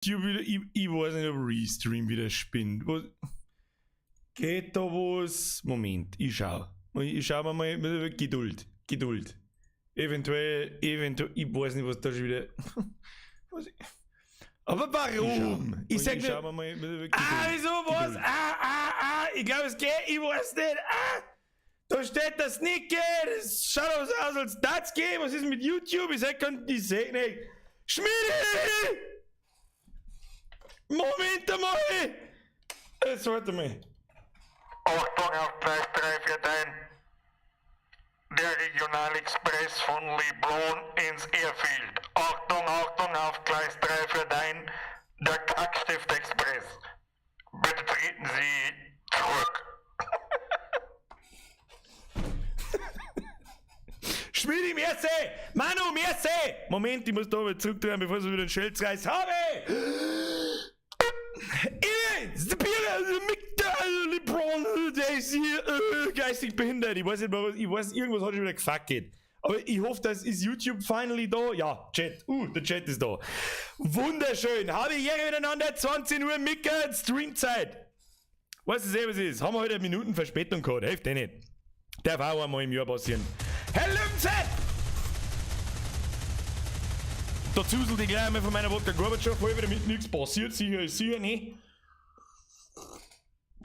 Ich weiß nicht, ob Restream wieder spinnt. Geht da was? Moment, ich schau mal. Geduld. Eventuell, ich weiß nicht, was da schon wieder. Aber warum? Ich sag nur. Wieso was? Ich glaube, es geht, ich weiß nicht. Da steht das nicht geht. Das schaut aus, als das geht. Was ist mit YouTube? Ich sag nicht. Schmiede! Moment einmal! Jetzt warte mal. Achtung auf Gleis 3 fährt ein. Der Regionalexpress von Leblon ins Airfield. Achtung auf Gleis 3 fährt ein. Der Kackstift-Express. Bitte treten Sie zurück. Schmiedi, merci! Manu, merci! Moment, ich muss da mal zurückdrehen, bevor ich wieder einen Schölzreis habe! LeBron, der ist hier geistig behindert. Ich weiß nicht mehr, irgendwas hat schon wieder gefuckt. Aber ich hoffe, das ist YouTube finally da. Ja, Chat. Der Chat ist da. Wunderschön. Habe ich hier miteinander 20 Uhr mitgehört, Streamzeit. Weißt du, was ist? Haben wir heute eine Minuten Verspätung gehabt. Hilft dir nicht. Darf auch einmal im Jahr passieren. Herr Löwenzeit! Da zuselt ich gleich einmal von meiner Wodka Gorbatschow, weil wieder mit nichts passiert. Sicher nicht.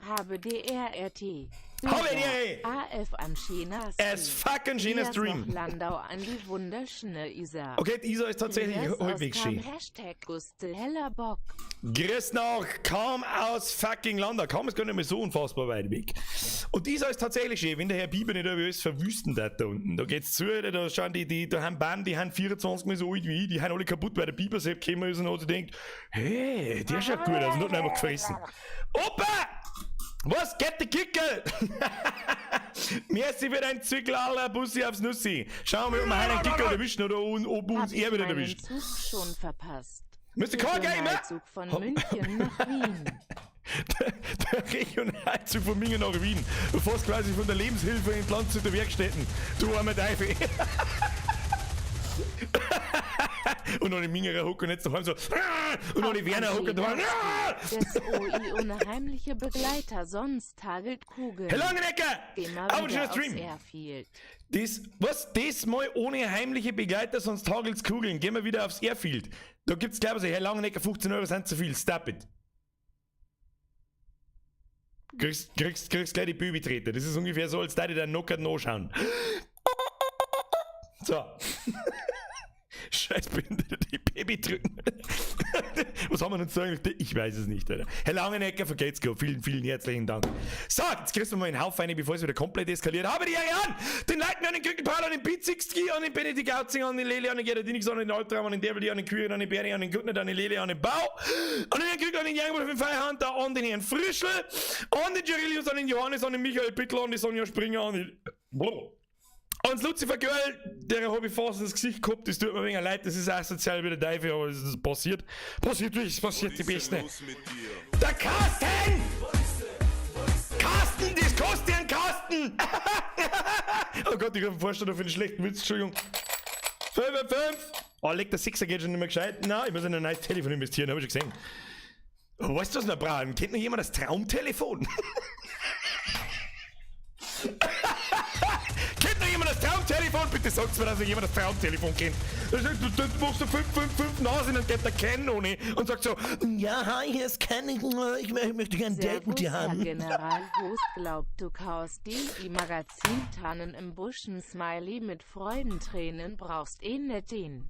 Habe DRRT. Habe DRRT. AF am China. Es fucking China Stream. Landau an die wunderschöne Isar. Okay, die Isar ist tatsächlich häufig schön. Hashtag Gustl heller Bock. Grüß nach, kam aus fucking Landau. Kam ist gar nicht mehr so unfassbar weit weg. Und Isar ist tatsächlich schön, wenn der Herr Bieber nicht alles verwüsten hat da unten. Da geht's zu, da schauen da haben Band, die haben 24 mal so alt wie ich, die haben alle kaputt, weil der Bieber selbst gekommen ist und hat sich denkt, hey, der schaut gut aus und hat ihn einfach gefressen. Opa! Was geht der Kickel? Merci für dein Zückel, aller Bussi aufs Nussi. Schauen wir, ob wir einen Kickel erwischen oder ob uns er wieder erwischt. Zug schon verpasst. Mr. Callgamer! Zug von München nach Wien. Der Regionalzug von München nach Wien. Du fährst quasi von der Lebenshilfe entlang zu den Werkstätten. Du armer Teufel. Und noch die Mingerer hocken jetzt daheim so. Und noch die Werner hocken daheim. Das OI ohne heimliche Begleiter, sonst tagelt Kugel. Herr Langenecker! Immer Aber wieder schon aufs Stream. Airfield. Das mal ohne heimliche Begleiter, sonst tagelt's Kugeln. Gehen wir wieder aufs Airfield. Da gibt's, glaube ich, Herr Langenecker, 15 Euro sind zu viel. Stop it. Kriegst gleich die Bübi treten. Das ist ungefähr so, als würde ich den Knocker anschauen. So. Scheiß Behinderte, die Baby drücken. Was haben wir uns eigentlich? Ich weiß es nicht, Alter. Herr Langenecker, vergeht's gut. Vielen herzlichen Dank. So, jetzt kriegst du mal einen Haufen rein, bevor es wieder komplett eskaliert. Habe die Jahre an! Den Leuten an den Kükenpaul, an den Pizixki, an den Benedikt Gauzing, an den Lele, an den Gerardinix, an den Altraum, an den Devil, an den Küren, an den Berry, an den Gutnet, an den Lele, an den Bau, an den Küken, an den Jangbol, an den Feierhunter, an den Herrn Frischl, an den Gerillius, an den Johannes, an den Michael Bittler, an die Sonja Springer, an den... Und das Lucifer Girl, der habe ich fast ins Gesicht gehabt, das tut mir wegen leid, das ist asozial wie der Teufel, aber das ist passiert. Passiert die Beste. Der Carsten! Carsten, das kostet einen Carsten! Oh Gott, ich habe einen Vorstand auf einen schlechten Witz, Entschuldigung. 5. Oh, leg der Sixer geht schon nicht mehr gescheit. Nein, ich muss in ein neues Telefon investieren, habe ich schon gesehen. Oh, weißt du, was noch brauchen? Kennt noch jemand das Traumtelefon? Kennt noch jemand das Traumtelefon? Bitte sagt's mir, dass noch jemand das Traumtelefon kennt. Du machst so 5 Nasen und geht der Ken ohne und sagt so, ja, hi, hier ist Ken, ich möchte gerne ein Date mit dir haben. Der Generalhost glaubt, du kaust die Magazin-Tannen im Buschen Smiley mit Freudentränen, brauchst nicht den.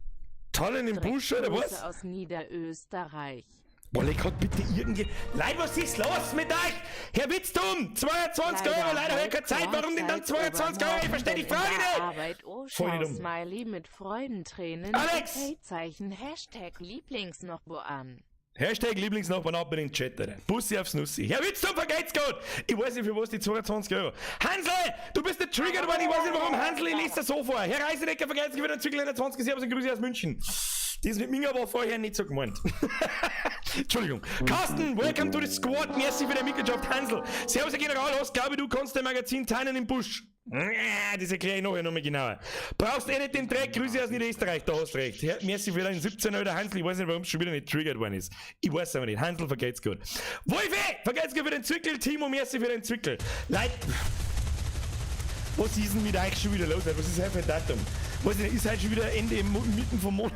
Tannen im Busch, oder was? Grüße aus Niederösterreich. Boah, leg Gott, bitte irgendwie... Leid, was ist los mit euch? Herr Witztum, 22 Euro, leider habe ich keine Zeit. Warum denn dann 22 Euro? Ich verstehe die Frage nicht. Arbeit, Voll dumm. Smiley mit Freudentränen. Alex! Okay-Zeichen, Hashtag Lieblingsnochbo an. Hashtag Lieblingsnachbarn ab in den Chat, Alter. Bussi aufs Nussi. Herr Witztum, vergeht's gut. Ich weiß nicht, für was die 22 Euro. Hansel, du bist der Trigger, worden. Ich weiß nicht warum. Hansel, ich lese das so vor. Herr Reisenecker, vergeht's wieder den Zügel 21 Servus und Grüße aus München. Das mit mir war vorher nicht so gemeint. Entschuldigung. Carsten, welcome to the squad. Merci für deine Mitgliedschaft, Hansel. Servus, Herr Generalhost. Glaube, du kannst dein Magazin teilen im Busch. Das erkläre ich nachher nochmal genauer. Brauchst eh nicht den Dreck, Grüße aus Niederösterreich, da hast recht. Ja, merci für deinen 17 Euro Hansel, ich weiß nicht, warum es schon wieder nicht triggert worden ist. Ich weiß aber nicht, Hansel, vergeht's gut. Wolfi, vergeht's gut für den Zwickel, Timo, merci für den Zwickel. Leute, was ist denn mit euch schon wieder los? Was ist heute für ein Datum? Weiß ich nicht, ist heute schon wieder Ende mitten vom Monat?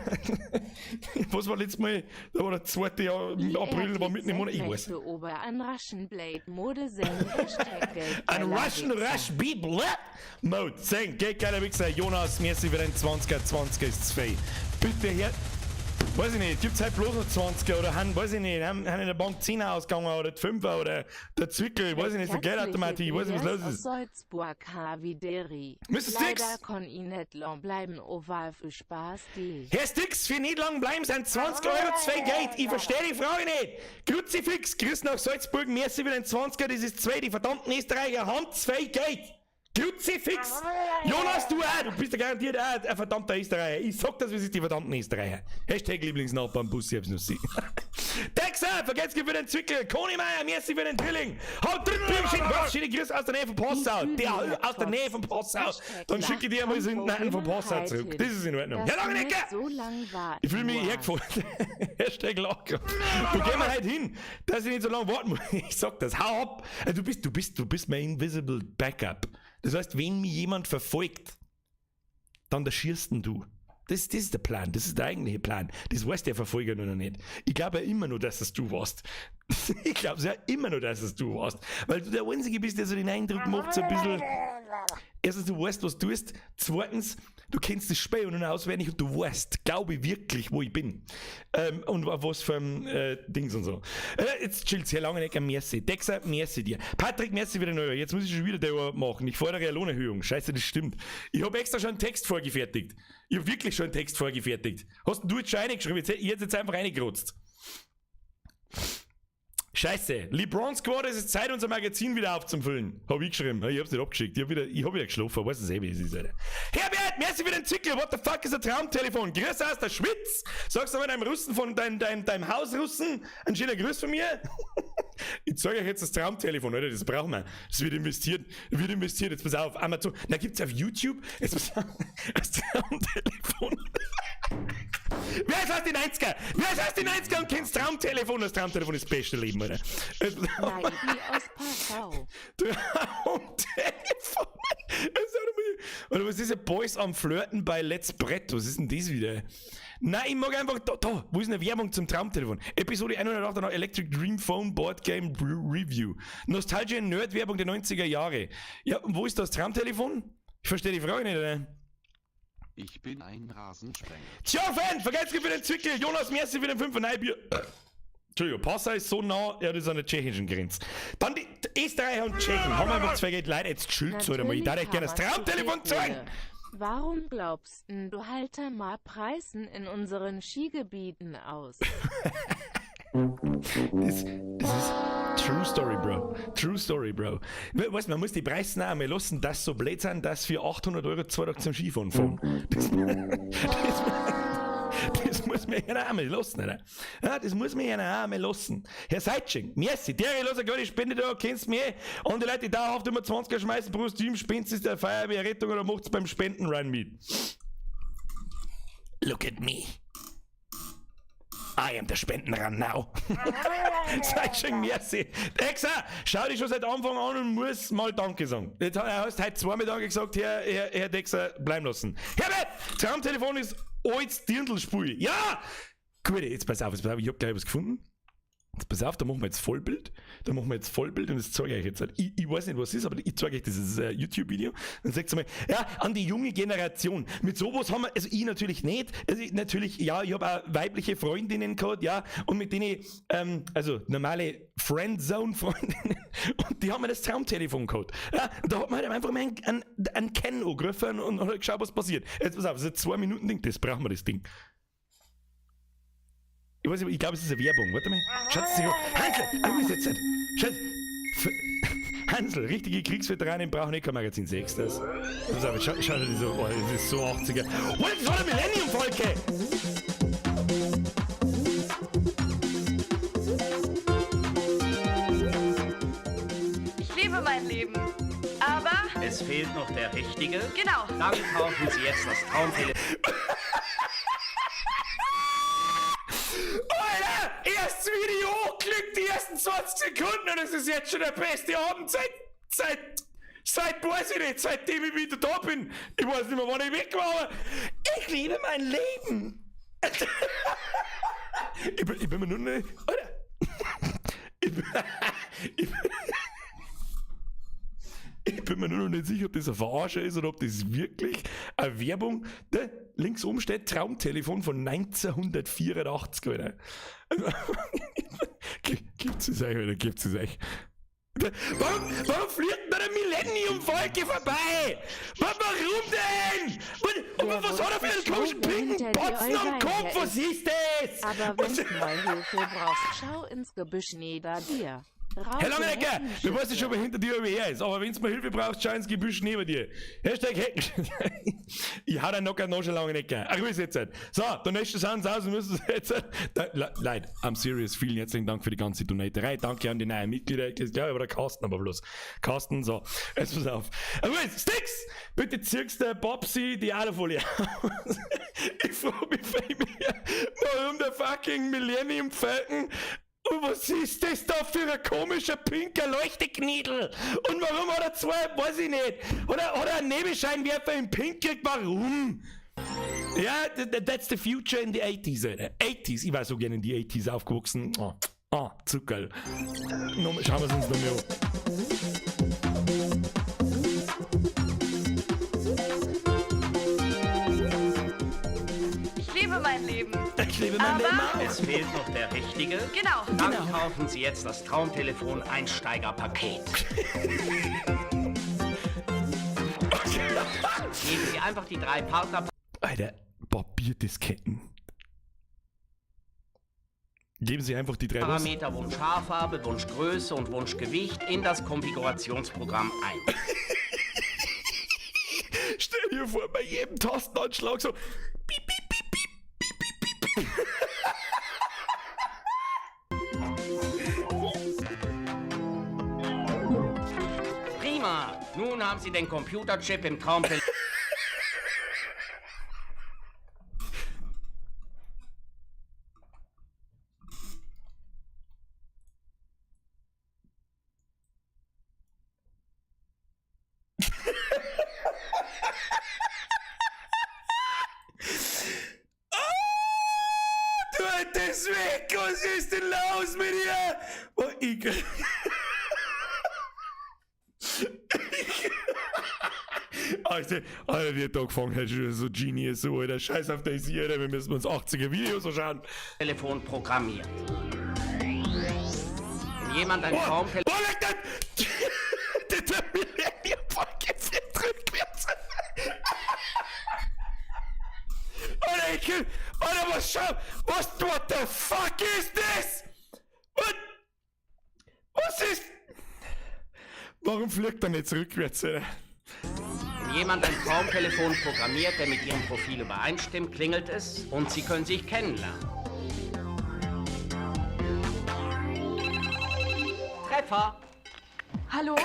Was war letztes Mal? Da war der 2. April, war mitten im Monat. Ich weiß. An Russian Blade Mode senden. An Russian Rush Beat Mode singen. Geht geiler Wichser. Jonas, merci für den 20er. 20er ist 2. Bitte her. Weiß ich nicht, gibt's halt bloß noch 20er oder weiß ich nicht, haben in der Bank 10er ausgegangen oder 5er oder der Zwickel, weiß ich nicht, für Geldautomatik, ich weiß nicht, was los ist. Salzburg Havideri. Mr. Sticks! Leider kann ich nicht lang bleiben, oval für Spaß, die. Herr Sticks, für nicht lang bleiben sind 20 Euro 2 Geld, ich verstehe die Frage nicht. Kruzifix, Chris nach Salzburg, merci für den 20er, das ist 2, die verdammten Österreicher haben 2 Geld. Kruzifix! Jonas, du bist ja garantiert auch ein verdammter Österreicher. Ich sag das, wie sind die verdammten Österreicher. Hashtag Lieblingsnachbarn, Bussi, hab's noch gesehen. Texer, vergesst für den Zwickel. Koni Meier, merci für den Drilling. Haut Drittblümchen, was schöne Grüße aus der Nähe von Passau. Der aus der Nähe von Passau. Dann schicke ich dir mal so einen von Passau zurück. Das ist in Ordnung. Ja, lange nicht, ich fühle mich hergefordert. Hashtag Lacher. Wo gehen wir heute hin, dass ich nicht so lange warten muss? Ich sag das, hau ab. Du bist mein Invisible Backup. Das heißt, wenn mich jemand verfolgt, dann erschießt du. Das ist der Plan, das ist der eigentliche Plan. Das weiß der Verfolger noch nicht. Ich glaube ja immer nur, dass es du warst. Ich glaube ja immer nur, dass es du warst. Weil du der Einzige bist, der so den Eindruck macht, so ein bisschen. Erstens, du weißt, was du tust. Zweitens, du kennst das Spiel und auswendig und du weißt, glaube ich wirklich, wo ich bin. Und auf was für ein Dings und so. Jetzt chillt's hier lange nicht, merci. Dexter, merci dir. Patrick, merci für den Euro. Jetzt muss ich schon wieder den machen. Ich fordere eine Lohnerhöhung. Scheiße, das stimmt. Ich habe extra schon einen Text vorgefertigt. Ich habe wirklich schon einen Text vorgefertigt. Hast du jetzt schon reingeschrieben? Ich hätte jetzt einfach reingerotzt. Scheiße, LeBron Squad, es ist Zeit, unser Magazin wieder aufzufüllen. Hab ich geschrieben. Ich hab's nicht abgeschickt. Ich hab wieder geschlafen. Weiß nicht, wie es ist, Alter. Herbert, merci für den Zickel. What the fuck ist ein Traumtelefon? Grüß aus der Schwitz. Sagst du mal deinem Russen von deinem Hausrussen einen schönen Gruß von mir? Ich zeige euch jetzt das Traumtelefon, Alter. Das brauchen wir. Das wird investiert. Jetzt pass auf. Amazon. Da gibt's auf YouTube. Jetzt pass auf. Das Traumtelefon. Wer ist aus den 90er? Wer ist aus den 90er und kennt das Traumtelefon? Das Traumtelefon ist das beste Leben, Alter. Nein, die aus Passau. Traumtelefon. Oder was ist ein Boys am Flirten bei Let's Brett? Was ist denn das wieder? Nein, ich mag einfach, da, wo ist eine Werbung zum Traumtelefon? Episode 108 Electric Dream Phone Board Game Review. Nostalgia Nerd-Werbung der 90er Jahre. Ja, und wo ist das Traumtelefon? Ich verstehe die Frage nicht, oder? Ich bin ein Rasensprenger. Tja, Fan, vergesst für den Zwickel. Jonas, merci für den 5 Bier. Entschuldigung, Passau ist so nah, ja, das ist an der tschechischen Grenze. Dann die Österreicher und Tschechen haben einfach 2 Geld. Leute, jetzt chillt so, ich darf euch gerne das Traumtelefon zeigen. Warum glaubst du halter mal Preisen in unseren Skigebieten aus? Das ist True Story, Bro. True Story, Bro. Weißt du, man muss die Preise auch einmal lassen, dass so blöd sind, dass für 800 Euro 2 Tage zum Skifahren fahren. Das muss man ja auch einmal lassen, oder? Ja, das muss man ja auch einmal lassen. Herr Seitsching, merci. Der lass eine kleine Spende da, kennst du mich? Und die Leute, die dauerhaft immer 20er schmeißen pro Stream, spendet es der Feuerwehrrettung oder macht es beim Spenden-Run mit. Look at me. I am der Spendenrun now. Seitsching, merci. Exa, schau dich schon seit Anfang an und muss mal Danke sagen. Jetzt hast du heute 2 Tage gesagt, Herr Dexter, bleiben lassen. Herbert, Traumtelefon ist altes Dirndlspul. Ja! Gut, jetzt pass auf, ich hab gleich was gefunden. Jetzt pass auf, da machen wir jetzt Vollbild. Und das zeige ich euch jetzt. Ich weiß nicht, was es ist, aber ich zeige euch dieses YouTube-Video. Dann sagt ihr mal, ja, an die junge Generation. Mit sowas haben wir, also ich natürlich nicht. Also ich habe auch weibliche Freundinnen gehabt, ja, und mit denen, also normale Friendzone-Freundinnen, und die haben mir das Traumtelefon gehabt. Ja, und da hat man halt einfach mal einen Ken angegriffen und hat geschaut, was passiert. Jetzt pass auf, das ist ein 2-Minuten-Ding, das brauchen wir, das Ding. Ich weiß nicht, ich glaube, es ist eine Werbung. Warte mal. Schaut es sich an. Hansel, jetzt. Schaut. Hansel, richtige Kriegsveteranen brauchen nicht kein Magazin 6. Das. Pass auf, schaut dir das so. Oh, das ist so 80er. Once for the Millennium, Volke! Ich liebe mein Leben. Aber Es fehlt noch der Richtige. Genau. Dann kaufen Sie jetzt das Traumtelefon. Alter, erstes Video hochklickt, die ersten 20 Sekunden und es ist jetzt schon der beste Abend seit weiß ich nicht, seitdem ich wieder da bin. Ich weiß nicht mehr, wann ich weg war, aber ich liebe mein Leben. ich bin mir nur nicht, Alter. Ich bin mir nur noch nicht sicher, ob das eine Verarsche ist oder ob das wirklich eine Werbung. Da links oben steht Traumtelefon von 1984, Alter. Gibt's es euch, oder gibt's es euch? Warum fliegt da der Millennium-Wolke vorbei? Warum denn? Was hat er für einen komischen pinken Botzen am Kopf? Was ist das? Aber wenn du mal Hilfe brauchst, schau ins Gebüsch neben dir. Herr Langenecker, wir wissen schon, wer hinter dir über her ist, aber wenn du mal Hilfe brauchst, schau ins Gebüsch neben dir. Hashtag Hecken. Ich hau den Knocker noch schon Langenecker. Ach, ich jetzt nicht. So, der nächste Sound aus, wir müssen es jetzt. Leute, I'm serious. Vielen herzlichen Dank für die ganze Donaterei. Danke an die neuen Mitglieder. Ich glaube, aber der Carsten, aber bloß. Carsten, so. Jetzt pass auf. Aber jetzt, Sticks! Bitte ziehst der Bobsi die Alufolie aus. Ich frage mich warum der fucking Millennium Falcon. Und was ist das da für ein komischer pinker Leuchtekniedel? Und warum hat er zwei, weiß ich nicht. Oder einen Nebelscheinwerfer in pink gekriegt, warum? Ja, that's the future in the 80s, Alter. 80s, ich war so gerne in die 80s aufgewachsen. Zu geil. Schauen wir es uns noch mal an. Ich lebe mein Leben. Ich lebe mein Leben auch. Es fehlt noch der Richtige. Genau. Dann kaufen Sie jetzt das Traumtelefon Einsteigerpaket. Geben Sie einfach die 3 Partner... Alter, Papierdisketten. Geben Sie einfach die 3 Parameter Wunsch Haarfarbe, Wunschgröße und Wunschgewicht in das Konfigurationsprogramm ein. Stell dir vor, bei jedem Tastenanschlag so. Piep, piep, piep, piep, piep, piep, piep. Prima! Nun haben Sie den Computerchip im Traumtelefon. Das weg! Was ist denn los mit dir? Oh, Alter, wie hat da angefangen hat, schon so Genius, so, Alter. Scheiß auf das hier, Alter. Wir müssen uns 80er Videos anschauen. Telefon programmiert. Wenn jemand ein Traumtelefon... Oh, weg das! Der Millennium-Folge fährt rückwärts. Alter, what the fuck is this? Was ist? Warum fliegt er nicht rückwärts, Alter? Wenn jemand ein Traumtelefon programmiert, der mit Ihrem Profil übereinstimmt, klingelt es und Sie können sich kennenlernen. Treffer! Hallo?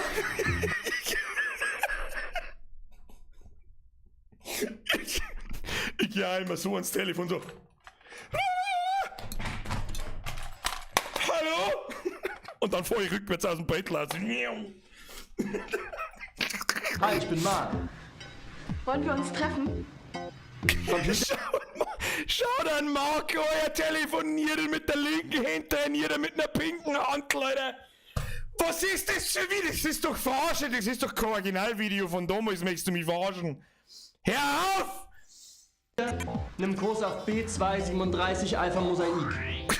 Ich gehe immer so ans Telefon so. Hallo? Und dann fahre ich rückwärts aus dem Bett raus. Hi, ich bin Marc. Wollen wir uns treffen? Schaut an, Marc, euer telefoniert mit der linken Hand, trainiert mit einer pinken Hand, Leute. Was ist das schon wieder? Das ist doch verarschen, das ist doch kein Originalvideo von damals, möchtest du mich verarschen? Hör auf! Nimm Kurs auf B237 Alpha Mosaik.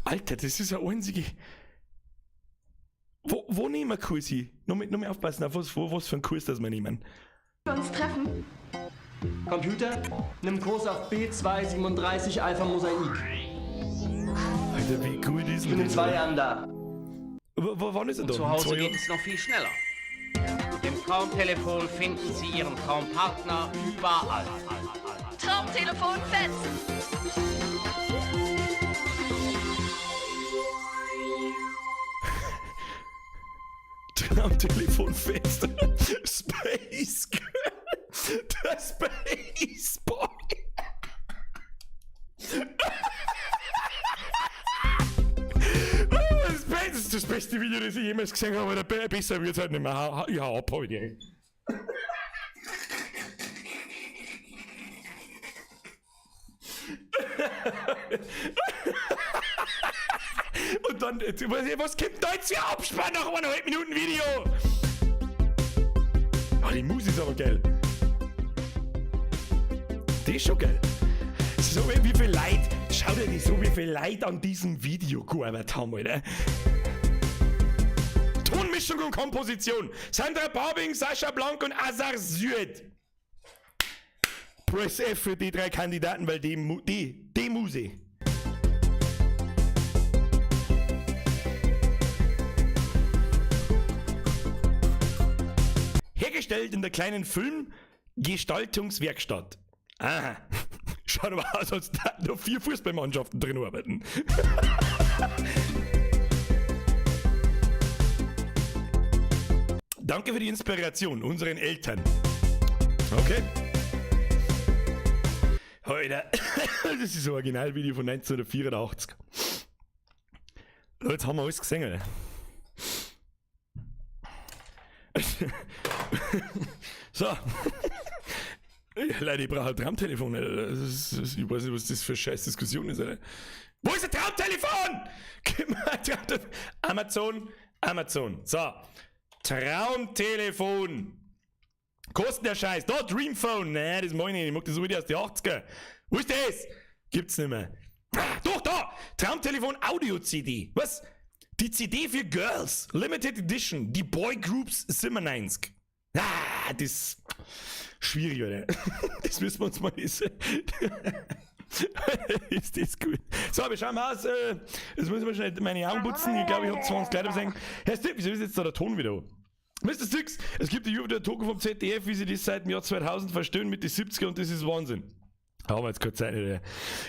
Alter, das ist eine einzige... Wo nehmen wir Kursi? Noch mal aufpassen, auf was für einen Kurs das wir nehmen. Wir uns treffen? Computer, nimm Kurs auf B237 Alpha Mosaik. Alter, wie gut ist Ich bin in 2 Jahren da. Wann ist er da? Zu Hause geht es noch viel schneller. Mit dem Traumtelefon finden Sie Ihren Traumpartner überall. Traumtelefon fetzt! am Telefon fest. Space Girl. Der Space Boy. Das ist das beste Video, das ich jemals gesehen habe, aber besser wird es halt nicht mehr. Ich hau ab heute. Und dann, was kommt da jetzt für Abspann nach 1,5 Minuten Video? Oh, die Musik ist aber geil. Die ist schon geil. So wie viel Leid, schau dir das so, wie viel Leid an diesem Video gearbeitet haben, Alter. Tonmischung und Komposition. Sandra Barbing, Sascha Blank und Azar Süd. Press F für die 3 Kandidaten, weil die Muse. Hergestellt in der kleinen Filmgestaltungswerkstatt. Aha. Schaut aber aus, als da nur 4 Fußballmannschaften drin arbeiten. Danke für die Inspiration, unseren Eltern. Okay. Heute, das ist ein Originalvideo von 1984. Jetzt haben wir alles gesehen, oder? So. Ja, Leute, ich brauche ein Traumtelefon, Alter. Ich weiß nicht, was das für eine scheiß Diskussion ist, Alter. Wo ist ein Traumtelefon? Gib mal ein Traumtelefon. Amazon. So. Traumtelefon. Kosten der Scheiß. Da, Dreamphone. Nein, das mag ich nicht. Ich mag das so wie die aus den 80er. Wo ist das? Gibt's nicht mehr. Doch, da. Traumtelefon Audio-CD. Was? Die CD für Girls. Limited Edition. Die Boy Groups 97. Ah, das... Schwierig, oder? Das müssen wir uns mal wissen. Ist das gut? So, wir schauen mal aus. Jetzt müssen wir schnell meine Augen putzen. Ich glaube, ich habe 20 Leute sagen. Herr Stipp, wieso ist jetzt da der Ton wieder? Mr. Stix, es gibt ein Doku vom ZDF, wie sie das seit dem Jahr 2000 verstehen mit den 70er und das ist Wahnsinn. Haben wir jetzt keine Zeit, oder?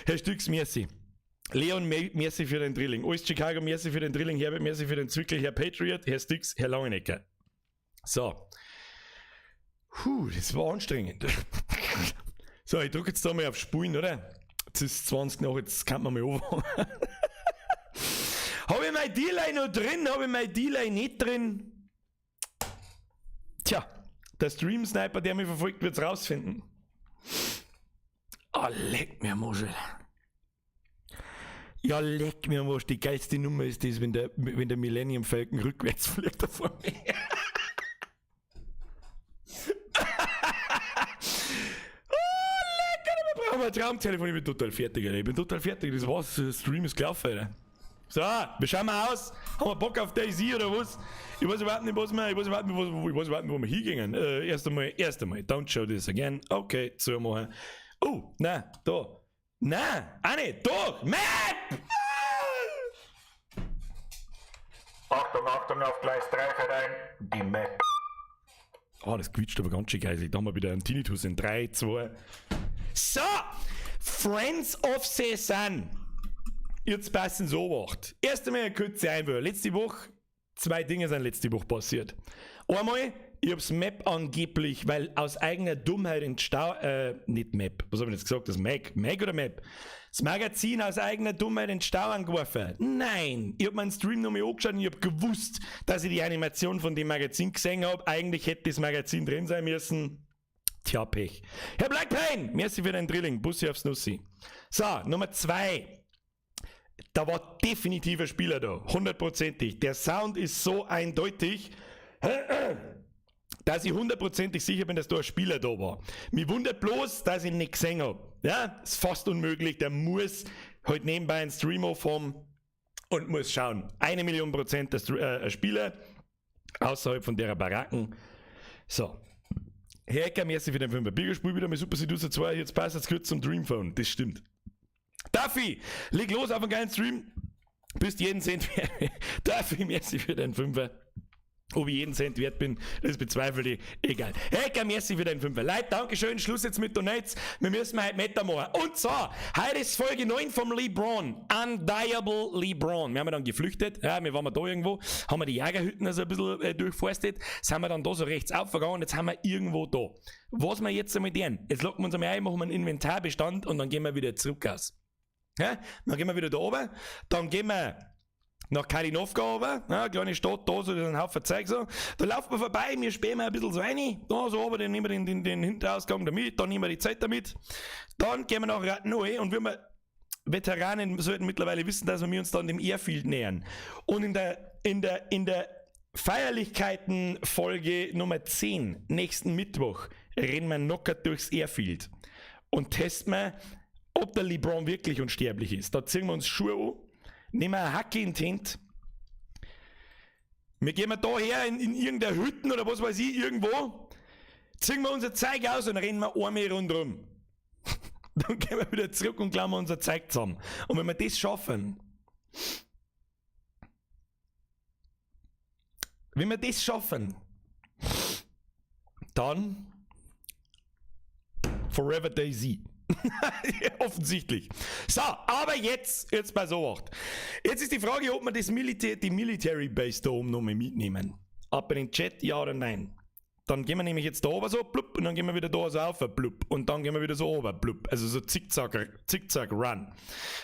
Herr Stix, merci. Leon, merci für den Drilling. Ost Chicago, merci für den Drilling. Herbert, merci für den Zwickel. Herr Patriot, Herr Stix, Herr Langenecker. So. Das war anstrengend. So, ich drücke jetzt da mal auf Spulen, oder? Jetzt ist 20 nach, jetzt kann man mal anfangen. Habe ich mein Delay noch drin? Habe ich mein Delay nicht drin? Tja, der Stream-Sniper, der mich verfolgt, wird es rausfinden. Leck mir Muschel. Ja, leck mir Muschel. Die geilste Nummer ist das, wenn der Millennium Falcon rückwärts fliegt da vor mir. Aber Traumtelefon, ich bin total fertig, Alter. Ich bin total fertig, das war's, der Stream ist gelaufen, Alter. So, wir schauen mal aus. Haben wir Bock auf Daisy oder was? Ich weiß überhaupt nicht, wo wir hingingen. Erst einmal, don't show this again. Okay, zumachen. Oh, nein, da. Nein, auch nicht, doch, Map! Achtung, Achtung, auf Gleis 3 rein. Die Map. Oh, das quietscht aber ganz schön geil. Da haben wir wieder einen Tinnitus in 3, 2... So, Friends of Cézanne. Jetzt passen so wacht. Erst einmal eine kurze Einwürfe. Letzte Woche, 2 Dinge sind letzte Woche passiert. Einmal, ich hab's Map angeblich, weil aus eigener Dummheit nicht Map, was hab ich jetzt gesagt, das Mac oder Map? Das Magazin aus eigener Dummheit in den Stau angeworfen. Nein, ich hab meinen Stream nochmal angeschaut und ich hab gewusst, dass ich die Animation von dem Magazin gesehen hab. Eigentlich hätte das Magazin drin sein müssen. Tja, Pech. Herr Blackpain, merci für dein Drilling. Bussi aufs Nussi. So, Nummer 2. Da war definitiv ein Spieler da. 100%ig. Der Sound ist so eindeutig, dass ich 100%ig sicher bin, dass da ein Spieler da war. Mich wundert bloß, dass ich ihn nicht gesehen habe. Ja, ist fast unmöglich. Der muss halt nebenbei einen Stream aufhaben und muss schauen. 1.000.000% ein Spieler außerhalb von der Baracken. So. Herr Ecker, merci für den 5er. Biergespiel wieder mit Super Seducer 2. Jetzt passt es kurz zum Dreamphone. Das stimmt. Duffy, leg los auf einen geilen Stream. Bist jeden Cent. Duffy, merci für den 5er. Ob ich jeden Cent wert bin, das bezweifle ich. Egal. Hey, merci für deinen Fünfer. Leute, Dankeschön. Schluss jetzt mit Donates. Wir müssen heute Meter machen. Und zwar, heute ist Folge 9 vom LeBron. Undiable LeBron. Wir haben dann geflüchtet. Ja, wir waren da irgendwo. Haben wir die Jägerhütten also ein bisschen durchforstet. Sind wir dann da so rechts aufgegangen. Jetzt haben wir irgendwo da. Was wir jetzt einmal tun? Jetzt locken wir uns einmal ein, machen wir einen Inventarbestand und dann gehen wir wieder zurück aus. Ja? Dann gehen wir wieder da oben. Dann gehen wir nach Kalinovka oben, ja, kleine Stadt, da so ein Haufen Zeug so. Da laufen wir vorbei, wir spähen ein bisschen so rein, da so oben, dann nehmen wir den Hinterausgang damit, dann nehmen wir die Zeit damit. Dann gehen wir nach Ratnoe und wir Veteranen sollten mittlerweile wissen, dass wir uns dann dem Airfield nähern. Und in der Feierlichkeiten-Folge Nummer 10, nächsten Mittwoch, rennen wir knockert durchs Airfield und testen wir, ob der LeBron wirklich unsterblich ist. Da ziehen wir uns Schuhe an, nehmen wir eine Hacke in die Hand. Wir gehen da her in irgendeiner Hütten oder was weiß ich, irgendwo, ziehen wir unser Zeug aus und rennen wir einmal rundherum. Dann gehen wir wieder zurück und klammern unser Zeug zusammen. Und wenn wir das schaffen, dann Forever Daisy. Offensichtlich. So, aber jetzt pass auf. Jetzt ist die Frage, ob wir die Military Base da oben nochmal mitnehmen. Ab in den Chat, ja oder nein. Dann gehen wir nämlich jetzt da oben so, blub, und dann gehen wir wieder da so auf, blub, und dann gehen wir wieder so oben, blub. Also so Zickzack-Run.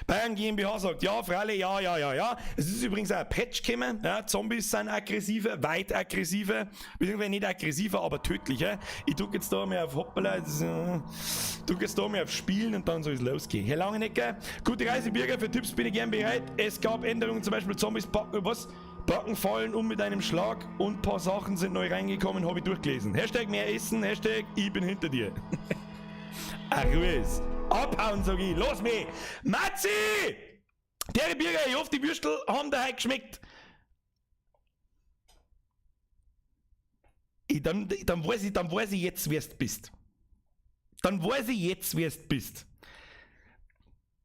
Bayern GmbH sagt, ja, freilich, ja. Es ist übrigens auch ein Patch gekommen, ja, Zombies sind aggressiver, weit aggressiver, beziehungsweise nicht aggressiver, aber tödlicher. Ich drücke jetzt da mal auf Hoppala, drücke jetzt da mal auf Spielen und dann soll es losgehen. Herr Langenecker, gute Reise, Bürger, für Tipps bin ich gern bereit. Es gab Änderungen, zum Beispiel Zombies packen, Backen fallen mit einem Schlag und ein paar Sachen sind neu reingekommen, habe ich durchgelesen. Hashtag mehr essen, Hashtag ich bin hinter dir. Ruhes. Abhauen, sag ich. Los mich. Matzi! Der Bürger, ich hoffe, die Würstel haben dir heute geschmeckt. Dann weiß ich jetzt, wer du bist.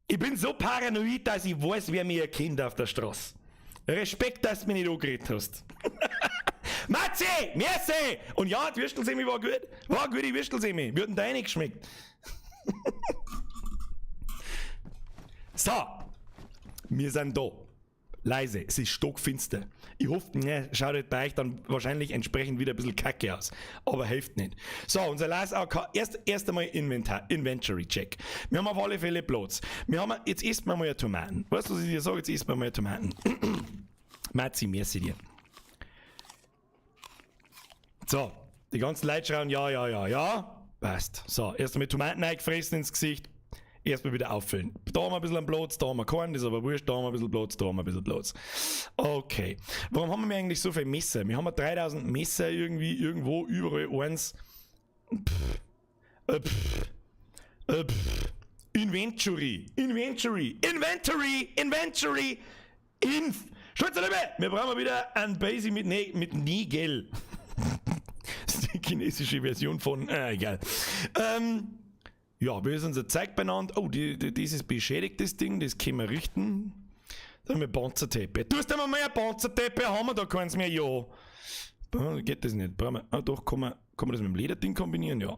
Ich bin so paranoid, dass ich weiß, wer mir erkennt auf der Straße. Respekt, dass du mich nicht angeredet hast. Matzi, merci! Und ja, die Würstelsemi war gut. War eine gute Würstelsemi. Würden dir nicht geschmeckt. So, wir sind da. Leise, es ist stockfinster. Ich hoffe, ne, schaut halt bei euch dann wahrscheinlich entsprechend wieder ein bisschen kacke aus. Aber hilft nicht. So, unser Last AK, erst einmal Inventory-Check. Wir haben auf alle Fälle Platz. Jetzt isst man mal eine Tomaten. Weißt du, was ich dir sage? Jetzt isst man mal Tomaten. Matzi, merci dir. So, die ganzen Leute schreien, ja. Passt. So, erst einmal Tomaten eingefressen ins Gesicht. Erstmal wieder auffüllen. Da haben wir ein bisschen Platz, da haben wir keinen, das ist aber wurscht, da haben wir ein bisschen Platz, da haben wir ein bisschen Platz. Okay. Warum haben wir eigentlich so viele Messer? Wir haben 3000 Messer irgendwie, irgendwo, überall eins. Inventory. Wir brauchen wieder ein Basic mit Nägel. Das ist die chinesische Version von, egal. Ja, wir sind unser Zeug benannt. Oh, dieses beschädigtes Ding, das können wir richten. Dann haben wir Panzerteppe. Du hast einmal mehr Panzerteppe, haben wir da keins mehr? Ja. Geht das nicht? Doch, kann man das mit dem Lederding kombinieren? Ja.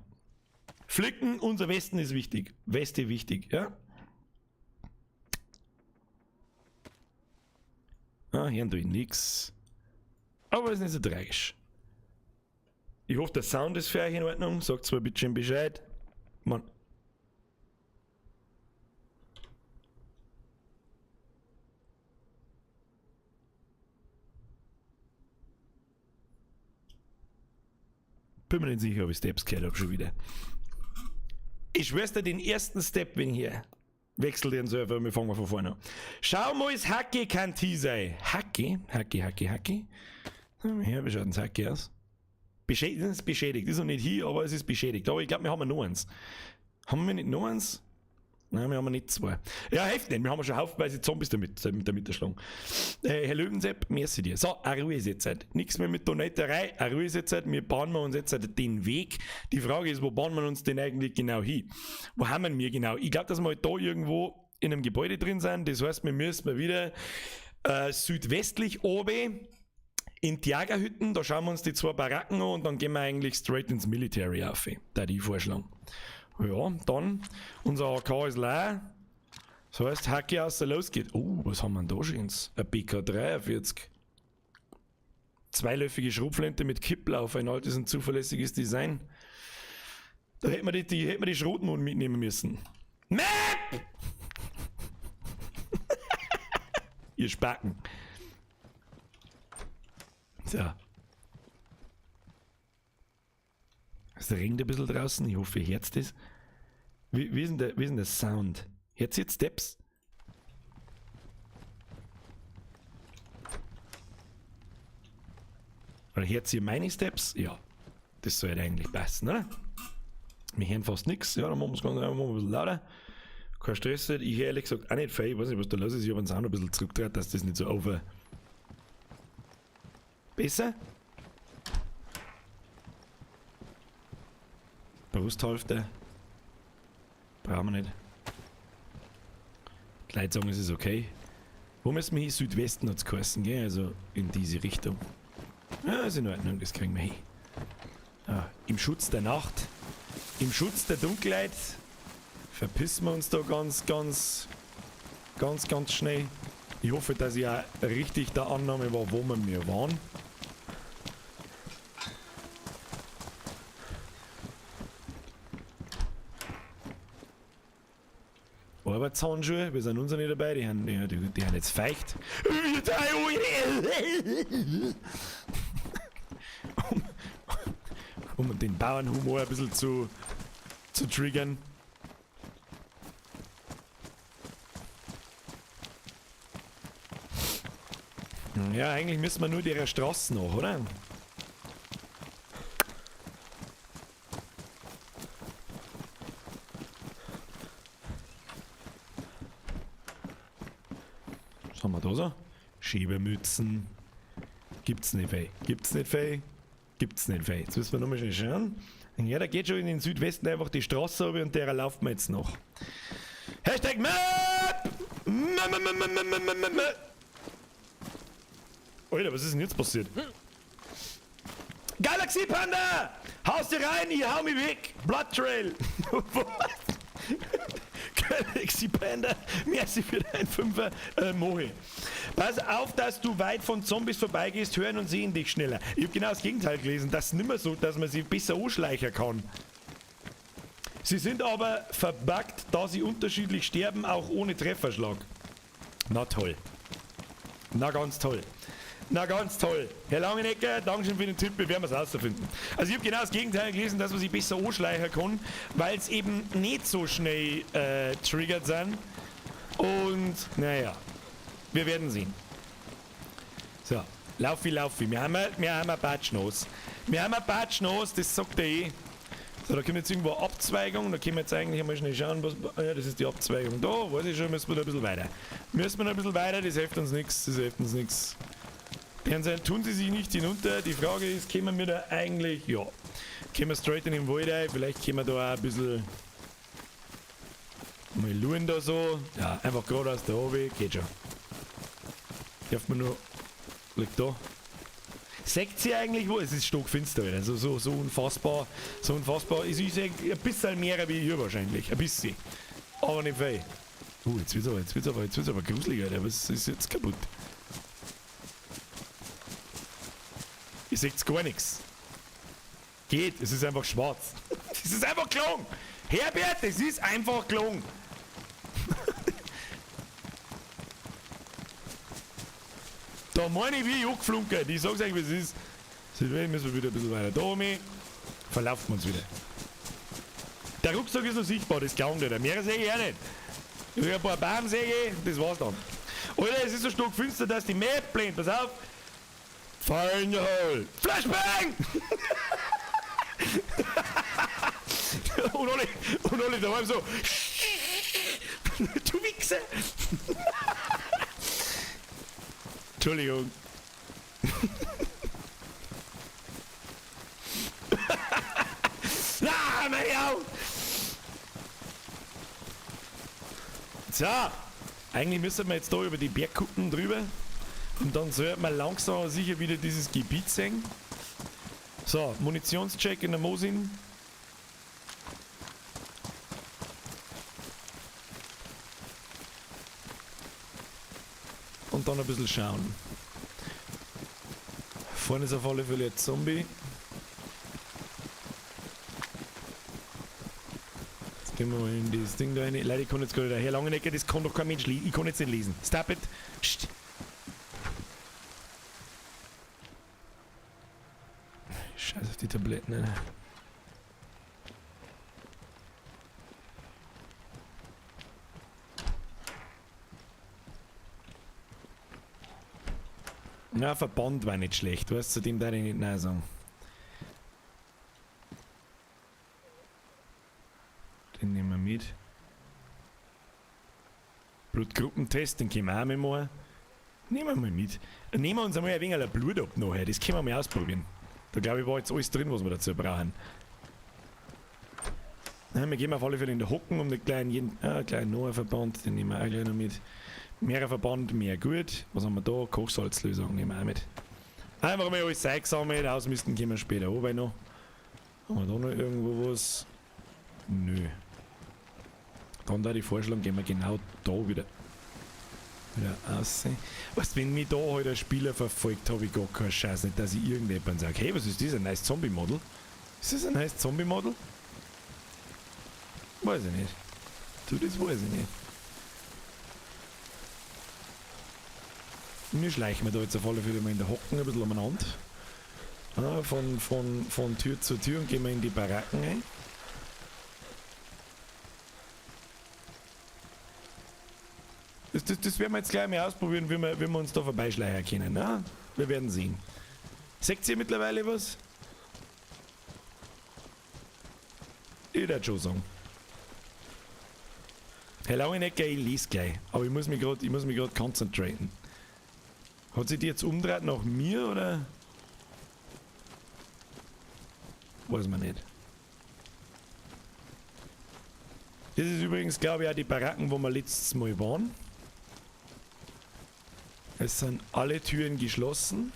Flicken, unser Westen ist wichtig. Weste wichtig, ja. Hier tue ich nix. Aber es ist nicht so tragisch. Ich hoffe, der Sound ist für euch in Ordnung. Sagt zwar ein bisschen Bescheid. Mann. Bin mir nicht sicher, ob ich Steps gehört habe schon wieder. Ich schwör's dir, den ersten Step, wenn hier wechsel den Server und wir fangen von vorne an. Schau mal, es Hacke kann T sein. Hacke. Wie schaut das Hacke aus? Beschädigt, das ist beschädigt. Das ist noch nicht hier, aber es ist beschädigt. Aber ich glaube, wir haben noch eins. Haben wir nicht noch eins? Nein, wir haben nicht zwei. Ja, hilft nicht. Wir haben schon haufenweise Zombies damit erschlagen. Herr Löwensepp, merci dir. So, eine Ruhe ist jetzt. Nichts mehr mit Donaterei. Eine Ruhe ist jetzt. Wir bauen uns jetzt den Weg. Die Frage ist, wo bauen wir uns denn eigentlich genau hin? Wo haben wir genau? Ich glaube, dass wir halt da irgendwo in einem Gebäude drin sind. Das heißt, wir müssen wieder südwestlich oben in die Jägerhütten, da schauen wir uns die 2 Baracken an und dann gehen wir eigentlich straight ins Military auf. Da die vorschlagen. Ja, dann, unser AK ist leer. Das heißt, Hacke aus der los geht. Oh, was haben wir denn da schönes? Ein BK43. 2-löffige Schrotflinte mit Kipplauf, ein altes und zuverlässiges Design. Da hätten wir die Schrotmund mitnehmen müssen. Map! Ihr Spacken. So. Es regnet ein bisschen draußen. Ich hoffe, ihr hört das. Wie ist denn der Sound? Hört ihr jetzt Steps? Oder hört ihr meine Steps? Ja. Das sollte eigentlich passen, oder? Wir hören fast nichts. Ja, dann machen wir es ganz einfach mal ein bisschen lauter. Kein Stress. Ich höre ehrlich gesagt auch nicht viel. Ich weiß nicht, was da los ist. Ich habe den Sound ein bisschen zurückgedreht, dass das nicht so over. Besser? Brusthälfte. Brauchen wir nicht. Die Leute sagen, es ist okay. Wo müssen wir hin? Südwesten hat es geheißen, gell? Also in diese Richtung. Ja, ist in Ordnung, das kriegen wir hin. Ja, im Schutz der Nacht, im Schutz der Dunkelheit verpissen wir uns da ganz schnell. Ich hoffe, dass ich auch richtig der Annahme war, wo wir waren. Arbeitshandschuhe, wir sind uns nicht dabei, die haben jetzt feucht. Um den Bauernhumor ein bisschen zu triggern. Ja, eigentlich müssen wir nur der Straße nach, oder? Was haben wir da so? Schiebermützen. Gibt's nicht viel. Gibt's nicht viel. Gibt's nicht viel. Jetzt müssen wir nochmal schnell schauen. Ja, da geht schon in den Südwesten einfach die Straße runter und der laufen wir jetzt noch. Hashtag Map! Alter, was ist denn jetzt passiert? Galaxy Panda! Haust dir rein, ich hau mich weg! Blood Trail! Galaxy Panda, merci für dein 5er Mohi. Pass auf, dass du weit von Zombies vorbeigehst, hören und sehen dich schneller. Ich habe genau das Gegenteil gelesen, das ist nicht mehr so, dass man sie besser anschleichen kann. Sie sind aber verbuggt, da sie unterschiedlich sterben, auch ohne Trefferschlag. Na toll. Na ganz toll. Na ganz toll. Herr Langenecker, Dankeschön für den Tipp, wir werden es herausfinden. Also ich habe genau das Gegenteil gelesen, dass man sie besser anschleichen kann, weil es eben nicht so schnell triggert sind. Und naja, wir werden sehen. So, laufi. Wir haben ein Batschnos. Wir haben ein Batschnos, das sagt er eh. So, da kommt jetzt irgendwo eine Abzweigung, da können wir jetzt eigentlich einmal schnell schauen, was. Ja, das ist die Abzweigung da, weiß ich schon, müssen wir da ein bisschen weiter. Das hilft uns nichts. Tun sie sich nicht hinunter. Die Frage ist, kommen wir da eigentlich, ja, kommen wir straight in den Wald rein, vielleicht können wir da auch ein bisschen mal schauen da so. Ja, einfach gerade aus der Hobby, geht schon. Darf man nur, liegt da. Seht sie eigentlich wo? Es ist stockfinster, also so unfassbar. Ich sehe ein bisschen mehr wie ihr wahrscheinlich, ein bisschen. Aber nicht viel. Jetzt wird's aber gruselig, Alter. Was ist jetzt kaputt? Ihr seht gar nichts. Geht, es ist einfach schwarz. Es ist einfach gelungen. Herbert, es ist einfach gelungen. Da meine ich wie angeflunkert. Ich sag's euch, wie es ist. So, müssen wir wieder ein bisschen weiter da oben. Verlaufen wir uns wieder. Der Rucksack ist noch sichtbar, das glaubt nicht. Mehr sehe ich auch nicht. Ich habe ein paar Bäume sehe, das war's dann. Alter, es ist so stockfinster, dass die Map blendet. Pass auf. Fire in the hole. Flashbang! und alle daheim so. Du Wichser! Entschuldigung. So, eigentlich müssen wir jetzt da über die Bergkuppen drüber. Und dann sollte man langsam aber sicher wieder dieses Gebiet sehen. So, Munitionscheck in der Mosin. Und dann ein bisschen schauen. Vorne ist auf alle Fälle ein Zombie. Jetzt gehen wir mal in das Ding da rein. Leider, ich kann jetzt gerade daher lange nicht, das kann doch kein Mensch lesen. Ich kann jetzt nicht lesen. Stop it. Psst. Scheiß auf die Tabletten, ne? Na, Verband war nicht schlecht, weißt du, zu dem darf ich nicht nein sagen. Den nehmen wir mit. Blutgruppentest, den können wir auch mal. Nehmen wir mal mit. Nehmen wir uns einmal ein wenig Blut ab nachher, das können wir mal ausprobieren. Da glaube ich war jetzt alles drin, was wir dazu brauchen. Ja, wir gehen auf alle Fälle in der Hocken um den kleinen Noah-Verband, den nehmen wir auch gleich noch mit. Mehr Verband, mehr gut. Was haben wir da? Kochsalzlösung nehmen wir auch mit. Einfach mal alles eingesammelt, ausmisten können wir später oben noch. Haben wir da noch irgendwo was? Nö. Dann da die Vorschlag, gehen wir genau da wieder aussehen. Weißt du, wenn mich da halt ein Spieler verfolgt, habe ich gar keinen Scheiß nicht, dass ich irgendjemand sage, hey, was ist das, ein nice Zombie-Model? Ist das ein nice Zombie-Model? Weiß ich nicht. Du, das weiß ich nicht. Wir schleichen da jetzt auf alle Fälle mal in der Hocken ein bisschen umeinander. Ja, von Tür zu Tür und gehen wir in die Baracken rein. Das werden wir jetzt gleich mal ausprobieren, wie wir uns da vorbeischleichen können. Ja? Wir werden sehen. Seht ihr mittlerweile was? Ich würde schon sagen. Herr Lauenecker, ich lese gleich. Aber ich muss mich gerade konzentrieren. Hat sich die jetzt umgedreht nach mir oder? Weiß man nicht. Das ist übrigens, glaube ich, auch die Baracken, wo wir letztes Mal waren. Es sind alle Türen geschlossen.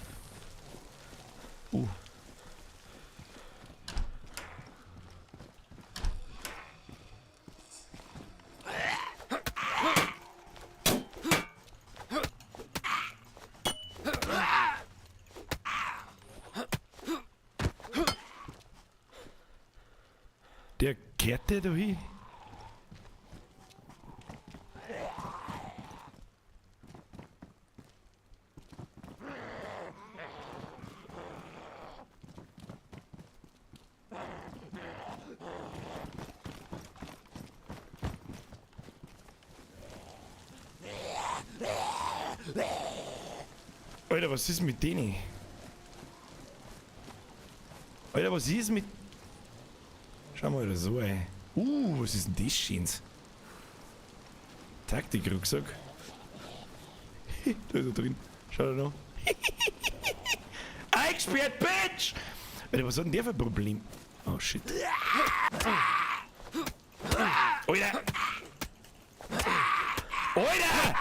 Der kehrt der da hin? Alter, was ist mit denen? Alter, was ist mit... Schau mal da so, ey. Was ist denn das Schönes? Taktik-Rucksack. Da ist er drin. Schau da noch. Eingesperrt, Bitch! Alter, was hat denn der für ein Problem? Oh, shit. Alter! Alter!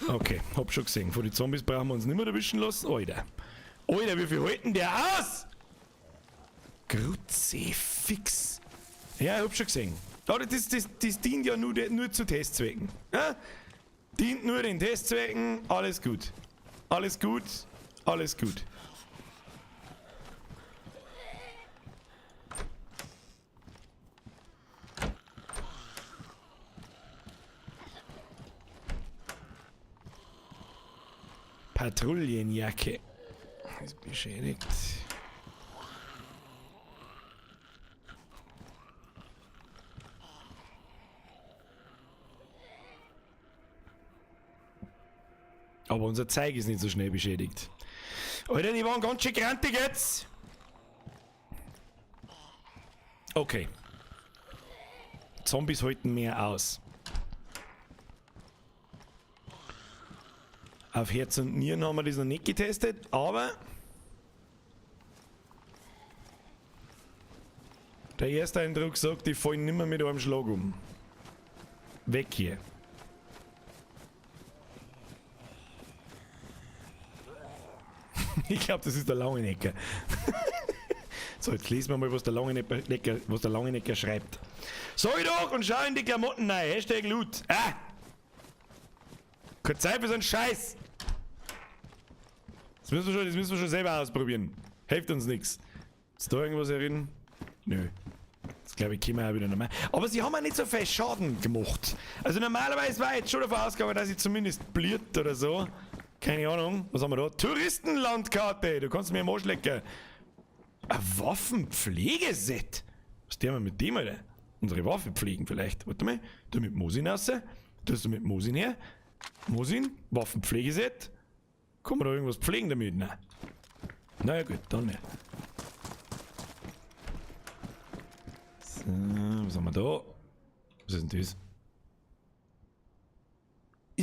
Okay, hab schon gesehen. Von den Zombies brauchen wir uns nicht mehr erwischen lassen. Alter! Alter, wie viel halten der aus? Kruzifix. Ja, ich hab schon gesehen. Aber das dient ja nur zu Testzwecken. Ja? Dient nur den Testzwecken. Alles gut. Alles gut. Alles gut. Patrouillenjacke. Ist beschädigt. Aber unser Zeug ist nicht so schnell beschädigt. Alter, die waren ganz schön grantig jetzt. Okay. Zombies halten mehr aus. Auf Herz und Nieren haben wir das noch nicht getestet, aber der erste Eindruck sagt, die fallen nicht mehr mit einem Schlag um. Weg hier. Ich glaube, das ist der Langenecker. So, jetzt lesen wir mal, was der Langenecker schreibt. Sag ich doch und schau in die Klamotten rein. Hashtag Loot. Ah! Keine Zeit für so einen Scheiß. Das müssen wir schon selber ausprobieren. Hilft uns nichts. Ist da irgendwas herin? Nö. Das glaube ich, können wir auch wieder normal. Aber sie haben auch nicht so viel Schaden gemacht. Also normalerweise war ich jetzt schon davon ausgegangen, dass sie zumindest blüht oder so. Keine Ahnung. Was haben wir da? Touristenlandkarte. Du kannst mir am Arsch lecken. Ein Waffenpflegeset. Was tun wir mit dem, Alter? Unsere Waffe pflegen vielleicht. Warte mal. Du mit Mosin raus. Du mit Mosin her. Mosin. Waffenpflegeset. Kann man da irgendwas pflegen damit? Nein. Naja gut, dann nicht. So, was haben wir da? Was ist denn das?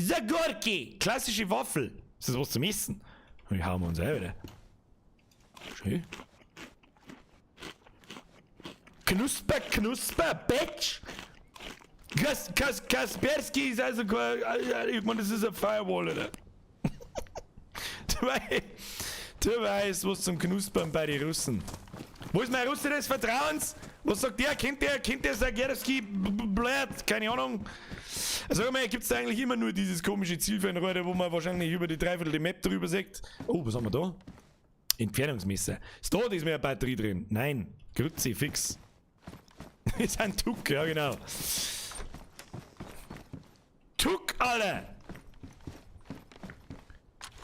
Zagorki! Klassische Waffel. Ist das was zum Essen? Die hauen wir uns ein, oder? Schön. Knusper, Knusper, Bitch! Kaspersky ist also ich meine, das ist ein Firewall, oder? Du weißt, was zum Knuspern bei den Russen. Wo ist mein Russe des Vertrauens? Was sagt der? Kennt der Sagerski blöd? Keine Ahnung. Also gibt es da eigentlich immer nur dieses komische Zielfernrohr, wo man wahrscheinlich über die Dreiviertel Map drüber sagt. Oh, was haben wir da? Entfernungsmesser. Ist da ist mehr Batterie drin? Nein. Grütze, fix. Ist ein Tuck, ja genau. Tuck, alle!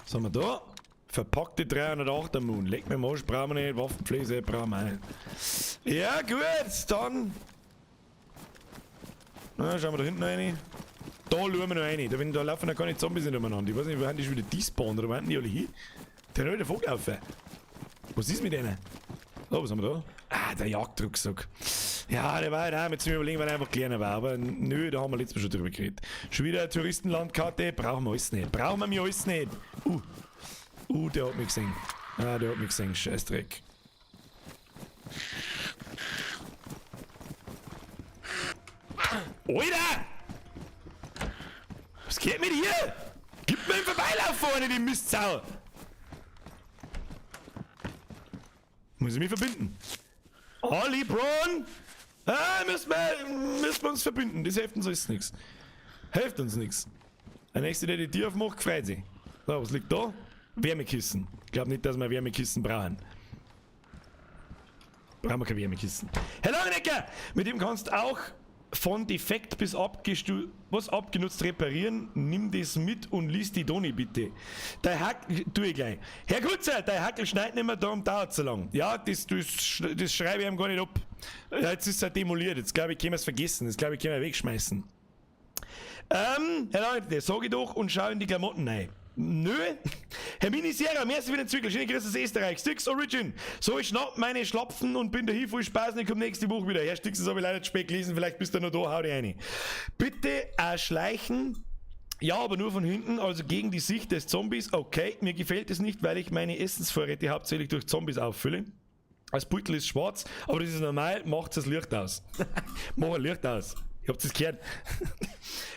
Was haben wir da? Verpackte 308er Moon. Leg mir mal, brauchen wir nicht. Waffenpflege brauchen wir nicht. Ja, gut, dann. Na, schauen wir da hinten rein. Da schauen wir noch rein. Da laufen ja gar nicht Zombies hintereinander. Ich weiß nicht, wo haben die schon wieder despawnen oder wo haben die alle hin? Der hat alle vorgelaufen. Was ist mit denen? Oh, was haben wir da? Ah, der Jagdrucksack. Ja, der war da mit zum Überlegen, weil er einfach kleiner war. Aber nö, da haben wir letztes Mal schon drüber geredet. Schon wieder eine Touristenlandkarte. Brauchen wir alles nicht. Brauchen wir mir alles nicht. Der hat mich gesehen. Ah, der hat mich gesehen. Scheißdreck. Alter! Was geht mit dir? Gib mir einen Vorbeilauf vorne, die Mistsau! Muss ich mich verbinden? Olli Braun! Ah, müssen wir uns verbinden. Das hilft uns alles nichts. Hilft uns nichts. Der nächste, der die Tür aufmacht, freut sich. So, was liegt da? Wärmekissen. Ich glaube nicht, dass wir Wärmekissen brauchen. Brauchen wir keine Wärmekissen. Herr Langenecker! Mit dem kannst du auch von defekt bis abgenutzt reparieren. Nimm das mit und lies die Doni bitte. Dein Hackel, tu ich gleich. Herr Kutzer, dein Hackel schneidet nicht mehr, darum dauert so lang. Ja, das schreibe ich ihm gar nicht ab. Ja, jetzt ist er demoliert. Jetzt glaube ich, können wir es vergessen. Jetzt glaube ich, können wir wegschmeißen. Herr Langenecker, sag ich doch und schau in die Klamotten rein. Nö. Herr Minisera, merci für den Zügel. Schöne Grüße aus Österreich. Styx Origin. So, ich schnapp meine Schlapfen und bin dahin. Viel Spaß und ich komme nächste Woche wieder. Herr Styx, das habe ich leider zu spät gelesen. Vielleicht bist du noch da. Hau dich rein. Bitte schleichen. Ja, aber nur von hinten, also gegen die Sicht des Zombies. Okay, mir gefällt es nicht, weil ich meine Essensvorräte hauptsächlich durch Zombies auffülle. Das Beutel ist schwarz, aber das ist normal. Macht das Licht aus. Mach ein Licht aus. Ich hab das gehört.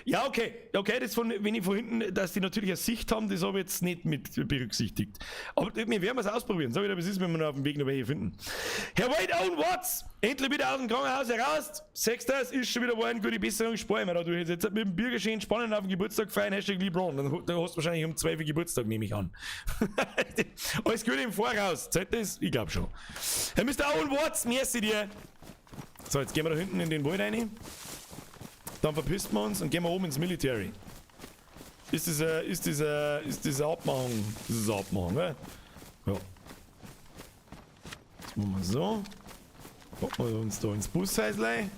Ja, okay, das wenn ich von hinten, dass die natürlich eine Sicht haben, das habe ich jetzt nicht mit berücksichtigt. Aber wir werden es ausprobieren. Sag ich dir, was ist, wenn wir noch auf dem Weg noch welche finden. Herr White Owen Watts, endlich wieder aus dem Krankenhaus heraus. Sechster ist schon wieder geworden, gute Besserung, sparen wir dadurch. Jetzt mit dem Bürgerschein spannend auf den Geburtstag feiern, Hashtag LeBron. Dann hast du wahrscheinlich um 12 Uhr Geburtstag, nehme ich an. Alles Gute im Voraus. Zählt das? Ich glaube schon. Herr Mr. Owen Watts, merci dir. So, jetzt gehen wir da hinten in den Wald rein. Dann verpissen wir uns und gehen wir oben ins Military. Ist das eine Abmachung? Das ist eine Abmachung, ne? Ja. Jetzt machen wir so. Packen wir uns da ins Bushäuslein.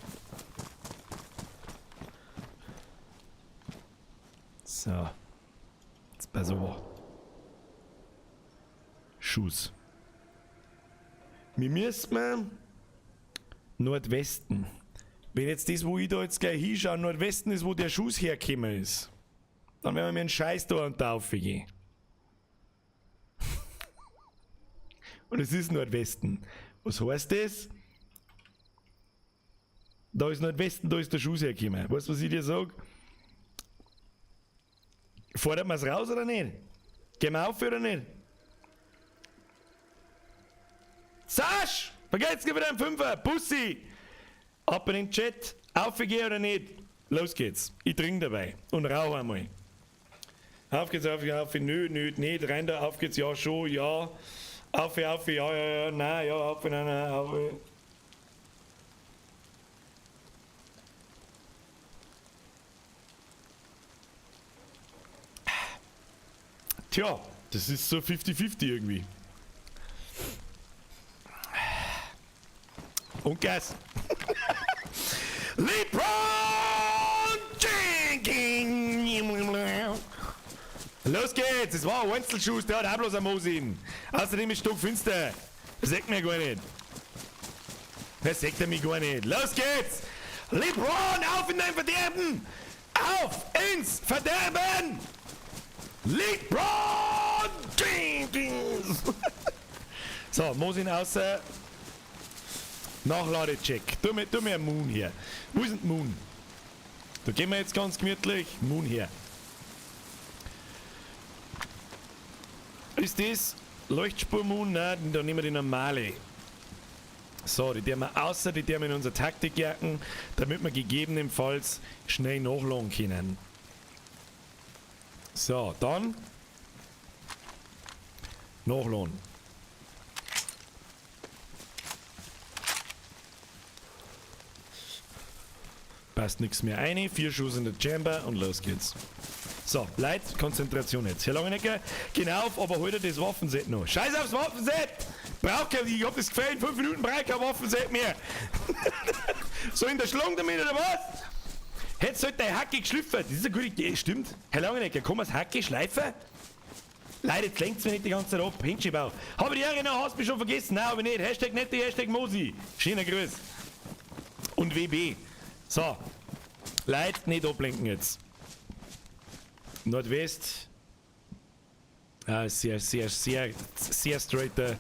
So. Jetzt bei so. Schuss. Wir müssen Nordwesten. Wenn jetzt das, wo ich da jetzt gleich hinschaue, Nordwesten ist, wo der Schuss hergekommen ist, dann werden wir mir einen Scheiß da und da aufgehen. Und es ist Nordwesten. Was heißt das? Da ist Nordwesten, da ist der Schuss hergekommen. Weißt du, was ich dir sage? Fordert man es raus oder nicht? Gehen wir auf oder nicht? Sasch! Vergesst wieder einen Fünfer! Bussi! Ab in den Chat. Aufgehen oder nicht? Los geht's. Ich trinke dabei. Und rauch einmal. Auf geht's, nö, nicht. Rein da, auf geht's, ja, schon, ja. Auf, ja, nein, ja, auf, nein, auf. Tja, das ist so 50-50 irgendwie. Und Gas. LeBron Jenkins. Los geht's, es war ein Wenzel-Schuss, der hat auch bloß ein Moos in. Außerdem ist Stock finster. Das sagt mir gar nicht. Das sagt er mir gar nicht. Los geht's! LeBron, auf in dein Verderben! Auf ins Verderben! LeBron Jenkins! So, Mosin außer. Nachladecheck. Tu mir einen Moon hier. Wo ist denn Moon? Da gehen wir jetzt ganz gemütlich. Moon hier. Ist das Leuchtspur-Moon? Nein, dann nehmen wir die normale. So, die tun wir außer, die tun wir in unsere Taktik jacken, damit wir gegebenenfalls schnell nachladen können. So, dann nachladen. Passt nichts mehr rein, 4 Schuss in der Chamber und los geht's. So, Leute, Konzentration jetzt. Herr Langenecker, geh auf, aber hol dir das Waffenset noch. Scheiß aufs Waffenset! Brauch kein, ich hab das Gefühl, in 5 Minuten brauche ich kein Waffenset mehr. So in der Schlung damit oder was? Hättest halt deine Hacke geschliffen. Das ist eine gute Idee, stimmt. Herr Langenecker, kann man das Hacke schleifen? Leider klingt's mir nicht die ganze Zeit ab. Hinschibau. Habe die Ehre noch, hast du mich schon vergessen? Nein, aber nicht. Hashtag nette, Hashtag Mosi. Schöner Grüß. Und WB. So. Leute, nicht ablenken jetzt. Nordwest. Sehr straighter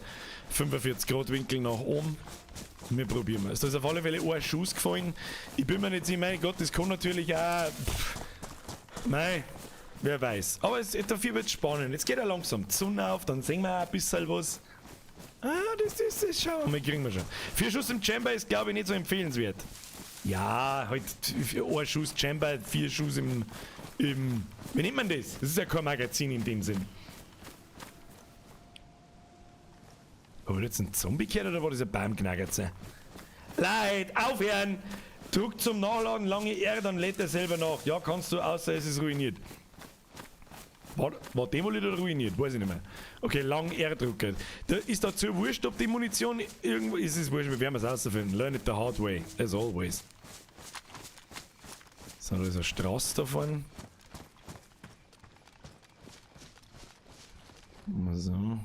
45 Grad Winkel nach oben. Wir probieren es. Da ist auf alle Fälle ein Schuss gefallen. Ich bin mir nicht sicher, mein Gott, das kann natürlich auch. Mei, wer weiß. Aber dafür wird es spannend. Jetzt geht er langsam die Sonne auf, dann sehen wir auch ein bisschen was. Das schauen wir mal, kriegen wir schon. 4 Schuss im Chamber ist, glaube ich, nicht so empfehlenswert. Ja, halt 1 Schuss Chamber, 4 Schuss im. Wie nennt man das? Das ist ja kein Magazin in dem Sinn. War das jetzt ein Zombie gehört oder war das ein Baumknaggerzer? Leute, aufhören! Druck zum Nachladen, lange R, dann lädt er selber nach. Ja, kannst du, außer es ist ruiniert. War demoliert oder ruiniert? Weiß ich nicht mehr. Okay, lang R drucken. Da ist dazu wurscht, ob die Munition irgendwo ist. Es wurscht, wir werden es rausfinden. Learn it the hard way, as always. So, da ist eine Straße da vorne. Mal so.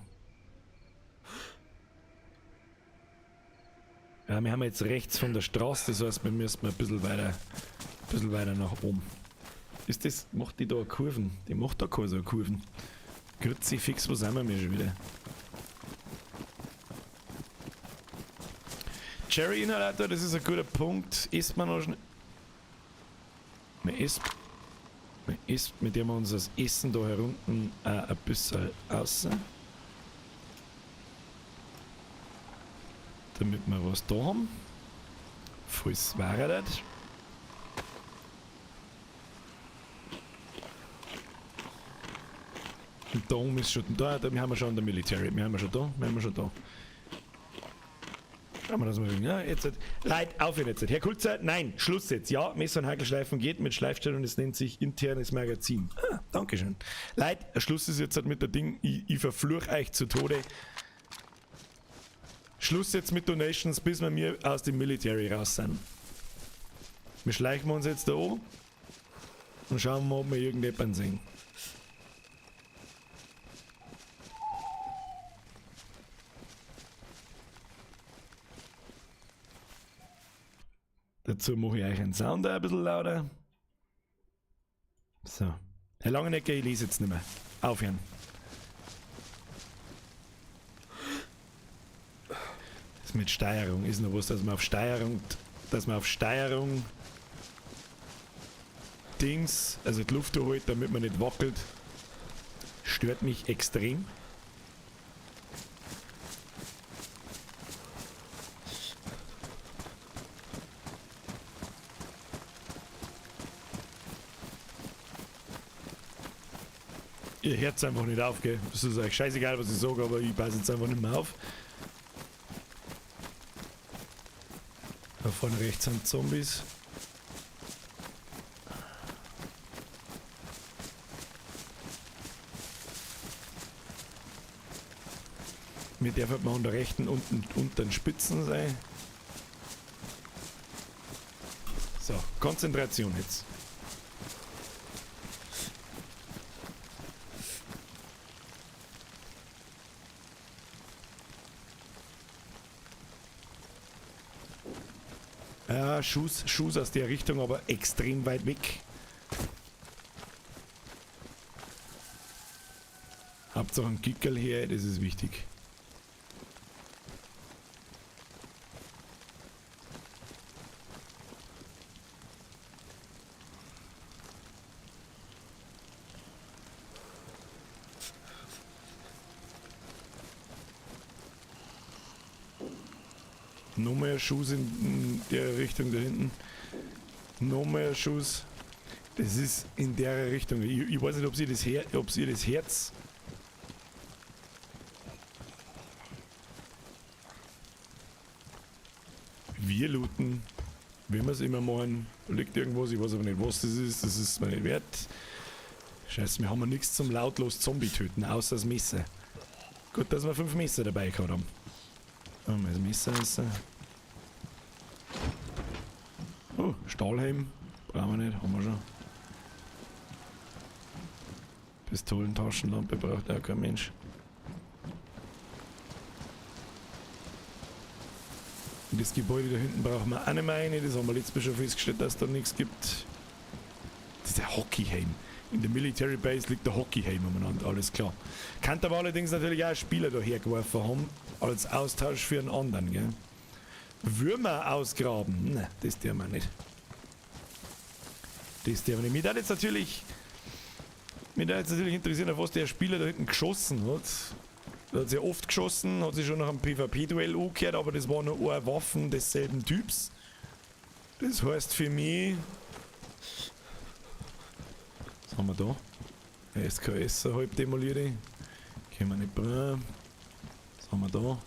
Ja, wir haben jetzt rechts von der Straße, das heißt, wir müssen ein bisschen weiter nach oben. Ist das, macht die da Kurven? Die macht da keine so Kurven. Grüezi fix, wo sind wir schon wieder? Cherry Inhalator, das ist ein guter Punkt. Isst man noch schnell. Man isst, mit dem wir uns das Essen da herunten ein bisschen außen. Damit wir was da haben. Voll swagert. Und da oben ist schon da, wir haben schon der Military, wir haben schon da. Schauen wir das mal. Ja, jetzt, Leute, aufhören jetzt. Herr Kulzer, nein, Schluss jetzt. Ja, Messer- und Hakelschleifen geht mit Schleifstellung, das nennt sich internes Magazin. Dankeschön. Leute, Schluss ist jetzt mit der Ding, ich verfluche euch zu Tode. Schluss jetzt mit Donations, bis wir mir aus dem Military raus sind. Wir schleichen uns jetzt da oben und schauen mal, ob wir irgendjemanden sehen. Dazu mache ich euch einen Sound ein bisschen lauter. So. Herr Langenecker, ich lese jetzt nicht mehr. Aufhören. Das mit Steuerung ist noch was, dass man auf Steuerung Dings, also die Luft holt, damit man nicht wackelt. Stört mich extrem. Ihr hört's einfach nicht auf, gell? Das ist euch scheißegal, was ich sage, aber ich passe jetzt einfach nicht mehr auf. Da vorne rechts sind Zombies. Mir darf man an der rechten unten unter den Spitzen sein. So, Konzentration jetzt. Ja, Schuss aus der Richtung, aber extrem weit weg. Hauptsache ein Kickerl her, das ist wichtig. Noch mehr Schuss in der Richtung da hinten. Noch mehr Schuss. Das ist in der Richtung. Ich weiß nicht, ob ihr das Herz. Wir looten, wenn wir es immer machen, da liegt irgendwas, ich weiß aber nicht, was das ist. Das ist mir nicht wert. Scheiße, wir haben nichts zum lautlos Zombie töten, außer das Messer. Gut, dass wir 5 Messer dabei gehabt haben. Mal das Messer ist. Oh, Stahlhelm. Brauchen wir nicht, haben wir schon. Pistolentaschenlampe braucht auch kein Mensch. Und das Gebäude da hinten brauchen wir auch nicht mehr rein. Das haben wir letztes Mal schon festgestellt, dass da nichts gibt. Das ist der Hockeyhelm. In der Military Base liegt der Hockeyhelm umeinander, alles klar. Kann aber allerdings natürlich auch ein Spieler da hergeworfen haben, als Austausch für einen anderen, gell? Würmer ausgraben? Nein, das dürfen wir nicht. Das dürfen wir nicht. Mich würde jetzt natürlich interessieren, auf was der Spieler da hinten geschossen hat. Er hat sehr oft geschossen, hat sich schon nach einem PvP-Duell angehört, aber das war nur eine Waffen desselben Typs. Das heißt für mich... Was haben wir da? SKS halb demoliere. Können wir nicht brauchen. Was haben wir da?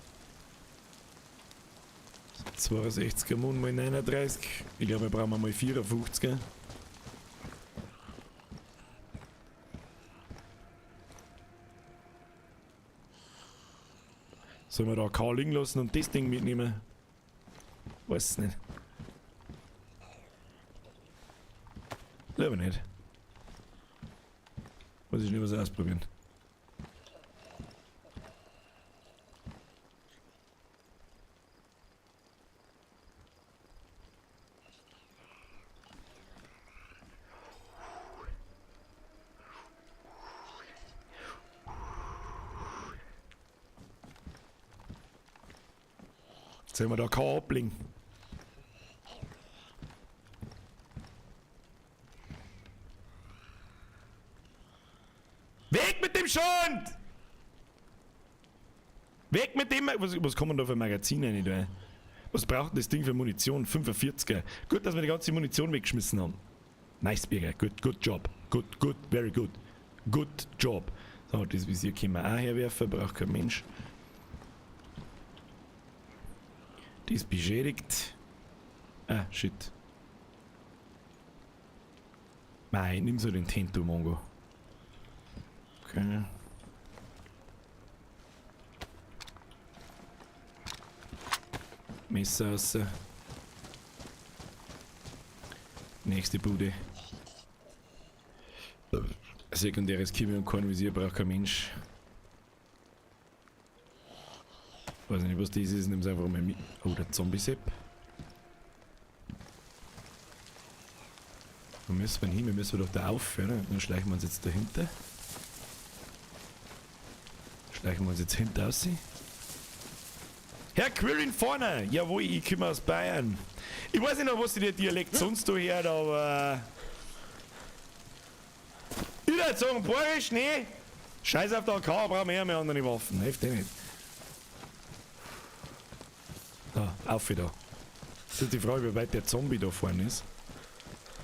62er Mund mal 39. Ich glaube, wir brauchen mal 54er. Sollen wir da K liegen lassen und das Ding mitnehmen? Weiß es nicht. Lieber nicht. Muss ich nicht was ausprobieren. Sollen wir da K ablegen? Weg mit dem Schund! Weg mit dem... Was kann man da für Magazine rein da? Was braucht das Ding für Munition? 45er. Gut, dass wir die ganze Munition weggeschmissen haben. Nice, Birger. Good job. Good, very good. Good job. So, das Visier können wir auch herwerfen. Braucht kein Mensch. Die ist beschädigt. Ah, shit. Nein, nimm so den Tento, Mongo. Okay. Messer raus. Nächste Bude. Sekundäres Kimme und Kornvisier braucht kein Mensch. Weiß nicht, was das ist, nimm's einfach mal mit. Oh, der Zombie-Sepp. Wo müssen wir hin? Wir müssen doch da aufhören. Dann schleichen wir uns jetzt dahinter. Schleichen wir uns jetzt hinter aus. Herr Quirin vorne! Jawohl, ich komme aus Bayern. Ich weiß nicht noch, was der Dialekt sonst da hört, aber... Ich würde sagen, Bayerisch, nee. Scheiß auf der AK, brauchen wir mehr andere Waffen. Hilft eh nicht. Da, auf wieder. Das ist die Frage, wie weit der Zombie da vorne ist.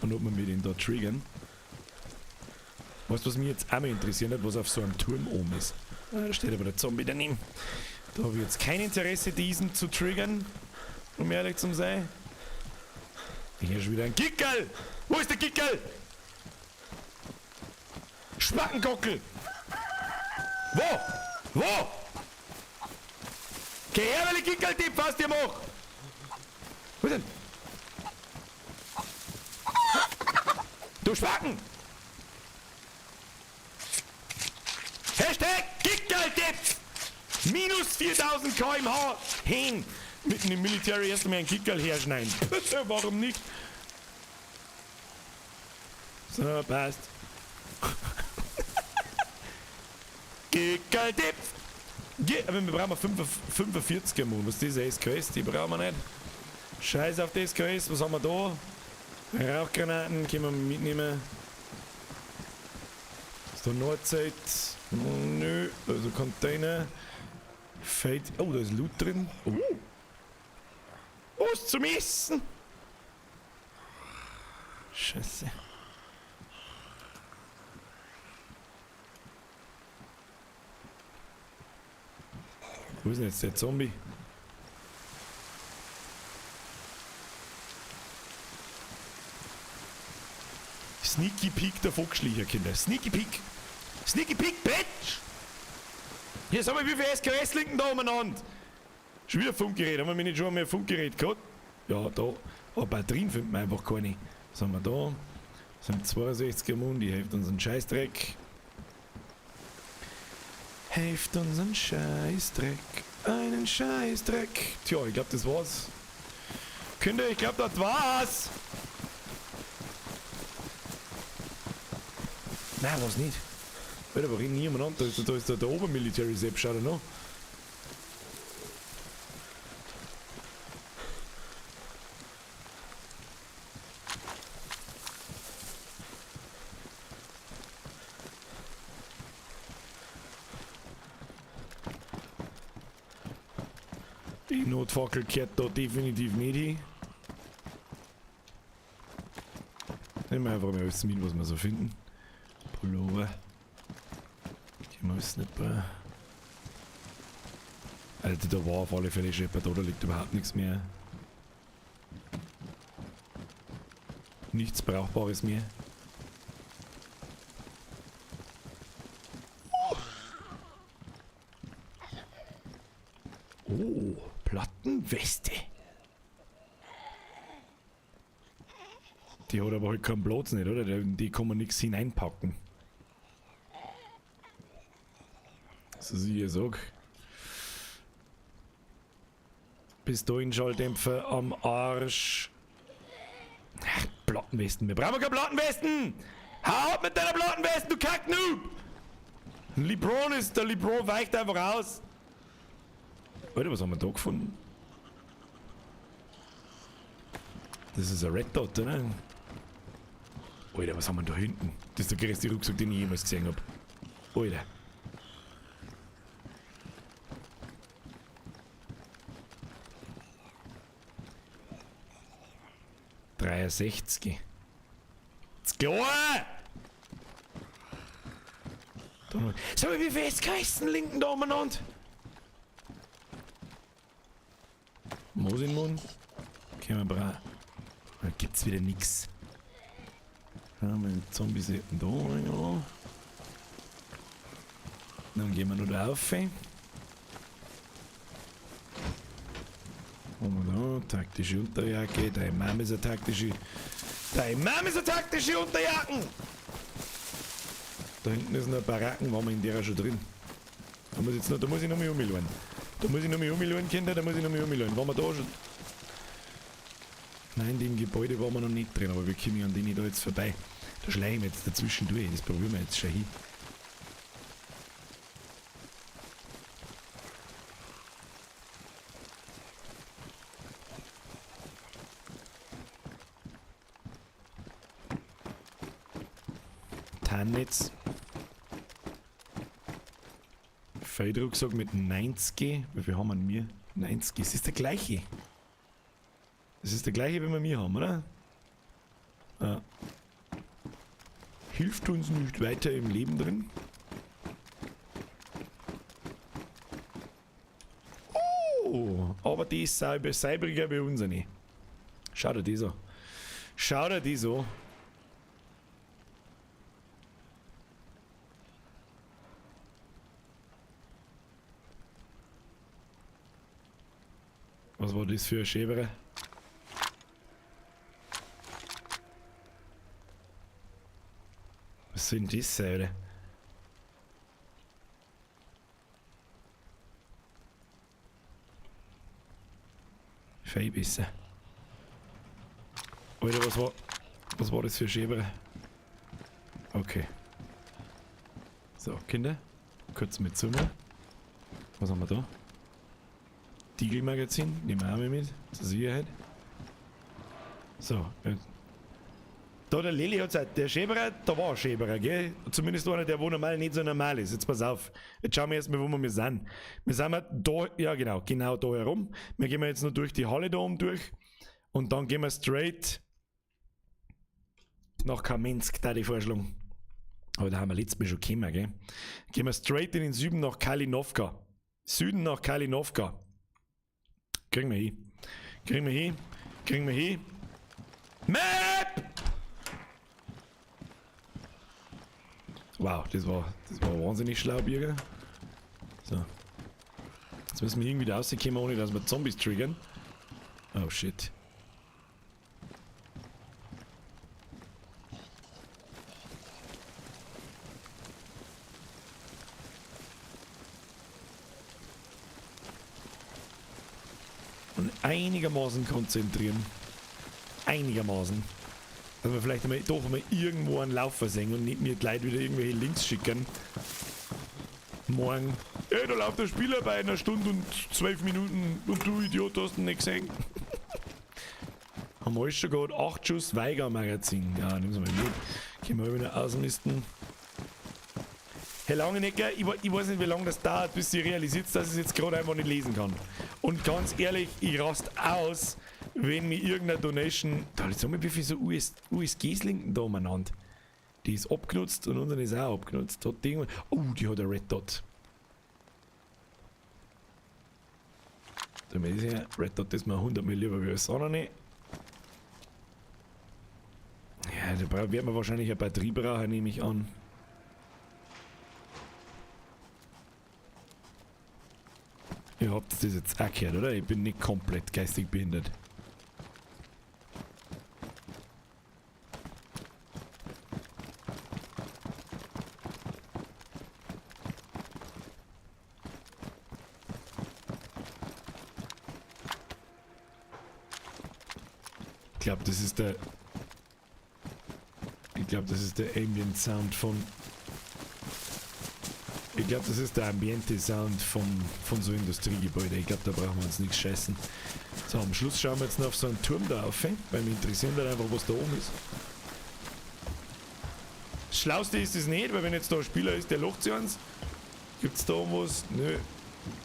Und ob wir mit ihm da triggern. Weißt du, was mich jetzt auch mal interessiert hat, was auf so einem Turm oben ist? Ah, da steht aber der Zombie daneben. Da habe ich jetzt kein Interesse, diesen zu triggern, um ehrlich zu sein. Hier ist schon wieder ein Kickerl! Wo ist der Kickerl? Spackenkockel! Wo? Wo? Geh her, weil ich Kickerl-Tipp fast dir mach! Wo ist denn? Du Spacken! Hashtag Kickerl-Tipp! Minus 4000 km/h hin! Mitten im Military erst mal einen Kickerl herschneiden. Bitte, warum nicht? So, passt. Kickerl-Tipp! Aber wir brauchen 45er Modus. Diese SKS, die brauchen wir nicht. Scheiß auf die SKS, was haben wir da? Rauchgranaten können wir mitnehmen. Ist da Nordzeit? Nö, also Container. Fade. Oh, da ist Loot drin. Oh. Was zum Essen? Scheiße. Wo ist denn jetzt der Zombie? Sneaky Peek der Foxschliecher, Kinder. Sneaky Peek. Sneaky Peek, Bitch! Hier, sag mal, wie viele SKS liegen da umeinander? Schon wieder Funkgerät. Haben wir nicht schon einmal ein Funkgerät gehabt? Ja, da. Aber Batterien finden wir einfach keine. Was haben wir da? Das sind 62er Mund, die hilft uns einen Scheißdreck. Hilft uns einen Scheißdreck. Einen Scheißdreck. Tja, ich glaube, das war's. Kinder, ich glaube, das war's. Nein, was nicht. Alter, wir reden niemand an. Da ist der Obermilitary Sepp, schau da noch. Die Notfackel kehrt da definitiv nicht hin. Nehmen wir einfach mal alles mit, was wir so finden. Pullover. Die müssen nicht bei. Alter, da war auf alle Fälle Shepard, da liegt überhaupt nichts mehr. Nichts Brauchbares mehr. Oh, Plattenweste. Die hat aber halt keinen Platz nicht, oder? Die kann man nichts hineinpacken. So wie ich hier sag. Pistolenschalldämpfer am Arsch. Ach, Plattenwesten. Wir brauchen keine Plattenwesten! Hau ab mit deiner Plattenwesten, du Kacknoob! Der LeBron weicht einfach aus. Alter, was haben wir da gefunden? Das ist ein Red Dot, oder? Alter, was haben wir da hinten? Das ist der größte Rucksack, den ich jemals gesehen habe. Alter. $63. Jetzt klar! Sag mal, wie viele SKS linken da umeinander? Mosinmund? Können wir brauchen. Da gibt's wieder nix. Haben wir den Zombies hinten da, ja. Dann gehen wir noch da rauf. Und da, taktische Unterjacke. Deine Mama ist eine taktische. Deine Mama ist eine taktische Unterjacken! Da hinten ist noch ein Baracken, waren wir in der schon drin. Da muss ich noch mal umladen. Kinder, da muss ich noch mal umladen. Waren wir da schon? Nein, im Gebäude waren wir noch nicht drin, aber wir kommen an denen da jetzt vorbei. Da schleichen wir jetzt dazwischen durch, das probieren wir jetzt schon hin. Tannetz. Feldrucksack mit 90. Wie viel haben wir? 90. Das ist der gleiche. Das ist der gleiche, wie wir haben, oder? Ja. hilft uns nicht weiter im Leben drin. Oh, aber die ist cybriger wie unsere. Schau dir die so. Schau dir die so. Was war das für eine Schäbere? Was sind das, Säure? Feibisse. Alter, was war das für eine Schäbere? Okay. So, Kinder. Kurz mit Zunge. Was haben wir da? Diegelmagazin, nehmen wir auch mal mit, zur Sicherheit. So, da der Lili hat gesagt, der Schäberer, da war ein Schäberer, gell? Zumindest einer, der wo normal nicht so normal ist. Jetzt pass auf, jetzt schauen wir erstmal, wo wir sind. Wir sind da, ja genau da herum. Wir gehen jetzt noch durch die Halle da oben durch und dann gehen wir straight nach Kamensk, da die Vorschlag. Aber da haben wir letztes Mal schon gekommen, gell? Gehen wir straight in den Süden nach Kalinovka. Süden nach Kalinovka. Kriegen wir hin. Kriegen wir hin. Kriegen wir hin. Map! Wow, das war wahnsinnig schlau, Bürger. So. Jetzt müssen wir irgendwie da rauskommen, ohne dass wir Zombies triggern. Oh shit. Und einigermaßen konzentrieren. Einigermaßen. Dass wir vielleicht einmal, doch mal irgendwo einen Lauf versenken und nicht mir gleich wieder irgendwelche Links schicken. Morgen. Ey, da läuft der Spieler bei einer Stunde und 12 Minuten und du Idiot hast ihn nicht gesehen. Haben wir alles schon gehabt. 8 Schuss Weiger-Magazin. Ja, nehmen Sie mal mit. Können wir wieder ausmisten. Herr Langenecker, ich weiß nicht, wie lange das dauert, bis sie realisiert, dass ich es jetzt gerade einfach nicht lesen kann. Und ganz ehrlich, ich rast aus, wenn mir irgendeine Donation... Da, jetzt haben wir wie viele so USGs linken da umeinander. Die ist abgenutzt und unsere ist auch abgenutzt. Hat die irgendwann... Oh, die hat eine Red Dot. Da will ich sehen, Red Dot ist mir 100 Mal lieber wie alles andere. Ja, da wird man wahrscheinlich eine Batterie brauchen, nehme ich an. Ihr habt das jetzt auch gehört, oder? Ich bin nicht komplett geistig behindert. Ich glaube, das ist der... Ich glaube, das ist der Ambient Sound von... Ich glaube, das ist der Ambiente-Sound von so Industriegebäude. Ich glaube, da brauchen wir uns nichts scheißen. So, am Schluss schauen wir jetzt noch auf so einen Turm da auf, weil mich interessiert halt einfach, was da oben ist. Das Schlauste ist es nicht, weil wenn jetzt da ein Spieler ist, der lacht sich eins. Gibt's da oben was? Nö.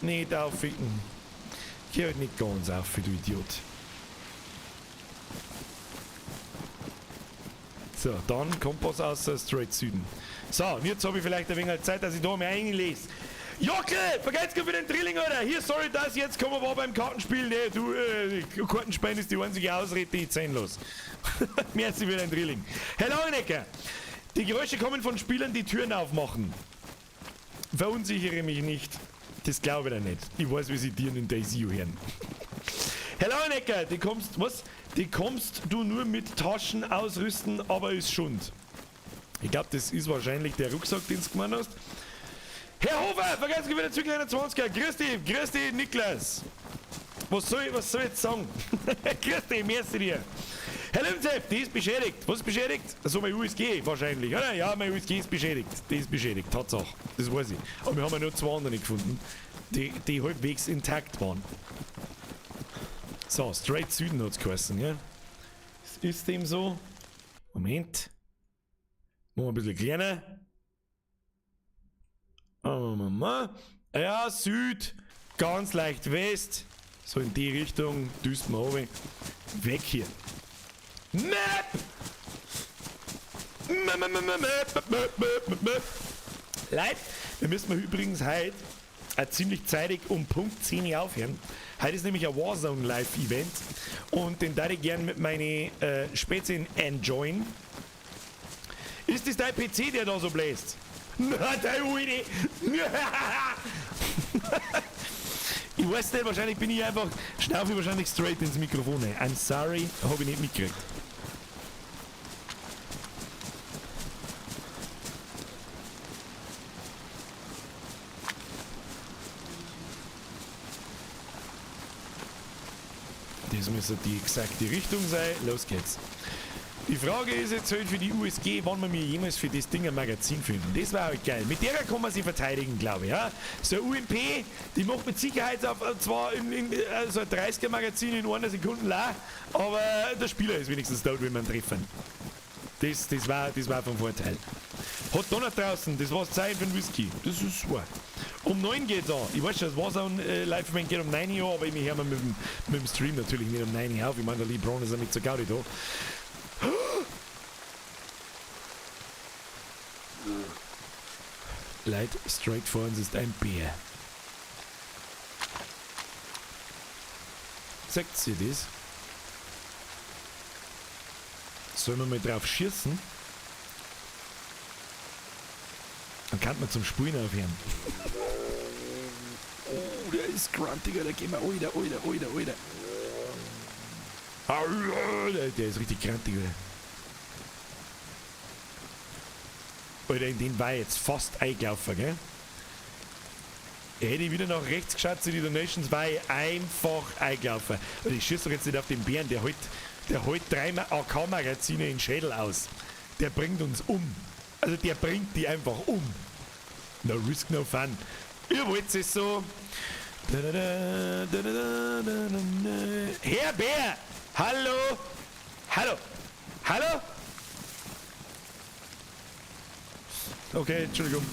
Nicht aufficken. Geh halt nicht ganz auf, du Idiot. So, dann Kompass aus, straight Süden. So, und jetzt habe ich vielleicht ein wenig Zeit, dass ich da mal einlese. Jockel, vergesst für den Drilling, Alter. Hier, sorry, dass jetzt kommen wir beim Kartenspiel. Nee, du, Kartenspielen ist die einzige Ausrede, die ich zählen lasse. Merci für den Drilling. Herr Langenecker, die Geräusche kommen von Spielern, die Türen aufmachen. Verunsichere mich nicht. Das glaube ich da nicht. Ich weiß, wie sie dir in Daisy hören. Herr Langenecker, die kommst du nur mit Taschen ausrüsten, aber ist Schund. Ich glaube, das ist wahrscheinlich der Rucksack, den du gemeint hast. Herr Hofer, vergessen Sie wieder Zügel 21er. Grüß dich, Niklas. Was soll ich jetzt sagen? Grüß dich, merci dir. Herr Lümsepp, die ist beschädigt. Was ist beschädigt? Also mein USG wahrscheinlich, oder? Ja, mein USG ist beschädigt. Die ist beschädigt, Tatsache. Das weiß ich. Aber wir haben ja nur 2 andere gefunden, die halbwegs intakt waren. So, straight Süden hat es geheißen, ja? Ist dem so? Moment. Machen wir ein bisschen kleiner. Ja, Süd. Ganz leicht West. So in die Richtung. Düsten wir runter. Weg hier. Map! Leute, wir müssen übrigens heute ziemlich zeitig um Punkt 10 Uhr aufhören. Heute ist nämlich ein Warzone Live-Event und den darf ich gerne mit meinen Spätzchen enjoyen. Ist das dein PC, der da so bläst? Na, der Uli! Ich weiß nicht, wahrscheinlich bin ich einfach, schnaufe ich wahrscheinlich straight ins Mikrofon. I'm sorry, habe ich nicht mitgekriegt. Das müsste die exakte Richtung sein. Los geht's. Die Frage ist jetzt halt für die USG, wann wir mir jemals für das Ding ein Magazin finden. Das wäre halt geil. Mit der kann man sich verteidigen, glaube ich. Ja? So eine UMP, die macht mit Sicherheit auf, zwar so ein 30er Magazin in einer Sekunde leer, aber der Spieler ist wenigstens tot, wenn man treffen. Das war vom Vorteil. Hat Donner draußen, das war's Zeit für den Whisky. Das ist wahr. Um 9 geht's an. Ich weiß schon, das war so ein Live-Event geht um 9 Uhr, aber ich höre mir mit dem Stream natürlich nicht um 9 Uhr auf. Ich meine, der LeBron ist ja nicht so gaudi da. Leute, straight vor uns ist ein Bär. Sagt ihr das? Sollen wir mal drauf schießen? Dann kann man zum Spulen aufhören. Oh, der ist grantiger, da gehen wir, oida. Der ist richtig grantig, oder? Alter, in den war jetzt fast eingelaufen, gell? Er hätte wieder nach rechts geschaut zu die Donations, war ich einfach eingelaufen. Und ich schieße doch jetzt nicht auf den Bären, der holt 3 AK-Magazine in den Schädel aus. Der bringt uns um. Also der bringt die einfach um. No risk, no fun. Ihr wollt es so. Herr Bär! Hallo! Hallo! Hallo! Okay, Entschuldigung,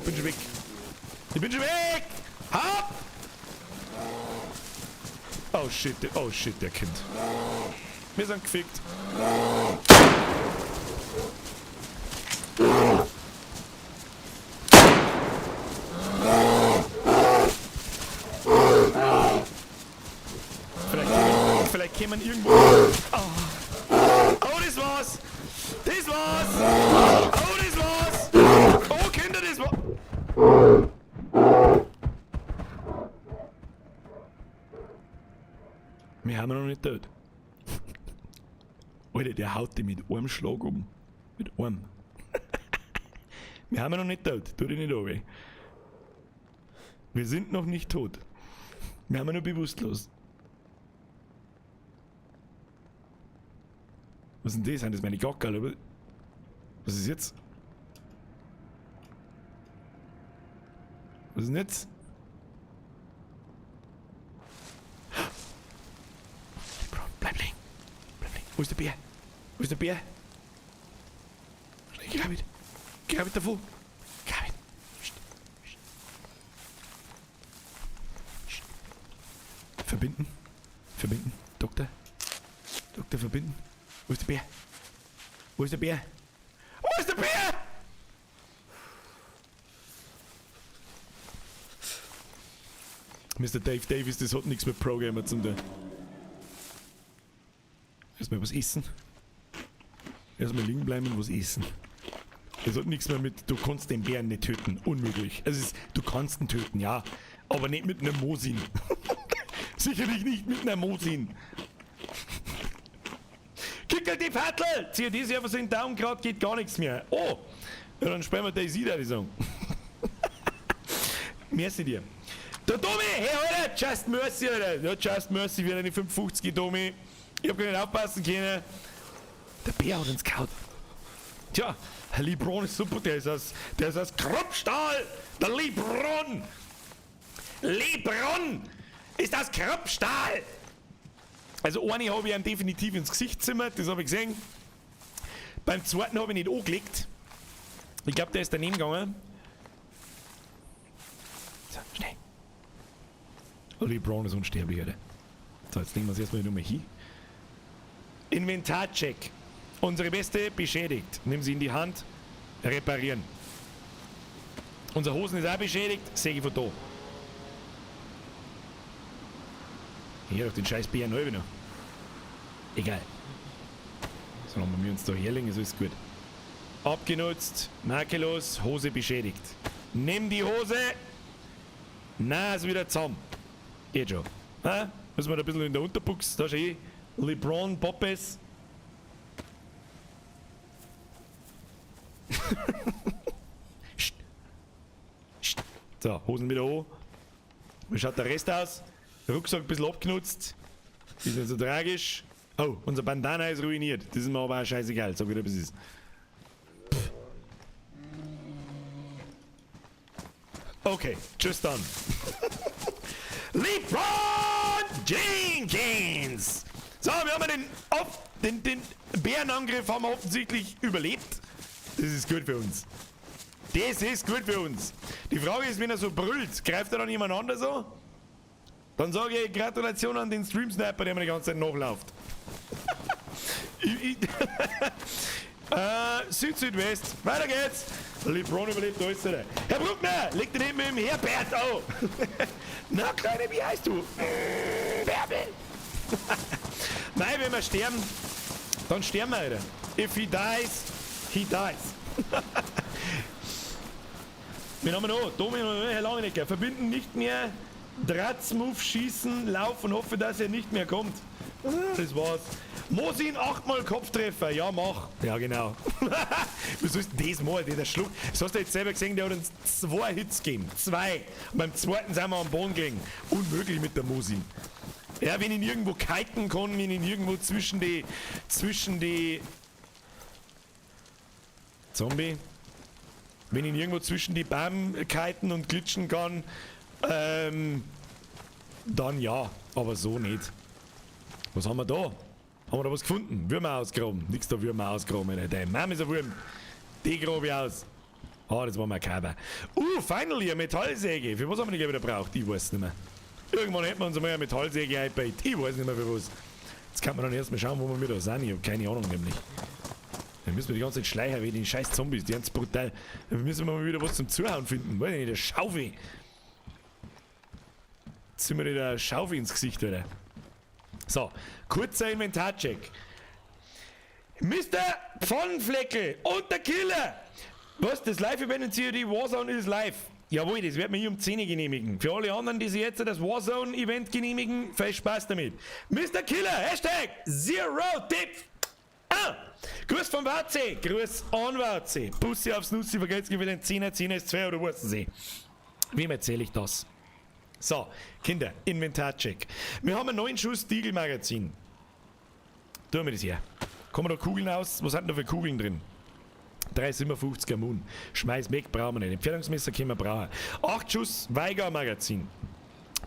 bin schon weg. Ich bin schon weg! Hab! Oh shit, der Kind. Wir sind gefickt. Vielleicht kämen irgendwo... Oh, das war's! Das war's! Oh, das war's! Oh, Kinder, das war's! Wir haben ihn noch nicht tot. Alter, der haut die mit einem Schlag um. Mit einem. Wir haben ihn noch nicht tot. Tu dich nicht an, weh. Wir sind noch nicht tot. Wir haben ihn nur bewusstlos. Was ist denn das? Sind das meine Gackerl, oder? Was ist jetzt? Was ist denn jetzt? Bleib liegen. Wo ist der Bär? Wo ist der Bär? Geh damit. Geh damit davon. Geh damit. Verbinden. Verbinden. Doktor. Doktor, verbinden. Wo ist der Bär? Wo ist der Bär? Wo ist der Bär? Mr. Dave Davis, das hat nichts mit Programmer zu tun. Erstmal was essen. Erstmal liegen bleiben und was essen. Das hat nichts mehr mit, du kannst den Bären nicht töten. Unmöglich. Also du kannst ihn töten, ja. Aber nicht mit einem Mosin. Sicherlich nicht mit einer Mosin. Kickel die Vattel! Zieh das ja, was in den Daumen gerade geht, gar nichts mehr. Oh! Ja, dann spielen wir Daisy, da die Song. Merci dir. Der Domi, hey Alter, Just Mercy, Alter. Ja, Just Mercy, wieder eine 550, Domi. Ich hab gar nicht aufpassen können. Der Bär hat uns gehauen. Tja, Herr LeBron ist super, der ist aus Kruppstahl. Der LeBron! LeBron ist aus Kruppstahl! Also eine habe ich ihm definitiv ins Gesicht zimmert, das habe ich gesehen. Beim zweiten habe ich nicht angelegt. Ich glaube, der ist daneben gegangen. So, schnell. Oh, LeBron ist unsterblich, Alter. So, jetzt legen wir es erstmal nochmal hin. Inventarcheck. Unsere Beste beschädigt. Nimm sie in die Hand. Reparieren. Unser Hosen ist auch beschädigt. Sehe ich von da. Hier auf den scheiß Bären halb noch. Egal. Solange wir uns da herlegen, ist alles gut. Abgenutzt, makellos, Hose beschädigt. Nimm die Hose. Na, ist wieder zusammen. Geht schon. Ha? Müssen wir da ein bisschen in der Unterbuchs. Da ist eh LeBron Poppes. So, Hosen wieder hoch. Wie schaut der Rest aus? Rucksack ein bisschen abgenutzt. Ist nicht so tragisch. Oh, unser Bandana ist ruiniert. Das ist mir aber auch scheißegal. Sag wieder, was ist. Okay, tschüss dann. LeBron Jenkins! So, wir haben den Bärenangriff haben wir offensichtlich überlebt. Das ist gut für uns. Das ist gut für uns. Die Frage ist, wenn er so brüllt, greift er dann jemand anderes so? Dann sage ich Gratulation an den Stream-Sniper, der mir die ganze Zeit nachläuft. Süd-Südwest. Weiter geht's. LeBron überlebt alles, oder? Herr Bruckner, leg den hinten mit dem Herbert auf. Na, Kleine, wie heißt du? Bärbel. Nein, wenn wir sterben, dann sterben wir, Alter. If he dies, he dies. Wen haben wir noch? Domino, Herr Langenecker. Verbinden nicht mehr. Drahtsmove, Schießen, Lauf und hoffe, dass er nicht mehr kommt. Das war's. Mosin 8-mal Kopftreffer. Ja, mach. Ja, genau. Was ist das mal, der Schluck? Das hast du jetzt selber gesehen, der hat uns 2 Hits gegeben. 2. Und beim zweiten sind wir am Boden gegangen. Unmöglich mit der Mosin. Ja, wenn ich ihn irgendwo kiten kann, wenn ich ihn irgendwo zwischen die Zombie. Wenn ich ihn irgendwo zwischen die Bäume kiten und glitschen kann, dann ja, aber so nicht. Was haben wir da? Haben wir da was gefunden? Würmer ausgraben. Nix da Würmer ausgraben, Alter. Der Mann ist ein Wurm. Die grabe ich aus. Ah, das war mein Körper. Finally, eine Metallsäge. Für was haben wir die wieder gebraucht? Ich weiß nicht mehr. Irgendwann hätten wir uns einmal eine Metallsäge eingebaut. Ich weiß nicht mehr für was. Jetzt kann man dann erstmal schauen, wo wir wieder sind. Ich habe keine Ahnung nämlich. Dann müssen wir die ganze Zeit schleichen wie die scheiß Zombies. Die sind brutal. Dann müssen wir mal wieder was zum Zuhauen finden. Weiß ich nicht, der Schaufel. Jetzt sind wir wieder eine Schaufel ins Gesicht, Alter. So, kurzer Inventarcheck. Mr. Pfannenfleckel und der Killer! Was, das Live-Event in COD Warzone ist live? Jawohl, das wird mir hier um 10 Uhr genehmigen. Für alle anderen, die sich jetzt das Warzone-Event genehmigen, viel Spaß damit. Mr. Killer, Hashtag ZeroTip! Gruß vom WC, Gruß an WC. Bussi aufs Nussi, vergelt's für den 10er, 10er ist 2 oder Wurstensee. Wem erzähle ich das? So, Kinder, Inventarcheck. Wir haben ein 9 Schuss Deagle-Magazin. Tun wir das her. Kommen da Kugeln aus? Was sind da für Kugeln drin? 357er Moon. Schmeiß weg, brauchen wir nicht. Entfernungsmesser können wir brauchen. 8 Schuss Weiger-Magazin.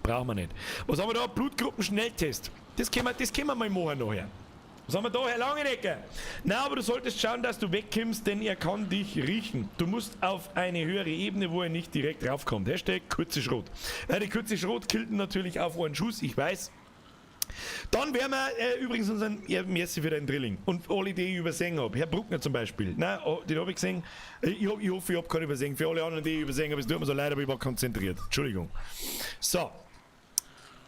Brauchen wir nicht. Was haben wir da? Blutgruppen-Schnelltest. Das können wir mal machen nachher. Was haben wir da, Herr Langenecker? Na, aber du solltest schauen, dass du wegkommst, denn er kann dich riechen. Du musst auf eine höhere Ebene, wo er nicht direkt raufkommt. Hashtag kurze Schrot. Die kurze Schrot killt natürlich auf einen Schuss, ich weiß. Dann werden wir übrigens unseren Merci für deinen Drilling. Und alle, die ich übersehen habe. Herr Bruckner zum Beispiel. Nein, den habe ich gesehen. Ich hoffe, ich habe keinen übersehen. Für alle anderen, die ich übersehen habe, es tut mir so leid, aber ich war konzentriert. Entschuldigung. So.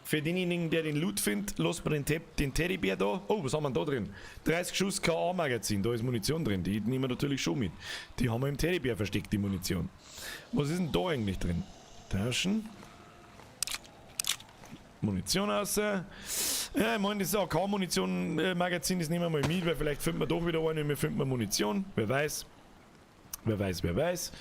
Für denjenigen, der den Loot findet, lassen wir den Teddybär da. Oh, was haben wir da drin? 30 Schuss KA-Magazin, da ist Munition drin. Die nehmen wir natürlich schon mit. Die haben wir im Teddybär versteckt, die Munition. Was ist denn da eigentlich drin? Taschen. Munition raus. Ja, ich meine, das AK-Munition-Magazin, das nehmen wir mal mit, weil vielleicht finden wir doch wieder eine und wir finden Munition. Wer weiß. Wer weiß.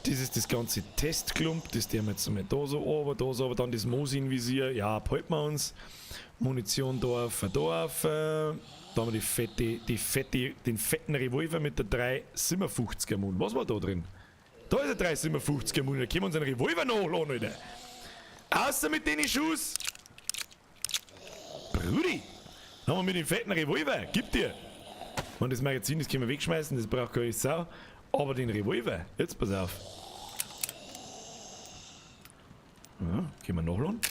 Das ist das ganze Testklump, das der wir jetzt mal da so, aber dann das Mosin-Visier. Ja, behalten wir uns. Munition Dorf. Da haben wir den fetten Revolver mit der 357er Mun. Was war da drin? Da ist der 357er Mun, da können wir uns einen Revolver nachladen, Alter. Außer mit den Schuss. Brudi, haben wir mit dem fetten Revolver. Gib dir. Und das Magazin, das können wir wegschmeißen, das braucht keine Sau. Aber den Revolver, jetzt pass auf. Ja, können wir nachladen.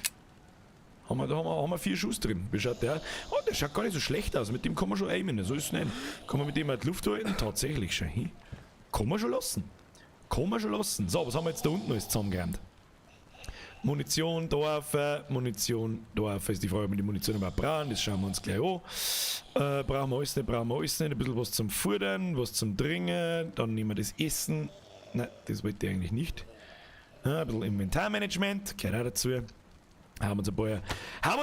haben wir 4 Schuss drin. Wie schaut der? Oh, der schaut gar nicht so schlecht aus. Mit dem kann man schon aimen. So ist es nicht. Kann man mit dem halt die Luft halten? Tatsächlich schon. Hm? Kann man schon lassen. Kann man schon lassen. So, was haben wir jetzt da unten alles zusammengeräumt? Munition, Dorf, Munition, Dorf. Ist die Frage, ob wir die Munition überhaupt brauchen. Das schauen wir uns gleich an. Brauchen wir alles nicht, brauchen wir alles nicht. Ein bisschen was zum Futtern, was zum Trinken. Dann nehmen wir das Essen. Nein, das wollte ich eigentlich nicht. Ein bisschen Inventarmanagement, gehört auch dazu. Hauen wir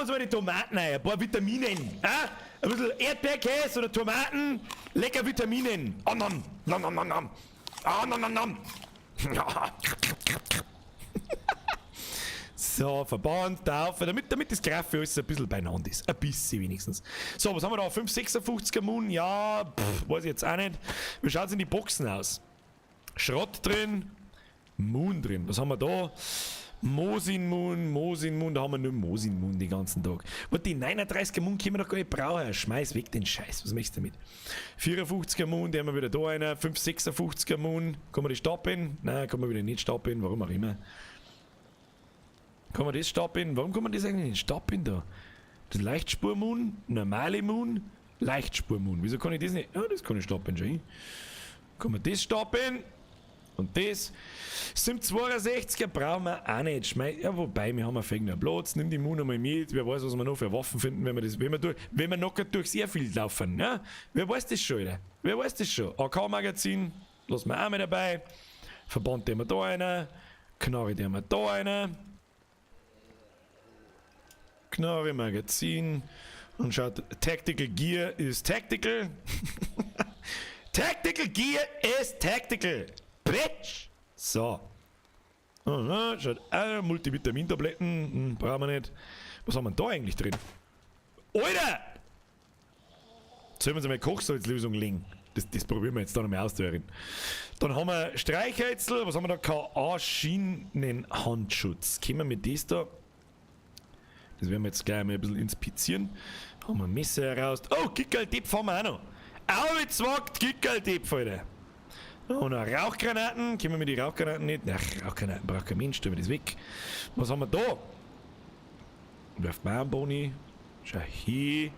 uns mal die Tomaten rein, ein paar Vitaminen. Ein bisschen Erdbeerkäse oder Tomaten, lecker Vitaminen. Nom, nom, nom, nom, nom. Nom, nom, nom. So, Verband, Taufe, damit das Graffe alles ein bisschen beieinander ist. Ein bisschen wenigstens. So, was haben wir da? 556er Moon? Ja, weiß ich jetzt auch nicht. Wie schaut es in die Boxen aus? Schrott drin, Moon drin. Was haben wir da? Mosin Moon, da haben wir nur Mosin Moon den ganzen Tag. Und die 39er Moon können wir doch gar nicht brauchen. Schmeiß weg den Scheiß, was möchtest du damit? 54er Moon, die haben wir wieder da einer. 556er Moon, kann man die stapeln? Nein, kann man wieder nicht stapeln, warum auch immer. Kann man das stapeln? Warum kann man das eigentlich nicht stapeln da? Das Leichtspur Moon, normale Moon, Leichtspur Moon. Wieso kann ich das nicht? Ja, das kann ich stapeln schon. Kann man das stapeln? Und das sind 62er, brauchen wir auch nicht. Ja, wobei, wir haben einen fähigen Platz, nimm die Moon einmal mit, wer weiß, was wir noch für Waffen finden, wenn wir knocker durchs Airfield laufen. Ja? Wer weiß das schon, Alter? Wer weiß das schon? AK-Magazin, lassen wir auch mit dabei. Verband, den wir da einer. Knarre, den wir da einer. Knarre, Magazin. Und schaut, Tactical Gear ist Tactical. Tactical Gear ist Tactical. Bitch! So. Schaut, Multivitamintabletten, brauchen wir nicht. Was haben wir da eigentlich drin? Alter! Sollen wir uns einmal Kochsalzlösung legen? Das probieren wir jetzt da nochmal auszuhören. Dann haben wir Streichhölzel, was haben wir da? KA-Schienenhandschutz. Können wir mit das da? Das werden wir jetzt gleich mal ein bisschen inspizieren. Haben wir ein Messer heraus. Oh, Gickeltipp haben wir auch noch. Auwezwagt Gickeltipp, Alter. Und noch Rauchgranaten. Können wir mit den Rauchgranaten nicht? Ach, Rauchgranaten braucht kein Mensch, tun wir das weg. Was haben wir da? Wirft mal einen Boni. Schau hier.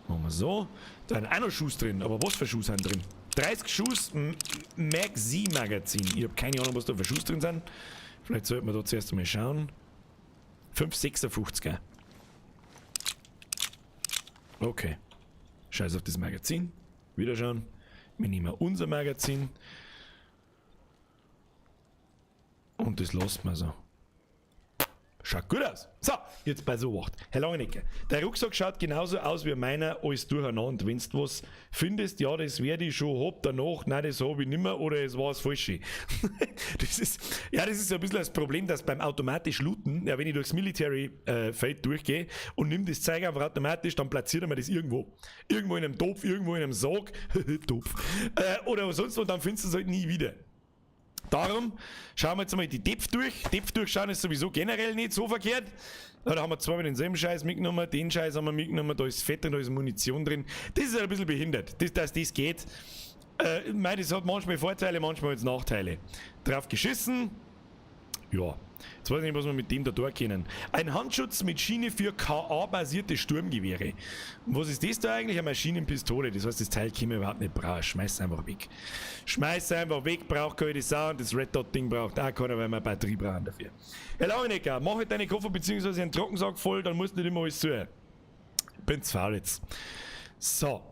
Machen wir so. Da sind auch noch Schuss drin. Aber was für Schuss sind drin? 30 Schuss Magazin. Ich habe keine Ahnung, was da für Schuss drin sind. Vielleicht sollten wir da zuerst mal schauen. 556er. Okay. Scheiß auf das Magazin. Wieder schauen. Wir nehmen unser Magazin. Und das lassen wir so. Schaut gut aus. So, jetzt bei so Wacht. Herr Langenegger, der Rucksack schaut genauso aus wie meiner, alles durcheinander. Wenn du was findest, ja, das werde ich schon, hab danach, nein, das habe ich nicht mehr, oder es war das Falsche. das ist so ein bisschen das Problem, dass beim automatisch looten, ja, wenn ich durchs Military Feld durchgehe und nimm das Zeug einfach automatisch, dann platziert man das irgendwo. Irgendwo in einem Topf, irgendwo in einem Sarg, Topf, oder sonst wo, dann findest du es halt nie wieder. Darum schauen wir jetzt mal die Depth durch. Depth durchschauen ist sowieso generell nicht so verkehrt. Da haben wir zweimal denselben Scheiß mitgenommen, den Scheiß haben wir mitgenommen, da ist Fett und da ist Munition drin. Das ist halt ein bisschen behindert, dass das geht. Das hat manchmal Vorteile, manchmal jetzt Nachteile. Drauf geschissen. Ja, jetzt weiß ich nicht, was wir mit dem da durchkennen. Ein Handschutz mit Schiene für KA-basierte Sturmgewehre. Und was ist das da eigentlich? Eine Maschinenpistole. Das heißt, das Teil können wir überhaupt nicht brauchen. Schmeiß einfach weg. Schmeiß einfach weg, braucht keine Sau. Das Red Dot-Ding braucht auch keiner, weil wir eine Batterie brauchen dafür. Herr Langenegger, mach halt deine Koffer bzw. einen Trockensack voll, dann musst du nicht immer alles suchen. Bin zu faul jetzt. So.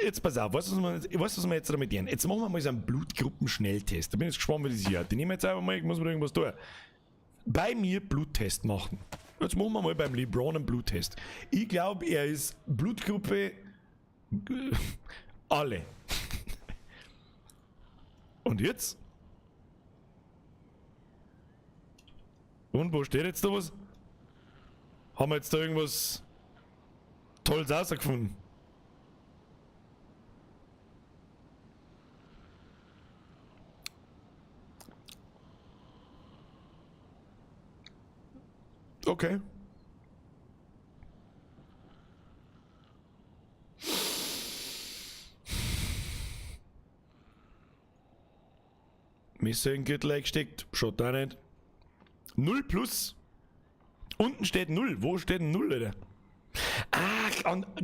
Jetzt pass auf, weißt du, was wir jetzt damit tun? Jetzt machen wir mal so einen Blutgruppenschnelltest. Da bin ich jetzt gespannt, wie das hier hat. Den nehmen wir jetzt einfach mal, ich muss mir irgendwas tun. Bei mir Bluttest machen. Jetzt machen wir mal beim LeBron einen Bluttest. Ich glaube, er ist Blutgruppe alle. Und jetzt? Und wo steht jetzt da was? Haben wir jetzt da irgendwas Tolles rausgefunden? Okay. Messer in den Gürtel eingesteckt, schaut da nicht. 0 plus. Unten steht 0. Wo steht 0, Alter? Ach,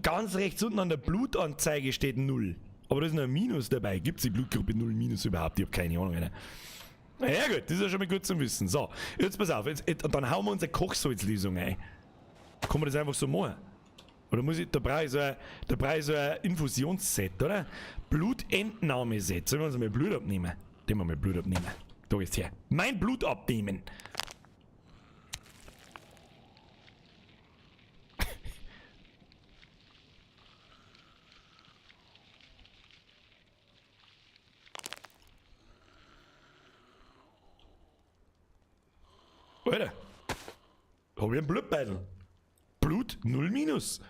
ganz rechts unten an der Blutanzeige steht 0. Aber da ist noch ein Minus dabei. Gibt es die Blutgruppe 0 Minus überhaupt? Ich habe keine Ahnung, Alter. Ja gut, das ist ja schon mal gut zum Wissen. So, jetzt pass auf. Und dann hauen wir unsere Kochsalzlösung ein. Kann man das einfach so machen? Oder muss ich, da brauche ich so ein Infusionsset, oder? Blutentnahmeset. Sollen wir uns mal Blut abnehmen? Den wir mal Blut abnehmen. Da ist her. Mein Blut abnehmen. Alter. Hab ich einen Blutbeutel. Blut 0 Minus.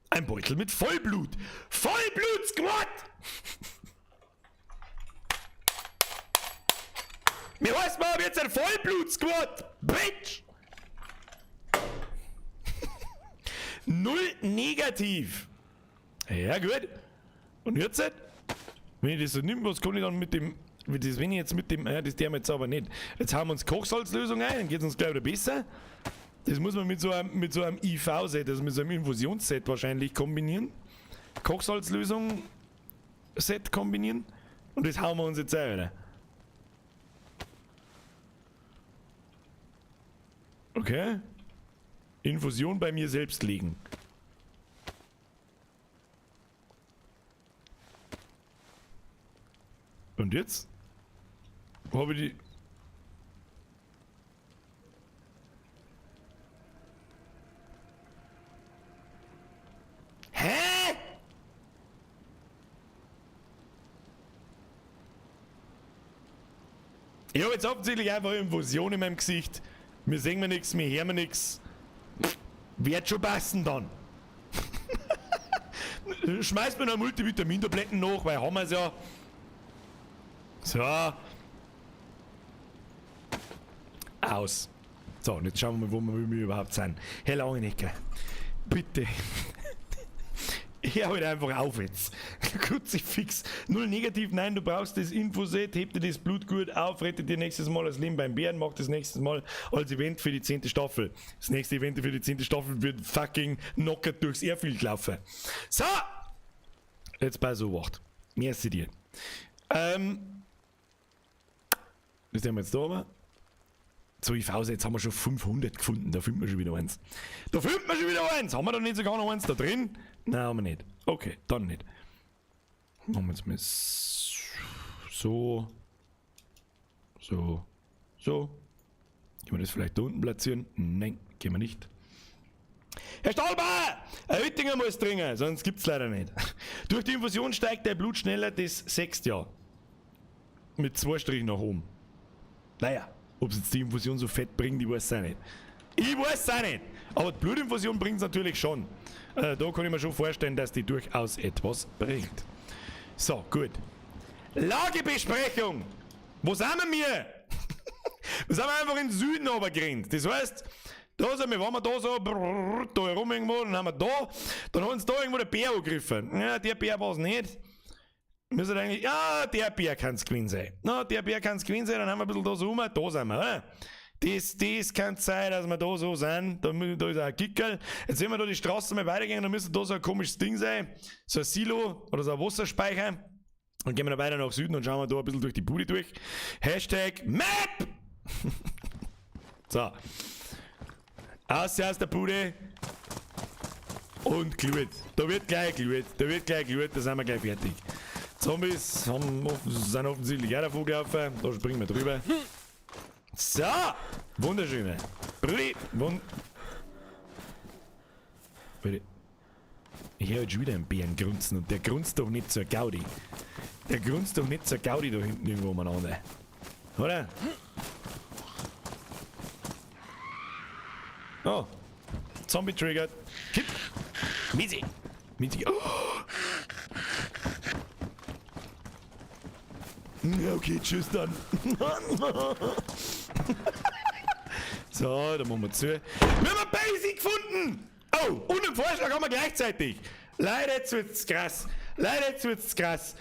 Ein Beutel mit Vollblut. Vollblut, Squad! Mir heißt mal jetzt ein Vollblut-Squad, Bitch! 0 negativ. Ja, gut. Und jetzt? Wenn ich das so nehme, was kann ich dann mit dem. Das, wenn ich jetzt mit dem. Das der jetzt aber nicht. Jetzt haben wir uns Kochsalzlösung ein, dann geht es uns gleich wieder besser. Das muss man mit so einem IV-Set, also mit so einem Infusionsset wahrscheinlich kombinieren. Kochsalzlösung-Set kombinieren. Und das hauen wir uns jetzt ein, oder? Okay. Infusion bei mir selbst legen. Und jetzt? Wo habe ich die... Hä? Ich habe jetzt offensichtlich einfach eine Infusion in meinem Gesicht. Wir sehen mir nichts, wir hören mir nichts. Wird schon passen dann. Schmeißt mir noch Multivitamintabletten nach, weil haben wir es ja. So. Aus. So, und jetzt schauen wir mal, wo wir überhaupt sind. Herr Langenecker, bitte. Hör halt einfach auf jetzt. Kruzifix. 0 negativ, nein, du brauchst das Infoset, heb dir das Blut gut auf, rette dir nächstes Mal das Leben beim Bären, mach das nächstes Mal als Event für die 10. Staffel. Das nächste Event für die 10. Staffel wird fucking knockert durchs Airfield laufen. So! Jetzt bei so Wacht. Merci dir. Das haben wir jetzt da oben. So, IV-Sets haben wir schon 500 gefunden, da finden wir schon wieder eins. Haben wir da nicht sogar noch eins da drin? Nein, haben wir nicht. Okay, dann nicht. Machen wir jetzt mal so. Können wir das vielleicht da unten platzieren? Nein, gehen wir nicht. Herr Stahlbauer! Ein Hüttinger muss dringen, sonst gibt's leider nicht. Durch die Infusion steigt der Blut schneller, das 6. Jahr. Mit 2 Strichen nach oben. Naja. Ob es jetzt die Infusion so fett bringt, ich weiß es auch nicht. Ich weiß es auch nicht. Aber die Blutinfusion bringt es natürlich schon. Da kann ich mir schon vorstellen, dass die durchaus etwas bringt. So, gut. Lagebesprechung. Wo sind wir? Wir sind einfach in den Süden runtergerannt. Das heißt, da sind wir, wenn wir da so da herum irgendwo, dann haben wir da, dann hat uns da irgendwo der Bär angegriffen. Ja, der Bär war es nicht. Müsste eigentlich, ja, der Bär kann es gewesen sein. Na, der Bär kann es gewesen sein, dann haben wir ein bisschen da so rum, da sind wir, oder? Das kann es sein, dass wir da so sind. Da ist auch ein Kickerl. Jetzt wenn wir da die Straße mal weitergehen, dann müsste da so ein komisches Ding sein. So ein Silo oder so ein Wasserspeicher. Dann gehen wir da weiter nach Süden und schauen wir da ein bisschen durch die Bude durch. Hashtag Map! So. Aus der Bude. Und glut. Da wird gleich glut, da sind wir gleich fertig. Zombies sind offensichtlich auch davon gelaufen. Da springen wir drüber. So! Wunderschöne. Brudi, ich höre jetzt schon wieder einen Bären grunzen und der grunzt doch nicht zur Gaudi. Da hinten irgendwo umeinander. Oder? Oh. Zombie triggert. Kipp. Misi. Oh. Okay, tschüss dann. So, dann machen wir zu. Wir haben Basic gefunden! Oh, und einen Vorschlag haben wir gleichzeitig. Leider jetzt wird's krass.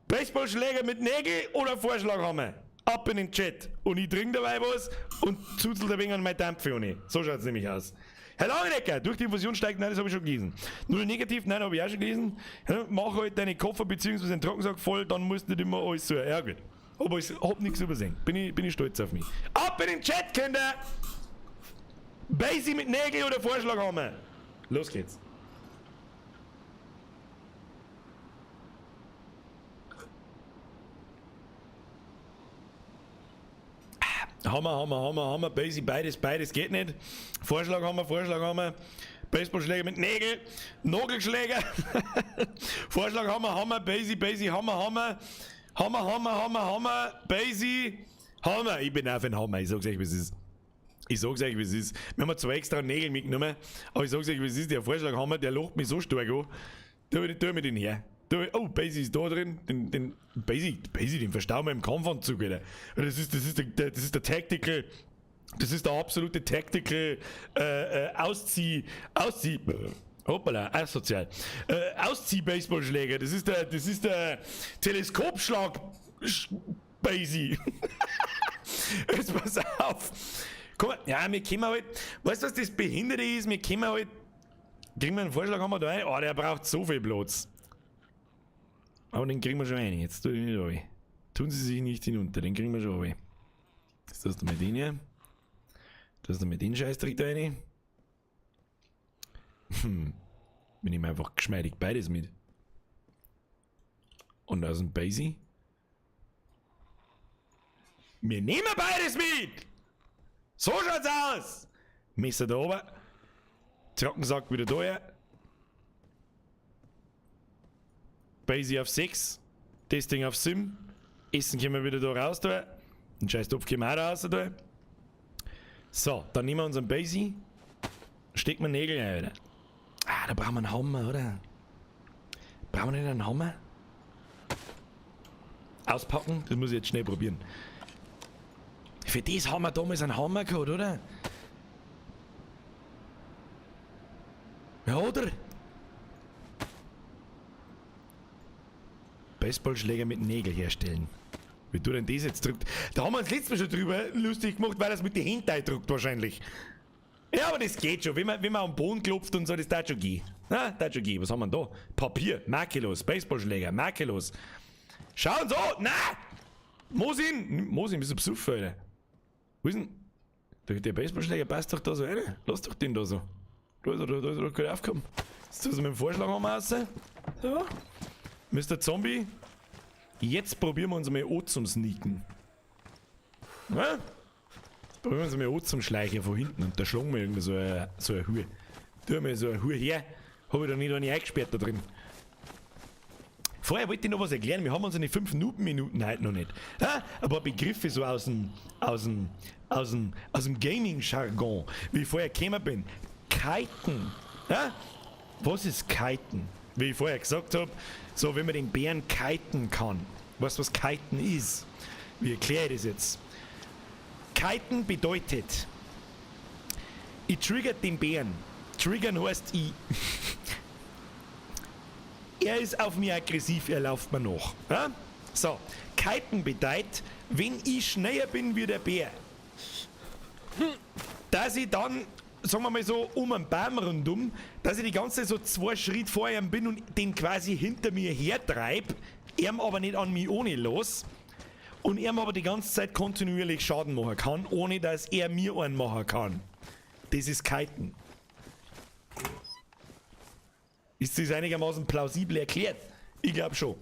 Baseballschläger mit Nägel oder Vorschlag haben wir? Ab in den Chat. Und ich trinke dabei was und zuzel ein wenig an meine Dampfe ohne. So schaut's nämlich aus. Herr Langenecker, durch die Infusion steigt, nein, das habe ich schon gelesen. Nur negativ, nein, habe ich auch schon gelesen. Ja, mach halt deine Koffer bzw. den Trockensack voll, dann musst du nicht immer alles so. Ja gut. Aber ich hab nichts übersehen. Bin ich stolz auf mich. Ab in den Chat, Kinder! Basic mit Nägel oder Vorschlag haben wir. Los geht's. Hammer, Basic, beides geht nicht. Vorschlag haben wir. Baseballschläger mit Nägel, Nagelschläger. Vorschlag Hammer, Basic, Hammer. Basic, Hammer. Ich bin auch für den Hammer, ich sag's euch, wie es ist. Wir haben 2 extra Nägel mitgenommen, aber ich sag's euch, wie es ist. Der Vorschlag Hammer, der lacht mich so stark an. Tu mir den her. Oh, Basic ist da drin. Den Basic, den verstauen wir im Kampfanzug, Alter. Das ist der Tactical. Das ist der absolute Tactical hoppala, asozial. Auszieh-Baseballschläger. Das ist der Teleskopschlag Basic. Jetzt pass auf. Guck mal, ja, wir können halt, weißt du, was das Behinderte ist? Wir können halt, kriegen wir einen Vorschlag, haben wir da ein? Oh, der braucht so viel Platz. Aber den kriegen wir schon rein. Jetzt tue ich nicht rein. Tun Sie sich nicht hinunter, den kriegen wir schon rein. Jetzt tust du mit den hier. Tust du mit den Scheißdreck da rein. Wir nehmen einfach geschmeidig beides mit. Und aus dem Basic. Wir nehmen beides mit! So schaut's aus! Messer da oben. Trockensack wieder da her. Basic auf 6. Das Ding auf 7. Essen können wir wieder da raus tun. Den scheiß Topf können wir auch da raus tun. So, dann nehmen wir unseren Basic. Stecken wir Nägel rein, oder? Ah, da brauchen wir einen Hammer, oder? Brauchen wir nicht einen Hammer? Auspacken? Das muss ich jetzt schnell probieren. Für das haben wir damals einen Hammer gehabt, oder? Ja, oder? Baseballschläger mit Nägel herstellen. Wie du denn das jetzt drückt? Da haben wir uns letztes Mal schon drüber lustig gemacht, weil er es mit den Händen drückt wahrscheinlich. Ja, aber das geht schon. Wenn man am Boden klopft und so, das darf schon gehen. Na, das schon gehen. Was haben wir denn da? Papier, makellos. Baseballschläger, makellos. Schauen so! Na! Mosin, bist du besoffen, Alter? Wo ist denn? Der Baseballschläger passt doch da so rein. Lass doch den da so. Da ist er doch gut aufgekommen. Jetzt tust du mit dem Vorschlag raus. So. Mr. Zombie. Jetzt probieren wir uns mal an zum Sneaken. Ja? Probieren wir uns mal an zum Schleichen von hinten und da schlagen wir irgendwie so eine Hure. Tu mir so eine Hure her. Habe ich da nicht eine eingesperrt da drin. Vorher wollte ich noch was erklären. Wir haben unsere 5 Minuten heute noch nicht. Ja? Ein paar Begriffe so aus dem Gaming-Jargon, wie ich vorher gekommen bin. Kiten. Ja? Was ist Kiten? Wie ich vorher gesagt habe, so wenn man den Bären kiten kann. Weißt du, was Kiten ist? Wie erkläre ich das jetzt? Kiten bedeutet, ich triggert den Bären. Triggern heißt, er ist auf mich aggressiv, er läuft mir nach. Ja? So, Kiten bedeutet, wenn ich schneller bin wie der Bär, dass ich dann, sagen wir mal so, um einen Baum rundum, dass ich die ganze Zeit so 2 Schritte vor ihm bin und den quasi hinter mir hertreibe, ihm aber nicht an mich ohne los und ihm aber die ganze Zeit kontinuierlich Schaden machen kann, ohne dass er mir einen machen kann. Das ist Kiten. Ist das einigermaßen plausibel erklärt? Ich glaube schon.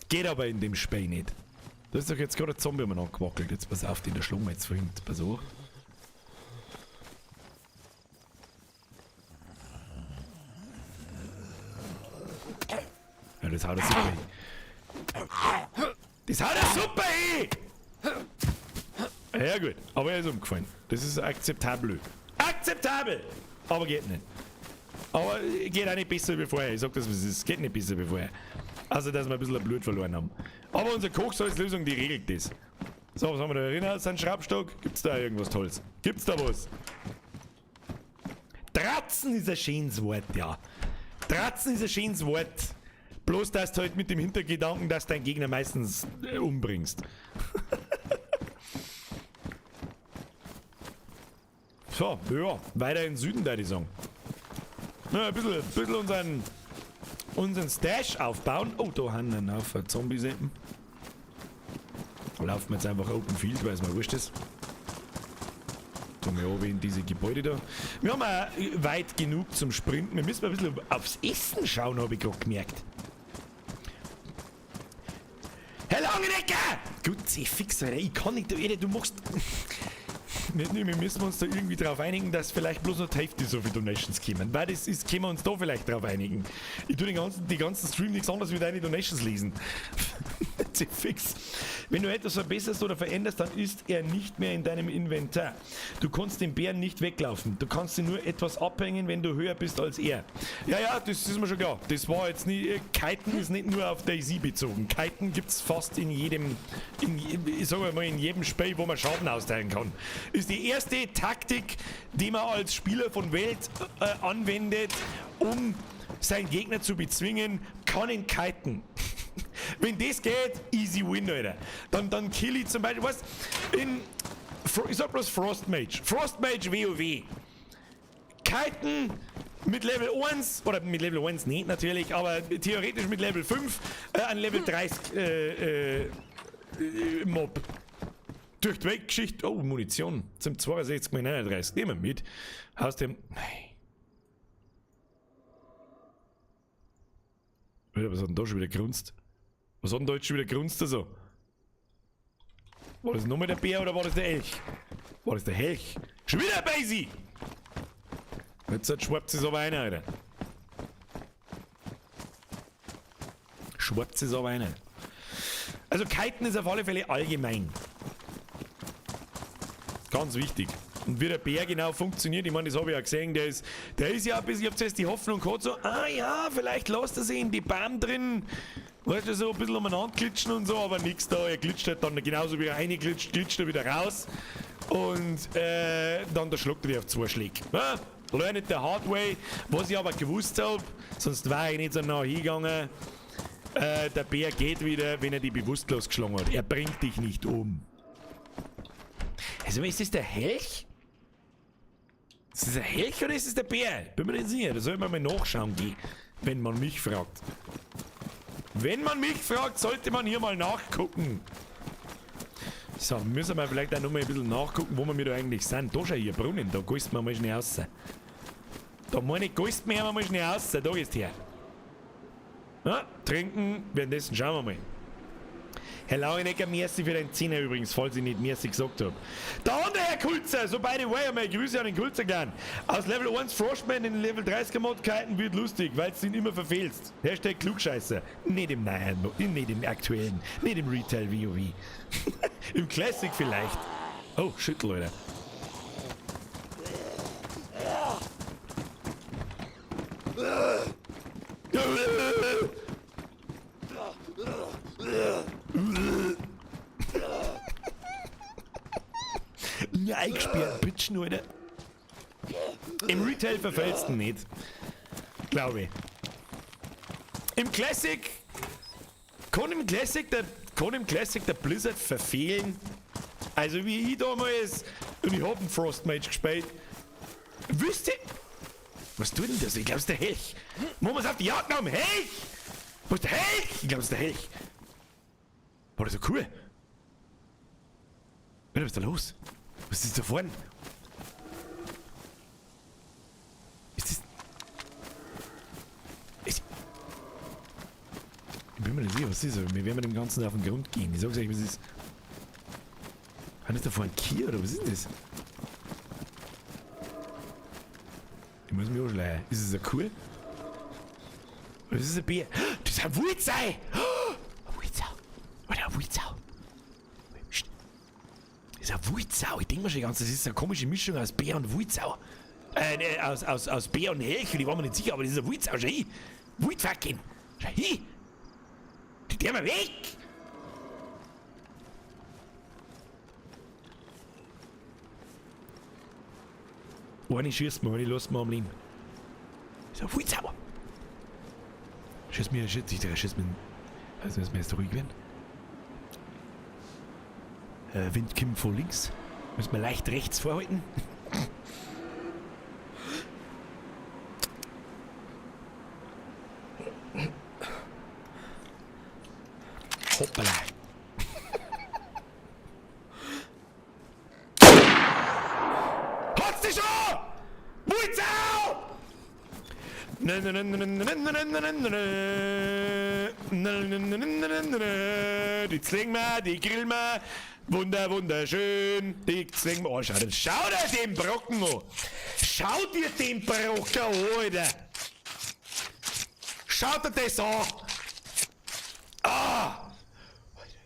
Geht aber in dem Spiel nicht. Da ist doch jetzt gerade ein Zombie um angewackelt. Jetzt pass auf, den der Schlung jetzt vorhin. Pass auf. Ja, das haut er super hin. Das haut er super hin! Ja gut, aber er ist umgefallen. Das ist akzeptabel. Akzeptabel! Aber geht nicht. Aber geht auch nicht besser wie vorher. Ich sag das, was es ist. Geht nicht besser wie vorher. Also, dass wir ein bisschen Blut verloren haben. Aber unsere Kochsalzlösung, die regelt das. So, was haben wir da drin? Ist ein Schraubstock? Gibt's da irgendwas Tolles? Gibt's da was? Tratzen ist ein schönes Wort, ja. Tratzen ist ein schönes Wort. Bloß, dass du halt mit dem Hintergedanken, dass dein Gegner meistens umbringst. So, ja, weiter in den Süden, würde ich sagen. Na, ein bisschen unseren Stash aufbauen. Oh, da haben wir einen Haufen Zombies hinten. Laufen wir jetzt einfach Open Field, weil es mir wurscht ist. Tun wir oben in diese Gebäude da. Wir haben auch weit genug zum Sprinten. Wir müssen mal ein bisschen aufs Essen schauen, habe ich gerade gemerkt. Herr Langenecker! Gut, fix, Alter. Ich kann nicht, du machst... Wir müssen uns da irgendwie drauf einigen, dass vielleicht bloß noch die Hälfte so viele Donations kommen. Weil das ist, können wir uns da vielleicht drauf einigen. Ich tue die ganzen Stream nichts anderes wie deine Donations lesen. Fix. Wenn du etwas verbesserst oder veränderst, dann ist er nicht mehr in deinem Inventar. Du kannst den Bären nicht weglaufen. Du kannst ihn nur etwas abhängen, wenn du höher bist als er. Ja, das ist mir schon klar. Das war jetzt nie. Kiten ist nicht nur auf DayZ bezogen. Kiten gibt es fast in jedem Spiel, wo man Schaden austeilen kann. Ist die erste Taktik, die man als Spieler von Welt anwendet, um seinen Gegner zu bezwingen, kann ihn kiten. Wenn das geht, easy win, Alter. Dann kill ich zum Beispiel, was? Ich sag bloß Frostmage. Frostmage WoW. Kiten mit Level 1, oder mit Level 1 nicht natürlich, aber theoretisch mit Level 5 an Level 30 Mob. Durch die Weltgeschichte. Oh, Munition. Zum 62 mal 39. Nehmen wir mit. Aus dem. Nein. Was hat denn da schon wieder grunzt? Was hat denn da jetzt schon wieder grunzt so? War das nochmal der Bär oder war das der Elch? War das der Helch? Schon wieder Basie! Jetzt schwappt es aber rein, Alter. Schwappt es aber rein. Also Kiten ist auf alle Fälle allgemein. Ganz wichtig. Und wie der Bär genau funktioniert, ich meine, das habe ich ja gesehen, der ist ja ein bisschen, ich habe zuerst die Hoffnung gehabt, so, vielleicht lässt er sich in die Bahn drin, weißt du, so ein bisschen umeinander glitschen und so, aber nix da, er glitscht halt dann genauso wie er reinglitscht, glitscht er wieder raus und dann schluckt er die auf 2 Schläge. Ja? Learn it the hard way, was ich aber gewusst habe, sonst wäre ich nicht so nah hingegangen, der Bär geht wieder, wenn er die bewusstlos geschlagen hat, er bringt dich nicht um. Also ist das der Helch? Ist das der Helch oder ist das der Bär? Bin mir nicht sicher. Da soll man mal nachschauen gehen, wenn man mich fragt. Wenn man mich fragt, sollte man hier mal nachgucken. So, müssen wir vielleicht auch noch mal ein bisschen nachgucken, wo wir da eigentlich sind. Da schau hier, Brunnen, da gehst man mal schnell raus. Da meine ich, gehst man mal schnell raus. Da gehst her. Ja, trinken, währenddessen schauen wir mal. Herr Lauenecker, merci für deinen 10er übrigens, falls ich nicht merci gesagt habe. Der andere Herr Kulzer, so by the way, einmal Grüße an den Kulzer-Clan. Aus Level 1 Frostman in Level 30er Modkeiten wird lustig, weil du ihn immer verfehlst. Hashtag Klugscheißer. Nicht im neuen, nicht im aktuellen, nicht im Retail WoW. Im Classic vielleicht. Oh, shit, Leute. Ja, eingesperrt, Bitchen, Alter. Im Retail verfällst du nicht. Glaube ich. Im Classic. Kann im Classic der Blizzard verfehlen? Also wie ich damals. Und ich hab einen Frostmage gespielt. Wüsste. Was tut denn das? Ich glaube, es ist der Helch. Machen wir es auf die Jagd genommen. Helch! Wo ist der Helch? Ich glaube, es ist der Helch. War das so cool? Was ist da los? Was ist da vorne? Ist das... Ich bin mir nicht sicher, was ist das? Wir werden dem Ganzen auf den Grund gehen. Ich sag's euch, was ist... Hat das da vorne ein Kier oder was ist das? Ich muss mich anschleichen. Ist das ein Kuh? Oder ist das ein Bär? Das ist ein Wulzei! Ein Wulzau! Oder ein Wulzau! Das ist ein Wulzau! Ich denke mir schon ganz, das ist eine komische Mischung aus Bär und Wulzau. Aus Bär und Helch, ich war mir nicht sicher, aber das ist ein Wulzau. Schau hin! Wulzwacken! Schau hin! Der mal weg! Eine schießt mir, eine lässt mir am Leben. Das ist ein Wulzau! Schieß mir. Also müssen wir jetzt ruhig werden. Wind kommt von links. Müssen wir leicht rechts vorhalten. Hoppala. Hat's dich schon! Wuizau! Die zwingen wir, die grillen wir. Wunderschön. Die zwingen wir. Oh, schau dir den Brocken an. Schau dir den Brocken an, Alter. Schau dir das an. Ah!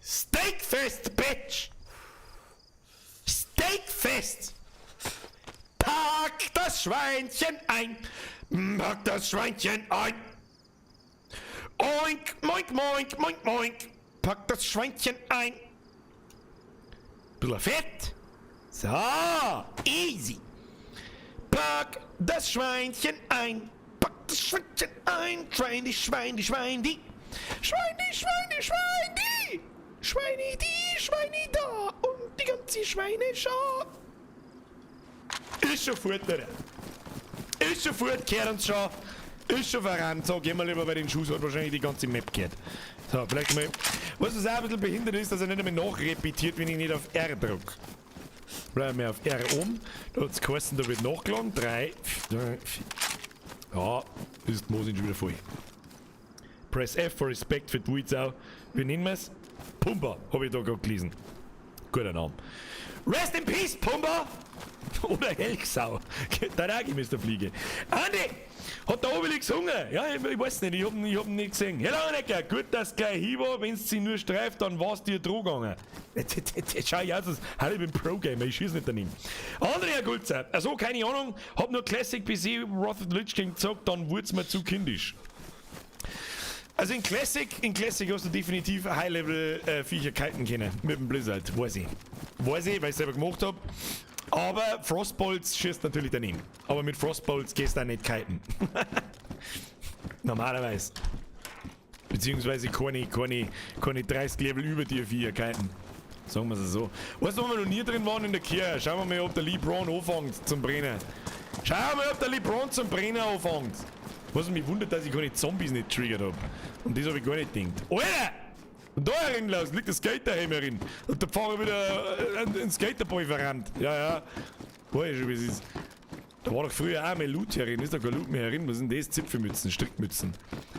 Steakfest, Bitch! Steakfest! Pack das Schweinchen ein! Pack das Schweinchen ein! Oink, moink, moink, moink, moink! Pack das Schweinchen ein! Bisschen Fett! So, easy! Pack das Schweinchen ein! Pack das Schweinchen ein! Schweini, Schweini, Schweini! Schweini, Schweini, Schweini! Schweini die, Schweini da und die ganze Schweineschar. Ist schon fort, oder? Ist schon fort, kehrt uns schon. Ist schon verrannt. So, gehen wir lieber bei den Schuss, hat wahrscheinlich die ganze Map gehört. So, vielleicht mal. Was auch ein bisschen behindert ist, dass er nicht einmal nachrepetiert, wenn ich nicht auf R drücke. Bleiben wir auf R um. Da hat es geheißen, da wird nachgeladen. 3, 4. Ja, ist die Mosin schon wieder voll. Press F for Respect für die Wuizau. Wie nennen wir es? Pumba, habe ich da gerade gelesen. Guter Name. Rest in Peace, Pumba! Oder Helgsau. Da gib mir der Fliege. Andi! Hat der Obelix Hunger? Ja, ich weiß nicht, ich hab ihn nicht gesehen. Herr Langenecker, gut, dass es gleich hin war. Wenn es sie nur streift, dann war es dir dran gegangen. Schau ich aus, ich bin Pro-Gamer, ich schieß nicht daneben. Andere Herr Gulzer, also keine Ahnung, hab nur Classic PC Wrath of the Lich King gesagt, dann wurde es mir zu kindisch. Also in Classic hast du definitiv High-Level-Viecher kiten können. Mit dem Blizzard, weiß ich. Weiß ich, weil ich selber gemacht habe. Aber Frostbolts schießt natürlich daneben. Aber mit Frostbolts gehst du auch nicht kiten. Normalerweise. Beziehungsweise keine 30 Level über dir Viecher kiten. Sagen wir es so. Weißt du, wo wir noch nie drin waren in der Kirche? Schauen wir mal, ob der LeBron anfängt zum Brennen. Schauen wir mal, ob der LeBron zum Brennen anfängt. Was mich wundert, dass ich keine Zombies nicht triggert habe. Und das habe ich gar nicht gedacht. Alter! Und da herin los, liegt der Skaterhelm herin. Und der Fahrer wieder ein Skaterboy verrannt. Ja. Weiß ich schon, wie es ist. Da war doch früher auch mehr Loot herin. Ist doch kein Loot mehr herin. Was sind das? Zipfelmützen, Strickmützen.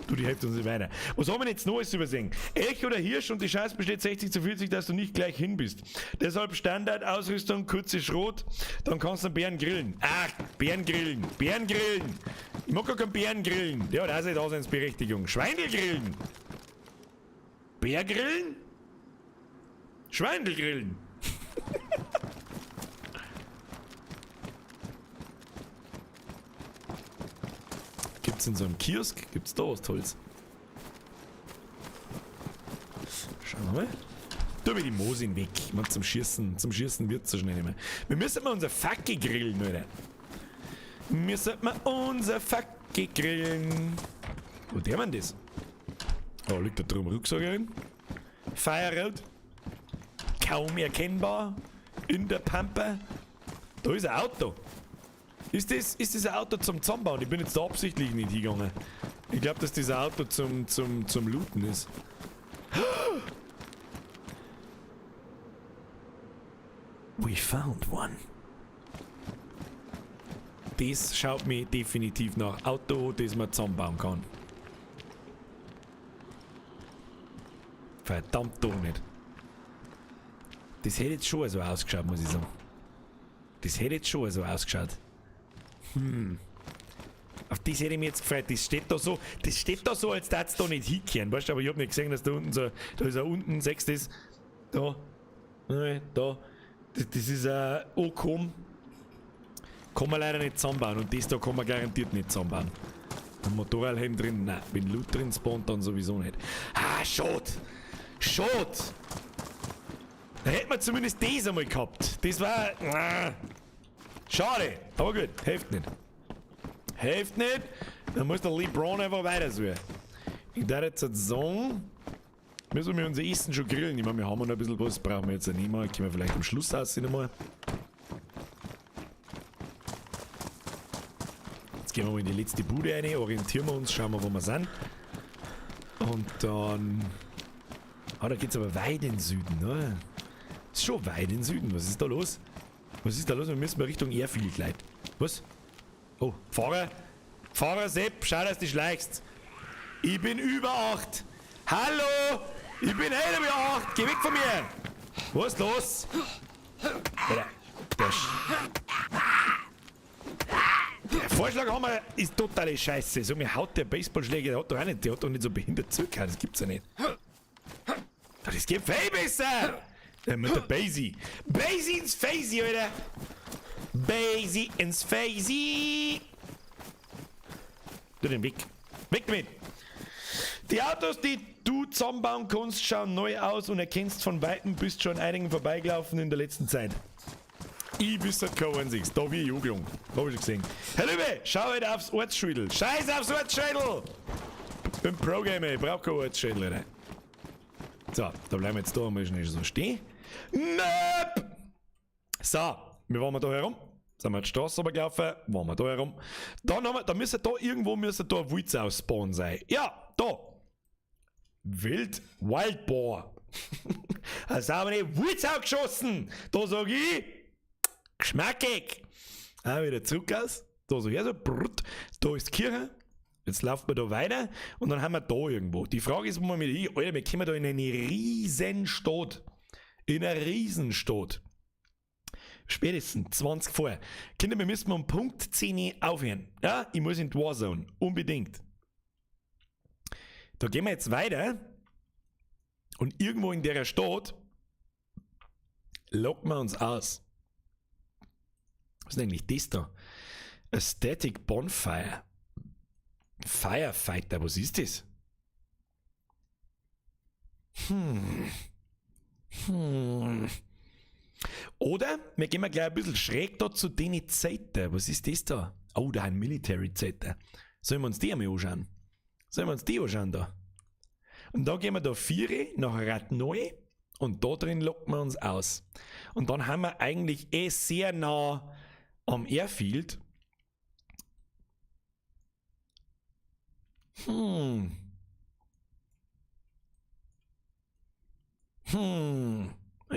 Du, die hilft uns nicht weiter. Was haben wir jetzt Neues übersehen? Elch oder Hirsch und die Chance besteht 60:40, dass du nicht gleich hin bist. Deshalb Standardausrüstung, kurze Schrot. Dann kannst du einen Bären grillen. Ach, Bären grillen. Ich mag gar keinen Bären grillen. Der hat auch seine Daseinsberechtigung. Schweindel grillen. Bär grillen? Schweindel grillen. Gibt's in so einem Kiosk? Gibt's da was Tolles? Schauen wir mal. Da wird die Mosin weg. Ich mein, zum Schießen wird's so schnell nicht mehr. Wir müssen mal unser Facke grillen, oder? Wir sollten mal unser Facke grillen. Wo der man das? Oh, liegt da drum Rucksagerin. Feierrot. Kaum erkennbar. In der Pampa. Da ist ein Auto. Ist das ein Auto zum Zusammenbauen? Ich bin jetzt da absichtlich nicht hingegangen. Ich glaube, dass dieses Auto zum Looten ist. We found one. Das schaut mir definitiv nach Auto, das man zusammenbauen kann. Verdammt doch nicht. Das hätte jetzt schon so ausgeschaut, muss ich sagen. Das hätte jetzt schon so ausgeschaut. Auf das hätte ich mich jetzt gefreut. Das steht da so, als da es da nicht hinkehren. Weißt du, aber ich habe nicht gesehen, dass da unten so, da ist er unten, sechst das. Da. Da. Das ist ein Okom. Kann man leider nicht zusammenbauen. Und das da kann man garantiert nicht zusammenbauen. Ein Motorradhelm drin, nein. Wenn Loot drin spawnt, dann sowieso nicht. Ah, schade. Da hätten wir zumindest das einmal gehabt. Das war... schade. Aber gut, hilft nicht. Dann muss der LeBron einfach weiter suchen. Ich darf jetzt sagen, müssen wir unser Essen schon grillen. Ich meine, wir haben noch ein bisschen was, brauchen wir jetzt nicht mehr. Können wir vielleicht am Schluss aussehen einmal. Jetzt gehen wir mal in die letzte Bude rein, orientieren wir uns, schauen wir, wo wir sind. Und dann... Ah, da geht's aber weit in den Süden, ne? Ist schon weit in den Süden. Was ist da los? Was ist da los? Wir müssen mal Richtung Airfield, Leute. Was? Oh, Fahrer! Fahrer Sepp, schau, dass du schleichst. Ich bin über 8. Hallo! Ich bin über 8. Geh weg von mir! Was ist los? Der Vorschlag haben wir ist totale Scheiße. So, mir haut der Baseballschläger, der hat doch auch nicht, der hat doch nicht so behindert zurückgehauen. Das gibt's ja nicht. Das geht viel besser! Mit der Basie. Basie ins Facey, Alter! Basie ins Facey! Du den Weg. Weg damit! Die Autos, die du zusammenbauen kannst, schauen neu aus und erkennst von Weitem, bist schon einigen vorbeigelaufen in der letzten Zeit. Ich wüsste kein einziges. Da wie ich angelungen. Hab ich schon gesehen. Herr Lübe, schau halt aufs Ortsschädel. Scheiß aufs Ortsschädel! Ich bin Pro-Gamer, ich brauch kein Ortsschädel, Alter. So, da bleiben wir jetzt da einmal schnell so stehen. Möp! So, wir waren da herum. Sind wir die Straße runtergelaufen, waren wir da herum. Dann haben wir, da müsste da irgendwo ein Wulz ausspawnen sein. Ja, da. Wild Wildboar. Also haben wir eine Wulz geschossen. Da sag ich, geschmackig. Wieder zurück aus. Da sag ich also, brrrt. Da ist die Kirche. Jetzt laufen wir da weiter und dann haben wir da irgendwo. Die Frage ist, wo wir mit Alter, wir kommen da in eine Riesenstadt. In eine Riesenstadt. Spätestens 20 vor. Kinder, wir müssen um Punkt 10 aufhören. Ja, ich muss in die Warzone. Unbedingt. Da gehen wir jetzt weiter. Und irgendwo in der Stadt locken wir uns aus. Was ist denn eigentlich das da? A Static Bonfire. Firefighter, was ist das? Oder wir gehen mal gleich ein bisschen schräg da zu den Zeiten. Was ist das da? Oh, da ein Military-Zeiten. Sollen wir uns die einmal anschauen? Sollen wir uns die anschauen da? Und da gehen wir da 4 nach Ratneu und da drin locken wir uns aus. Und dann haben wir eigentlich sehr nah am Airfield. Ich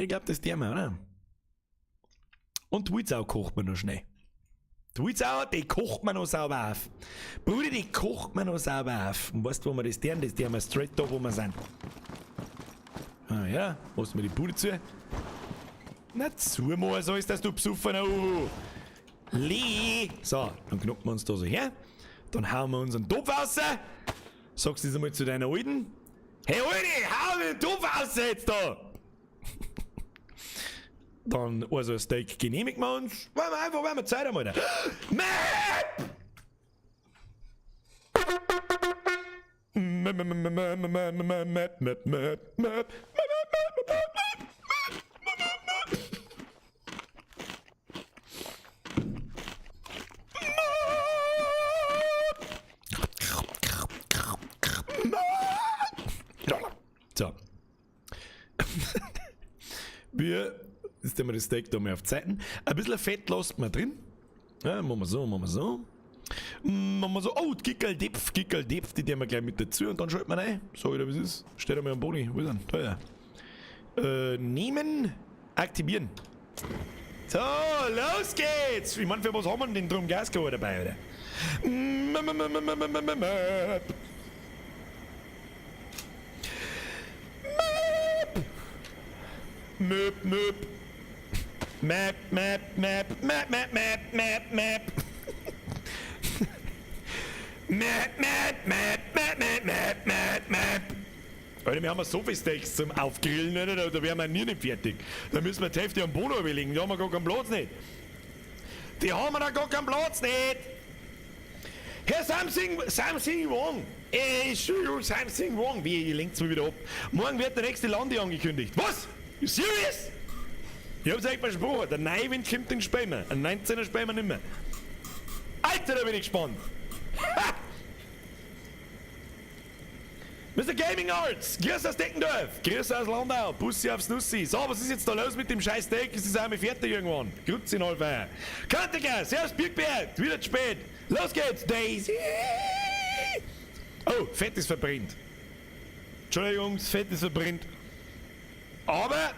glaube, das ist der mal, oder? Und die Witzau kocht man noch schnell. Die Witzau, die kocht man noch sauber auf. Bruder, die kocht man noch sauber auf. Und weißt du, wo wir das tun? Das tun wir straight da, wo wir sind. Ah ja, lassen wir die Bude zu. Na zu, mal so ist das, du Besoffener. Lee. So, dann knacken wir uns da so her. Dann hauen wir unseren Topf raus. Sagst du das einmal zu deiner Alten? Hey Alter, hau den Topf raus jetzt da! Dann also ein Steak genehmigen wir uns, weil wir Zeit haben, Alter. Map! So. Jetzt haben wir das Steak da mal auf die Seiten. Ein bisschen Fett lässt man drin. Ja, machen wir so, machen wir so. Machen wir so, oh, die Gickeldipf, die nehmen wir gleich mit dazu und dann schalten wir rein. Sag ich dir, was ist? Steht einmal am Boni, wo ist denn? Da ja. Nehmen, aktivieren. So, los geht's! Ich meine, für was haben wir denn drum Gasgeber dabei, oder? Möp, möp. Map, map, map, map, map, map, map, map. Map, map, map, map, map, map, map, map. Alter, wir haben so viele Steaks zum Aufgrillen, ne? Da wären wir nie nicht fertig. Da müssen wir die Hälfte am Boden überlegen, da haben wir gar keinen Platz nicht. Die haben wir da gar keinen Platz nicht. Herr Samsung Wong. Entschuldigung, Samsung Wong. Wie, ihr lenkt's mir wieder ab. Morgen wird der nächste Lande angekündigt. Was? You serious? Ich hab's euch versprochen, der Neuwind kommt in Spämer. Ein 19er Spämer nicht mehr. Alter, da bin ich gespannt. Ha! Mr. Gaming Arts, grüß aus Deckendorf, grüß aus Landau, Bussi aufs Nussi. So, was ist jetzt da los mit dem scheiß Steak? Ist es einmal fertig irgendwann? Grüezi in Allfeier. Kantiger, servus Birkbert, wieder zu spät. Los geht's, Daisy. Oh, Fett ist verbrennt. Entschuldigung, das Fett ist verbrennt. Aber,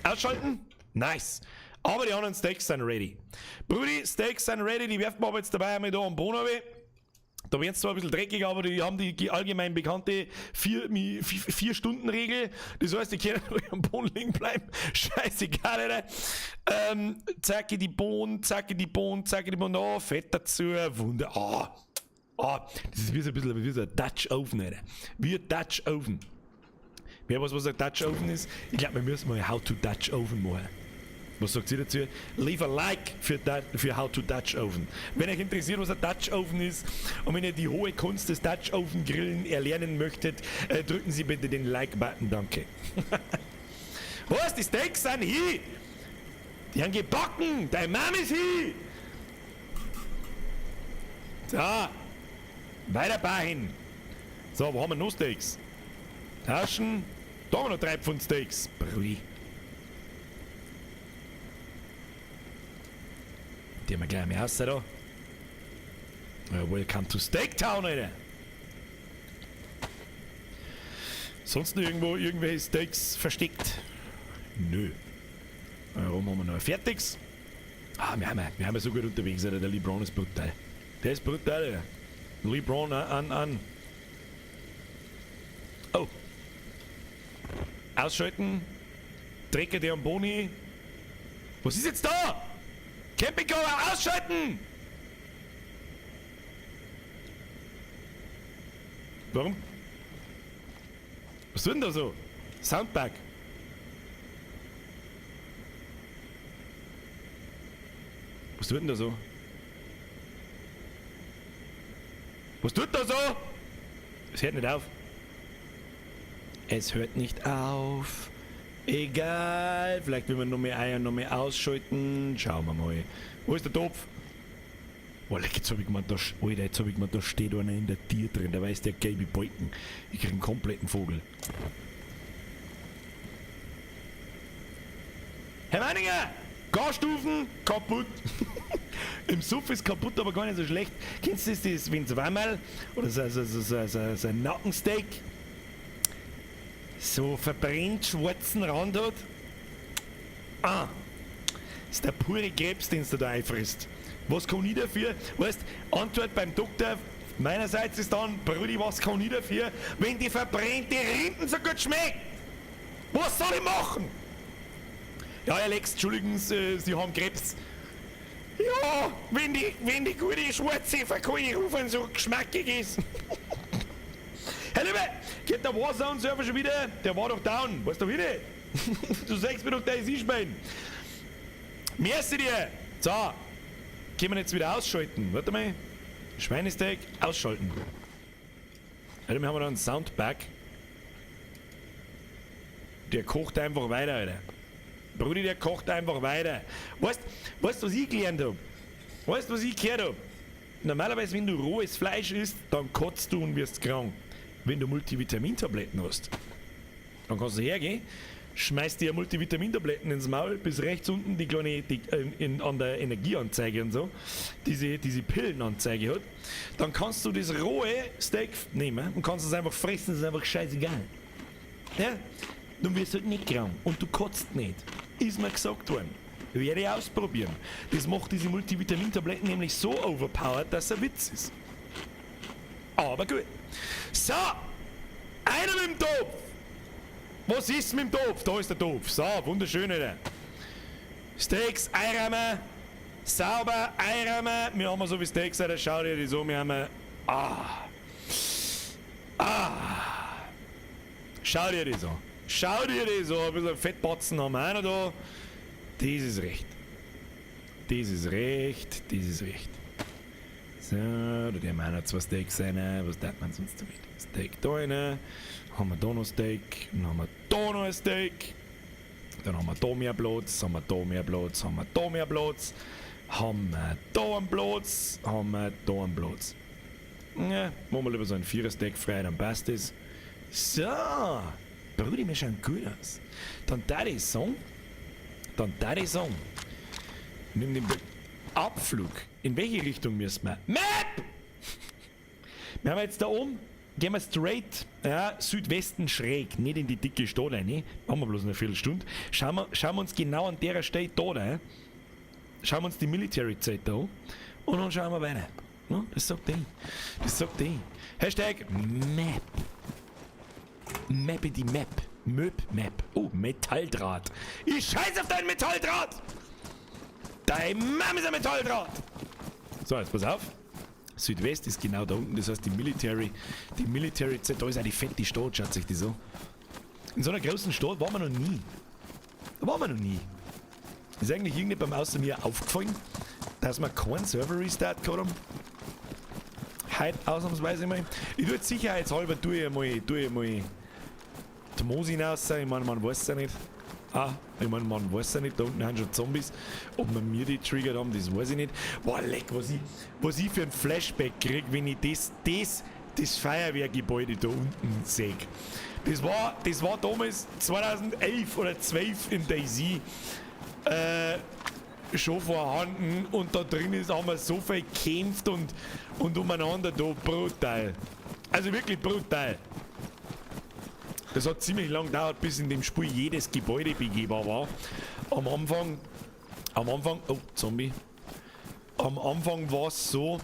ausschalten, nice. Aber die anderen Steaks sind ready. Brudi, Steaks sind ready, die werfen wir aber jetzt dabei einmal da am Boden runter. Da werden es zwar ein bisschen dreckig, aber die haben die allgemein bekannte 4-Stunden-Regel. Das heißt, die können ruhig am Boden liegen bleiben. Scheißegal, Alter. Zacke die Bohnen, zacke die Bohnen, zacke die Bohnen. Oh, Fett dazu. Wunder. Das ist wie so ein bisschen wie so ein Dutch-Oven, Alter. Wie ein Dutch-Oven. Wer weiß, was ein Dutch-Oven ist? Ich glaube, wir müssen mal How to Dutch-Oven machen. Was sagt ihr dazu? Leave a like für How to Dutch Oven. Wenn euch interessiert, was ein Dutch Oven ist und wenn ihr die hohe Kunst des Dutch Oven Grillen erlernen möchtet, drücken Sie bitte den Like-Button, danke. Was? Die Steaks sind hier! Die haben gebacken! Deine Mama ist hier! So, weiter hin. So, wo haben wir noch Steaks? Taschen. Da haben wir noch 3 Pfund Steaks. Brui. Die haben wir gleich mehr aus, da. Welcome to Steak Town, Alter. Sonst noch irgendwo irgendwelche Steaks versteckt? Nö. Warum haben wir noch fertiges? Wir haben ja so gut unterwegs, Alter. Der LeBron ist brutal. Der ist brutal, Alter. LeBron an. Oh. Ausschalten. Trecker der am Boni. Was ist jetzt da? Campingcar ausschalten! Warum? Was tut denn da so? Soundpack. Was tut denn da so? Was tut da so? Es hört nicht auf. Es hört nicht auf. Egal, vielleicht will man noch mehr Eier, noch mehr ausschalten. Schauen wir mal. Wo ist der Topf? Oh, jetzt hab ich gemeint, da steht einer in der Tier drin. Da weiß der gelbe Balken. Ich krieg einen kompletten Vogel. Herr Meininger! Gasstufen kaputt! Im Suff ist kaputt, aber gar nicht so schlecht. Kennst du das Winzweimerl? Oder so ein Nackensteak? So verbrennt schwarzen Rand hat. Das ist der pure Krebs, den du da einfrisst. Was kann ich dafür? Weißt, Antwort beim Doktor meinerseits ist dann, Brudi, was kann ich dafür, wenn die verbrennte Rinden so gut schmeckt? Was soll ich machen? Ja, Alex, entschuldigen Sie, Sie haben Krebs. Ja, wenn die gute schwarze Verkäufe rufen, so geschmackig ist. Herr Liebe, geht der Warzone-Server schon wieder? Der war doch down. Weißt du wieder? Du sagst mir doch, der ist einspielen. Merci dir. So, können wir jetzt wieder ausschalten. Warte mal. Schweinesteak, ausschalten. Alter, wir haben da einen Soundpack. Der kocht einfach weiter, Alter. Brudi, der kocht einfach weiter. Weißt du, was ich gelernt habe? Weißt du, was ich gehört habe? Normalerweise, wenn du rohes Fleisch isst, dann kotzt du und wirst krank. Wenn du Multivitamintabletten hast, dann kannst du hergehen, schmeißt dir Multivitamintabletten ins Maul, bis rechts unten die kleine an der Energieanzeige und so, diese Pillenanzeige hat, dann kannst du das rohe Steak nehmen und kannst es einfach fressen, das ist einfach scheißegal. Ja? Dann wirst du halt nicht krank und du kotzt nicht. Ist mir gesagt worden. Werde ich ausprobieren. Das macht diese Multivitamintabletten nämlich so overpowered, dass er Witz ist. Aber gut. So, einer mit dem Topf. Was ist mit dem Topf? Da ist der Topf. So, wunderschön, Alter. Steaks einräumen. Sauber einräumen. Wir haben so wie Steaks, Alter. Schau dir das an. Wir haben... Schau dir das an. Schau dir das an. Ein bisschen Fettbatzen haben wir auch noch da. Das ist recht. Das ist recht. Das ist recht. So, da haben wir noch 2 Steaks rein. Was darf man sonst damit? Steak da rein. Haben wir da noch Steak. Dann haben wir da noch ein Steak. Dann haben wir da mehr Platz. Haben wir da mehr Platz. Haben wir da mehr Platz. Haben wir da einen Platz. Haben wir da einen Platz. Ja, machen wir lieber so ein 4er Steak frei, dann passt das. So. Brudi, wir schauen gut aus. Dann da die Song. Nimm den Abflug. In welche Richtung müssen wir? Map! Wir haben jetzt da oben, gehen wir straight, ja, Südwesten schräg, nicht in die dicke Stadt rein. Haben wir bloß eine Viertelstunde. Schauen wir uns genau an der Stelle da rein. Schauen wir uns die Military-Zeit da an. Und dann schauen wir weiter. Ja, das sagt die. Hashtag Map. Mappe die Map. Map. Oh, Metalldraht. Ich scheiß auf deinen Metalldraht! Dein Mom ist ein Metalldraht! So, jetzt pass auf. Südwest ist genau da unten, das heißt die Military, da ist auch die fette Stadt, schaut sich die so. In so einer großen Stadt waren wir noch nie. Ist eigentlich irgendjemandem außer mir aufgefallen, dass wir keinen Server-Restart gehabt haben? Heute ausnahmsweise mal. Ich tue jetzt sicherheitshalber, tue ich mal die Mosin raus, ich meine, man weiß es ja nicht. Man weiß ja nicht, da unten haben schon Zombies. Ob wir mir die triggert haben, das weiß ich nicht. Boah, leck, was ich für ein Flashback krieg, wenn ich das Feuerwehrgebäude da unten sehe. Das war damals 2011 oder 12 in DayZ schon vorhanden und da drin haben wir so viel gekämpft und umeinander da, brutal. Also wirklich brutal. Das hat ziemlich lang gedauert, bis in dem Spiel jedes Gebäude begehbar war. Am Anfang, oh, Zombie. Am Anfang war es so,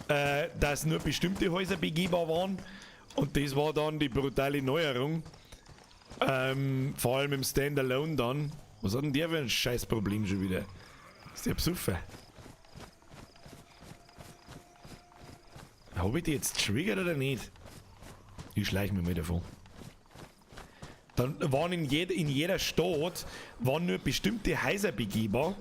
dass nur bestimmte Häuser begehbar waren. Und das war dann die brutale Neuerung. Vor allem im Standalone dann. Was hat denn der für ein Scheißproblem schon wieder? Ist der besoffen? Habe ich die jetzt triggert oder nicht? Ich schleiche mir mal davon. Dann waren in jeder Stadt waren nur bestimmte Häuser begehbar.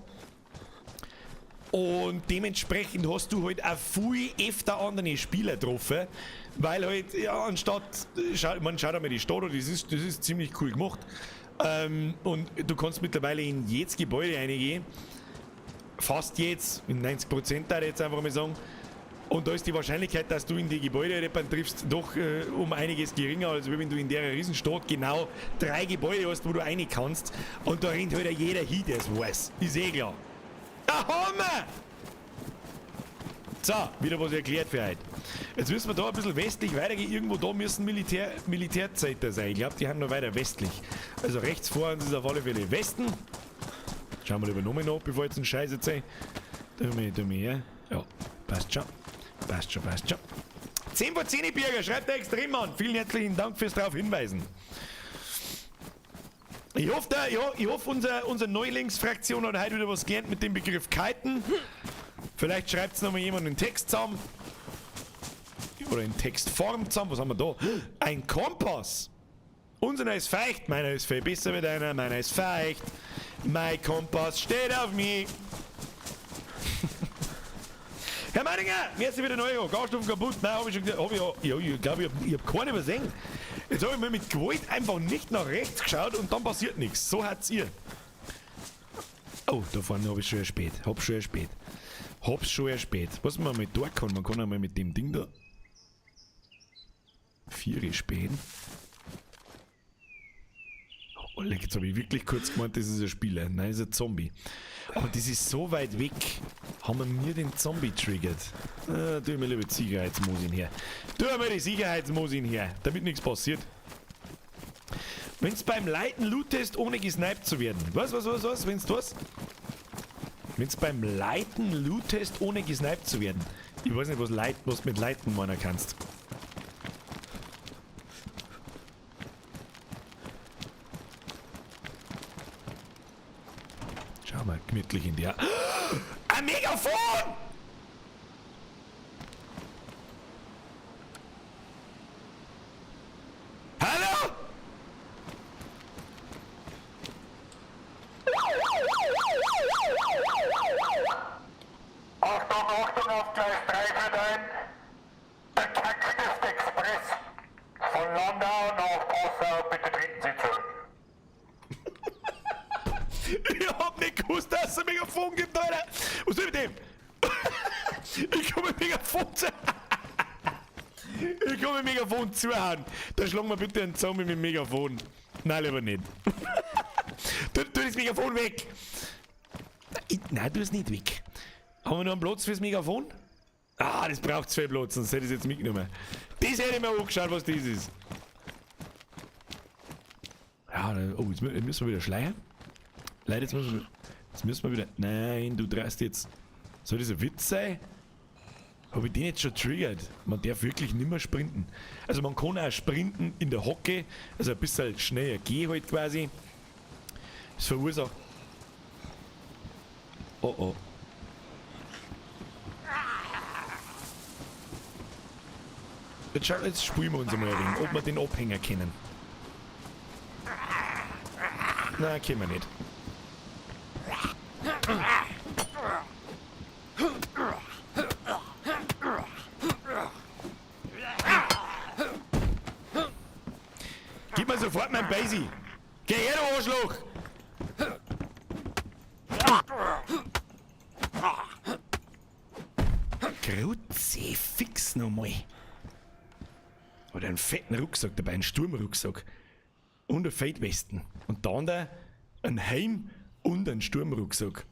Und dementsprechend hast du halt auch viel öfter andere Spieler getroffen. Weil halt, ja, anstatt, man schaut einmal die Stadt an, das ist ziemlich cool gemacht. Und du kannst mittlerweile in jedes Gebäude reingehen. Fast jetzt, in 90% da jetzt einfach mal sagen. Und da ist die Wahrscheinlichkeit, dass du in die Gebäude jemanden triffst, doch um einiges geringer, als wenn du in der Riesenstadt genau 3 Gebäude hast, wo du rein kannst. Und da rennt halt jeder hin, der es weiß. Ist eh klar. Da haben wir! So, wieder was erklärt für heute. Jetzt müssen wir da ein bisschen westlich weitergehen. Irgendwo da müssen Militärzeiter sein. Ich glaube, die haben noch weiter westlich. Also rechts vor uns ist auf alle Fälle Westen. Schauen wir lieber nochmal nach, bevor jetzt ein Scheiß erzählt. Da mal her. Ja, passt schon. Passt schon. 10 vor 10 Bürger, schreibt der Extremmann. Vielen herzlichen Dank fürs darauf hinweisen. Ich hoffe, unsere Neulingsfraktion hat heute wieder was gelernt mit dem Begriff Kiten. Vielleicht schreibt es nochmal jemand in Text zusammen. Oder in Textform zusammen. Was haben wir da? Ein Kompass. Unserer ist feucht, meiner ist viel besser wie deiner, meiner ist feucht. Mein Kompass steht auf mich. Herr Meininger, mir ist wieder ein Euro. Gasstufen kaputt. Nein, habe ich schon gesagt. Ich glaube, ich habe keinen übersehen. Jetzt habe ich mir mit Gewalt einfach nicht nach rechts geschaut und dann passiert nichts. So hat's ihr. Oh, da vorne habe ich schon erspäht. Hab's schon erspäht. Was man mit da kann, man kann einmal mit dem Ding da 4 spähen. Oh, jetzt habe ich wirklich kurz gemeint, das ist ein Spieler. Nein, das ist ein Zombie. Aber das ist so weit weg. Haben wir mir den Zombie triggert? Tu mir lieber die Sicherheitsmosin her. Damit nichts passiert. Wenn es beim Leiten lootest, ohne gesniped zu werden. Was? Wenn's was? Wenn es beim Leiten lootest, ohne gesniped zu werden. Ich weiß nicht, was du mit Leiten meiner kannst. Schau mal, gemütlich in der... Ein Megafon! Hallo? Achtung auf Gleis 3 für ein. Der Kackstift Express. Von Landau nach Passau, bitte treten Sie zu. Ich hab nicht gewusst, dass es ein Megafon gibt, Alter! Was ist mit dem? Ich komme mit Megafon zu... Ich kann mit dem Megafon zuhauen. Da schlagen wir bitte einen Zaun mit dem Megafon. Nein, lieber nicht. Tu das Megafon weg. Nein, tu es nicht weg. Haben wir noch einen Platz fürs Megafon? Ah, das braucht 2 Platz, sonst hätte ich es jetzt mitgenommen. Das hätte ich mir angeschaut, was das ist. Ja, oh, jetzt müssen wir wieder schleichen. Leute, jetzt müssen wir wieder... Nein, du drehst jetzt... Soll das ein Witz sein? Habe ich den jetzt schon triggert? Man darf wirklich nicht mehr sprinten. Also man kann auch sprinten in der Hocke, also ein bisschen schneller gehen halt quasi. Das verursacht... Oh oh. Jetzt spielen wir uns einmal ein wenig, ob wir den Abhänger kennen. Nein, können wir nicht. Gib mir sofort mein Basie. Geh her, du Arschloch! Grüezi, fix nochmal. Oder einen fetten Rucksack dabei, einen Sturmrucksack. Und eine Feldwesten. Und dann da ein Helm und einen Sturmrucksack.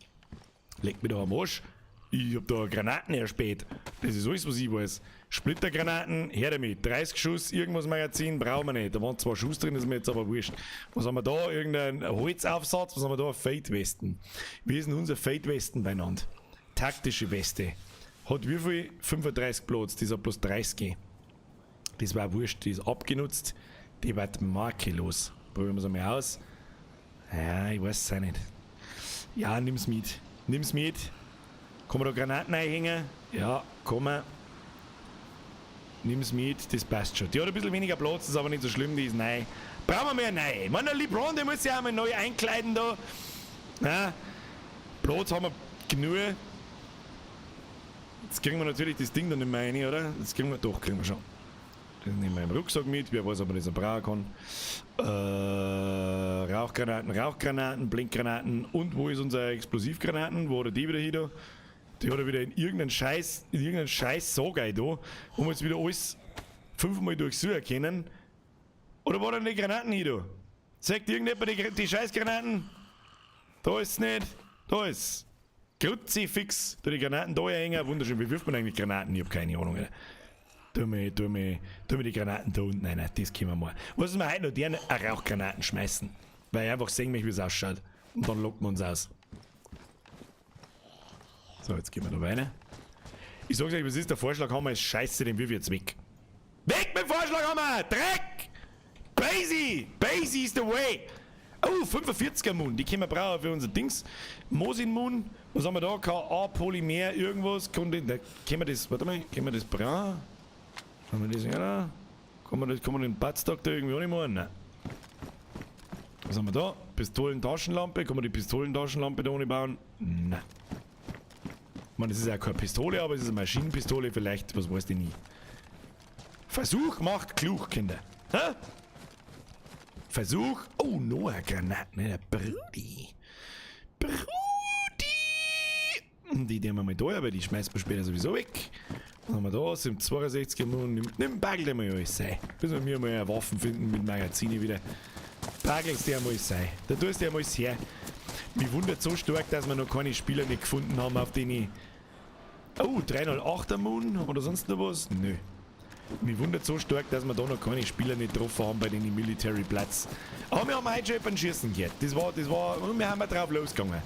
Leg mich da am Arsch. Ich hab da Granaten erspäht. Das ist alles, was ich weiß. Splittergranaten, her damit. 30 Schuss, irgendwas Magazin, brauchen wir nicht. Da waren 2 Schuss drin, das ist mir jetzt aber wurscht. Was haben wir da? Irgendein Holzaufsatz? Was haben wir da? Feldwesten. Wie ist denn unser Feldwesten beieinander? Taktische Weste. Hat wie viel? 35 Platz. Das hat bloß 30. Das war wurscht. Die ist abgenutzt. Die wird makellos. Probieren wir es einmal aus. Ja, ich weiß es auch nicht. Ja, nimm's mit. Nimm's mit. Kann man da Granaten reinhängen? Ja, kann man. Nimm's mit, das passt schon. Die hat ein bisschen weniger Platz, ist aber nicht so schlimm, die ist neu. Brauchen wir mehr neu. Ich meine, der LeBron, der muss ja auch mal neu einkleiden da. Ja, Platz haben wir genug. Jetzt kriegen wir natürlich das Ding dann nicht mehr rein, oder? Das kriegen wir doch, kriegen wir schon. Das nehmen wir im Rucksack mit, wer weiß, ob man das noch brauchen kann. Rauchgranaten, Blinkgranaten und wo ist unser Explosivgranaten? Wo hat er die wieder hin da? Die hat er wieder in irgendeinen Scheiß Saugai da, wo wir jetzt wieder alles 5-mal durchsuchen können. Oder wo hat er die Granaten hin da? Sagt irgendjemand die Scheißgranaten? Da ist es nicht. Da ist es. Grützi fix. Da die Granaten da hängen. Wunderschön. Wie wirft man eigentlich Granaten? Ich hab keine Ahnung. Tu mir die Granaten da unten rein. Das können wir mal. Was wir heute noch? Die Rauchgranaten schmeißen. Weil ich einfach sehen möchte, wie es ausschaut. Und dann locken wir uns aus. So, jetzt gehen wir da rein. Ich sag's euch, was ist der Vorschlaghammer? Ist scheiße, den wirf ich jetzt weg. Weg mit dem Vorschlaghammer! Dreck! Basie! Basie is the way! Oh, 45er Moon, die können wir brauchen für unser Dings. Mosin Moon, was haben wir da? KA, Polymer, irgendwas. Können wir das, warte mal, können wir das brauchen? Haben wir das, ja? Kann man den Buttstock da irgendwie auch nicht machen? Nein. Was haben wir da? Pistolentaschenlampe, kann man die Pistolentaschenlampe da ohne bauen? Nein. Ich meine, das ist ja keine Pistole, aber es ist eine Maschinenpistole, vielleicht, was weiß ich nie. Versuch macht klug, Kinder. Hä? Versuch. Oh, noch eine Granate, ne? Brudi. Die nehmen wir mal da, aber die schmeißen wir später sowieso weg. Was haben wir da? Sind 62er Mund. Nimm Bagel, der mal alles sein. Bis wir mal eine Waffen finden mit Magazine wieder. Bagels, der mal sein. Da tust du ja mal her. Mich wundert so stark, dass wir noch keine Spieler nicht gefunden haben, auf denen ich... Oh, 308er Moon, haben wir da sonst noch was? Nö. Mich wundert so stark, dass wir da noch keine Spieler nicht getroffen haben bei den Military Platz. Aber wir haben heute schon jemanden schießen gehört. Das war, und wir haben drauf losgegangen.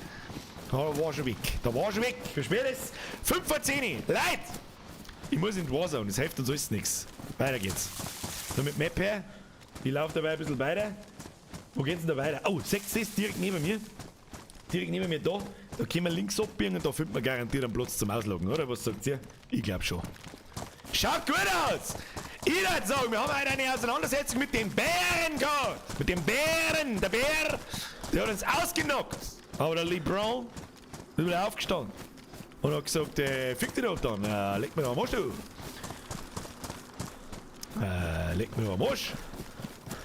Da war schon weg. Da war schon weg. Wie spät ist? 5 vor 10. Leute! Ich muss in die Warzone, das hilft uns alles nichts. Weiter geht's. So mit Map her. Ich laufe dabei ein bisschen weiter. Wo geht's denn da weiter? Oh, seht ihr das direkt neben mir? Direkt neben mir da. Da können wir links abbiegen und da findet man garantiert einen Platz zum Ausloggen, oder? Was sagt ihr? Ich glaube schon. Schaut gut aus! Ich würde sagen, wir haben heute eine Auseinandersetzung mit den Bären gehabt. Mit dem Bären. Der Bär, der hat uns ausgenockt. Aber der LeBron ist wieder aufgestanden. Und hat gesagt, fick dich doch dann. Leg mir da am Arsch, du. Leg mir da am Arsch.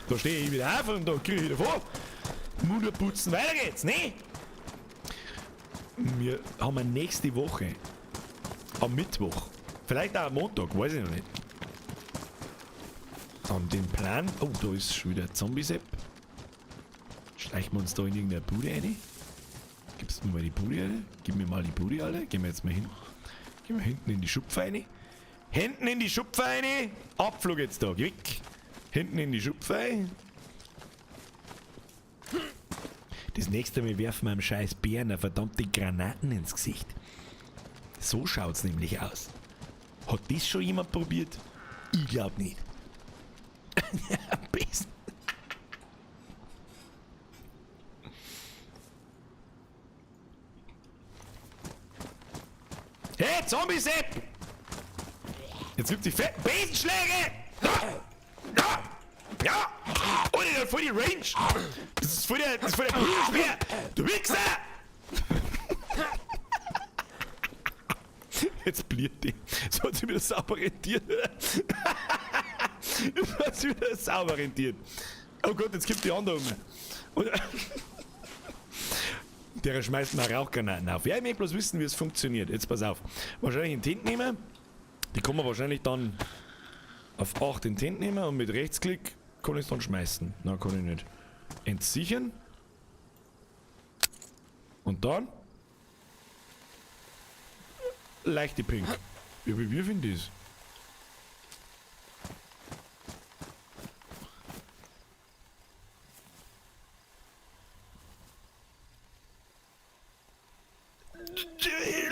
Da stehe ich wieder auf und da kriege ich wieder vor. Munde putzen, weiter geht's, ne? Wir haben nächste Woche am Mittwoch, vielleicht auch am Montag, weiß ich noch nicht. Dann den Plan. Oh, da ist schon wieder ein Zombie-Sepp. Schleichen wir uns da in irgendeine Bude rein. Gibst du mir mal die Bude rein? Gib mir mal die Bude alle. Gehen wir jetzt mal hin. Gehen wir hinten in die Schupfe rein. Hinten in die Schupfe rein. Abflug jetzt da. Geh weg. Hinten in die Schupfe rein. Das nächste Mal werfen wir einem scheiß Bären eine verdammte Granaten ins Gesicht. So schaut's nämlich aus. Hat das schon jemand probiert? Ich glaub nicht. Ja, am besten. Hey, Zombie-Sepp! Jetzt gibt die fetten Besenschläge! Ja! Ja! Oh, der hat voll die Range! Das ist voll der Kugelschwer! Du Wichser! Jetzt bliert die. So hat sie wieder sauber rentiert. Das hat sie wieder sauber rentiert. Oh Gott, jetzt gibt die andere um. Und der schmeißt mal Rauchgranaten auf. Ja, ich möchte bloß wissen, wie es funktioniert. Jetzt pass auf. Wahrscheinlich in Tint nehmen. Die kann man wahrscheinlich dann auf 8 in Tint nehmen und mit Rechtsklick kann ich es dann schmeißen. Nein, kann ich nicht. Entsichern. Und dann leichte Pink. Ja, wie finde ich das?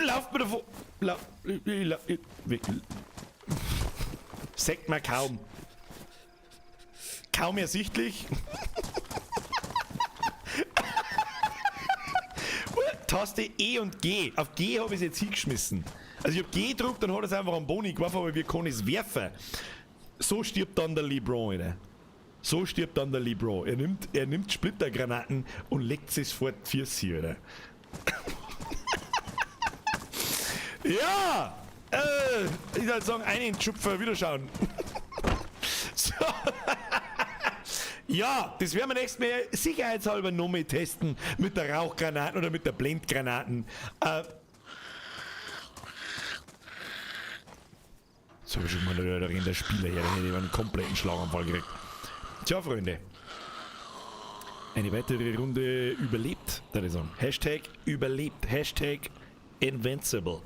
Lauf mir davor. Sagt man kaum. Kaum ersichtlich. Taste E und G. Auf G habe ich es jetzt hingeschmissen. Also ich habe G gedrückt, dann hat es einfach am Boden geworfen, aber wir können es werfen. So stirbt dann der LeBron, Alter. So stirbt dann der LeBron. Er nimmt Splittergranaten und legt es vor die Füße, Alter. Ja! Ich würde sagen, einen Schupfer wiederschauen. So. Ja, das werden wir nächstes Mal sicherheitshalber noch mal testen mit der Rauchgranaten oder mit der Blendgranaten. So habe ich schon mal in der Spieler her, da hätte ich einen kompletten Schlaganfall gekriegt. Tja, Freunde. Eine weitere Runde überlebt, würde ich sagen. Hashtag überlebt. Hashtag invincible.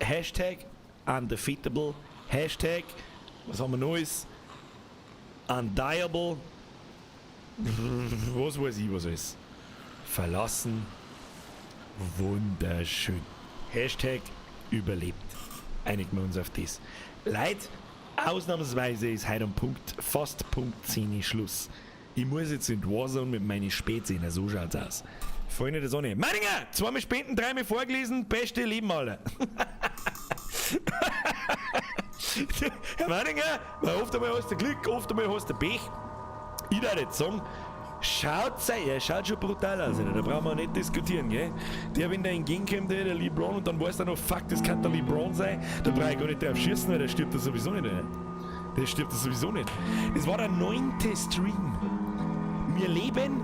Hashtag undefeatable. Hashtag, was haben wir Neues? Undiable. Was weiß ich, was ist. Verlassen. Wunderschön. Hashtag überlebt. Einigen wir uns auf das. Leute, ausnahmsweise ist heute um fast Punkt 10 Schluss. Ich muss jetzt in die Warzone mit meinen Spätzähnen, so schaut's aus. Freunde der Sonne. Meininger! 2 Mal Spenden, 3 Mal vorgelesen, beste Leben alle. Herr Meininger, oft einmal hast du Glück, oft einmal hast du Pech. Ich würde jetzt sagen, er schaut schon brutal aus, da brauchen wir nicht diskutieren, gell? Der, wenn der entgegenkommt, der LeBron, und dann weiß er noch, fuck, das kann der LeBron sein, da brauche ich gar nicht drauf schießen, weil der stirbt er sowieso nicht, Alter. Der stirbt er sowieso nicht. Das war der 9. Stream. Wir leben,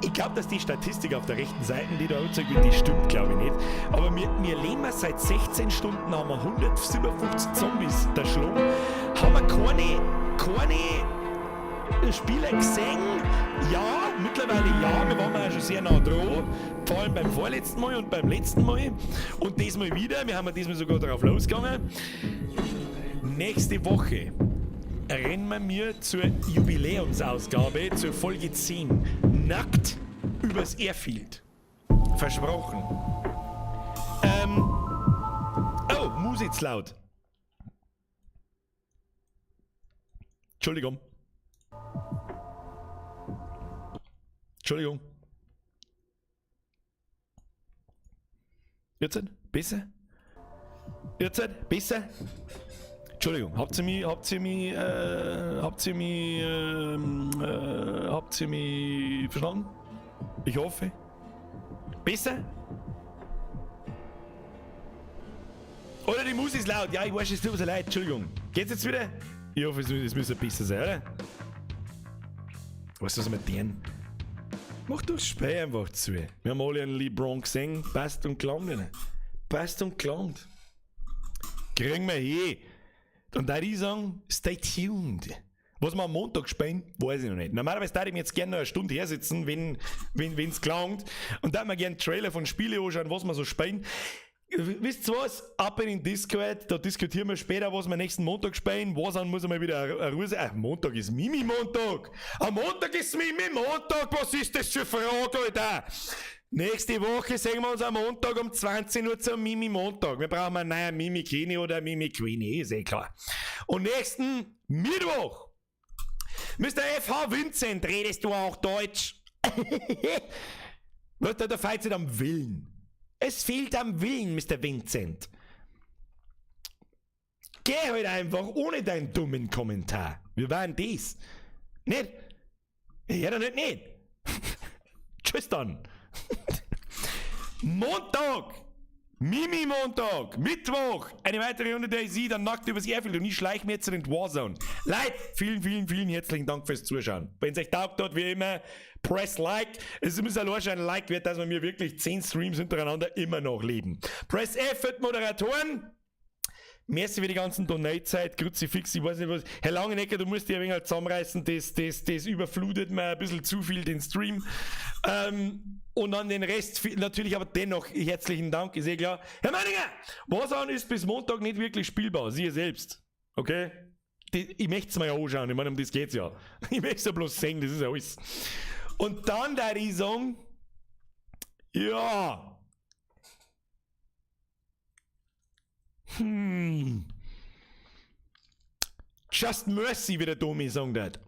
ich glaube, dass die Statistik auf der rechten Seite, die da anzeigt, die stimmt, glaube ich nicht. Aber wir leben seit 16 Stunden, haben wir 157 Zombies erschlagen, haben wir keine Spieler gesehen. Ja, mittlerweile ja, wir waren ja schon sehr nah dran. Vor allem beim vorletzten Mal und beim letzten Mal. Und diesmal wieder, wir haben diesmal sogar darauf losgegangen. Nächste Woche rennen wir mir zur Jubiläumsausgabe, zur Folge 10. Nackt übers Airfield. Versprochen. Oh, muss jetzt laut. Entschuldigung. Jetzt besser? Jetzt besser? Entschuldigung, habt ihr mich verstanden? Ich hoffe. Besser? Oder die Musik ist laut? Ja, ich weiß, es tut mir so leid, Entschuldigung. Geht's jetzt wieder? Ich hoffe, es müsste besser sein, oder? Weißt du, was wir tun? Mach doch das Spiel einfach zu. Wir haben alle einen LeBron gesehen. Passt und gelangt. Passt und gelangt. Kriegen wir hin. Und da ich sagen, stay tuned. Was wir am Montag spielen, weiß ich noch nicht. Normalerweise würde ich mir jetzt gerne noch eine Stunde her sitzen, wenn's gelangt. Und dann wir gerne einen Trailer von Spiele anschauen, was wir so spielen. Wisst ihr was? Ab in den Discord, da diskutieren wir später, was wir nächsten Montag spielen. Was an muss mal wieder eine Ruhe sein. Montag ist Mimi-Montag. Am Montag ist Mimi-Montag. Was ist das für eine Frage, Alter? Nächste Woche sehen wir uns am Montag um 20 Uhr zum Mimi-Montag. Wir brauchen einen neuen Mimi-Kini oder Mimi-Queenie, ist eh klar. Und nächsten Mittwoch, Mr. F.H. Vincent, redest du auch Deutsch? Was, da fehlt es am Willen. Es fehlt am Willen, Mr. Vincent. Geh halt einfach ohne deinen dummen Kommentar. Wir waren dies. Nicht? Ja, dann nicht. Tschüss dann. Montag. Mimi-Montag. Mittwoch. Eine weitere Runde der Sie, dann nackt übers Airfield und ich schleiche mir jetzt in den Warzone. Leute, vielen herzlichen Dank fürs Zuschauen. Wenn es euch taugt hat, wie immer, press Like. Es muss allein schon ein Like wert, dass wir wirklich 10 Streams hintereinander immer noch leben. Press F für die Moderatoren. Merci für die ganzen Donate-Zeit, Kruzifix, ich weiß nicht was. Herr Langenecker, du musst dich ein wenig zusammenreißen, das überflutet mir ein bisschen zu viel den Stream. Und an den Rest natürlich, aber dennoch herzlichen Dank, ist eh klar. Herr Meininger, Warzone ist bis Montag nicht wirklich spielbar, siehe selbst. Okay? Ich möchte es mir ja anschauen, ich meine, um das geht's ja. Ich möchte es ja bloß sehen, das ist ja alles. Und dann da ich sagen, ja. Just Mercy, wie der Domi sagen hat.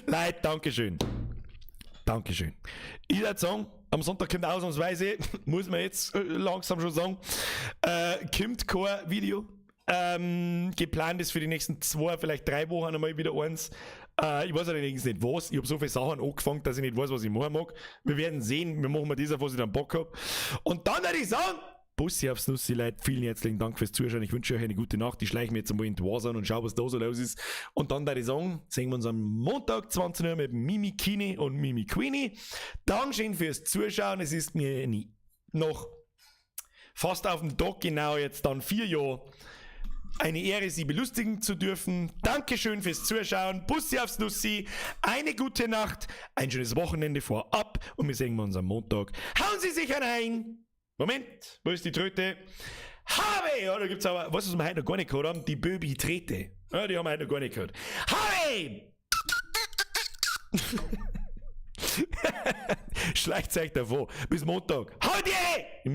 Leute, Dankeschön. Dankeschön. Ich würde sagen, am Sonntag kommt ausnahmsweise, muss man jetzt langsam schon sagen, kommt kein Video. Geplant ist für die nächsten 2, vielleicht 3 Wochen einmal wieder eins. Ich weiß allerdings nicht was. Ich habe so viele Sachen angefangen, dass ich nicht weiß, was ich machen mag. Wir werden sehen, wir machen mal das, auf was ich dann Bock habe. Und dann würde ich sagen, Bussi aufs Nussi, Leute. Vielen herzlichen Dank fürs Zuschauen. Ich wünsche euch eine gute Nacht. Ich schleiche mir jetzt einmal in die Warzone und schaue, was da so los ist. Und dann würde ich sagen, sehen wir uns am Montag 20 Uhr mit Mimi Kini und Mimi Queenie. Dankeschön fürs Zuschauen. Es ist mir noch fast auf dem Tag genau jetzt dann 4 Jahre eine Ehre, Sie belustigen zu dürfen. Dankeschön fürs Zuschauen. Bussi aufs Nussi. Eine gute Nacht. Ein schönes Wochenende vorab. Und wir sehen uns am Montag. Hauen Sie sich ein! Moment, wo ist die Tröte? Habe! Ja, da gibt's aber, was wir heute noch gar nicht gehört haben, die Böbi-Trete. Ja, die haben wir heute noch gar nicht gehört. Habe! Schleicht euch davor. Bis Montag. Hau dir!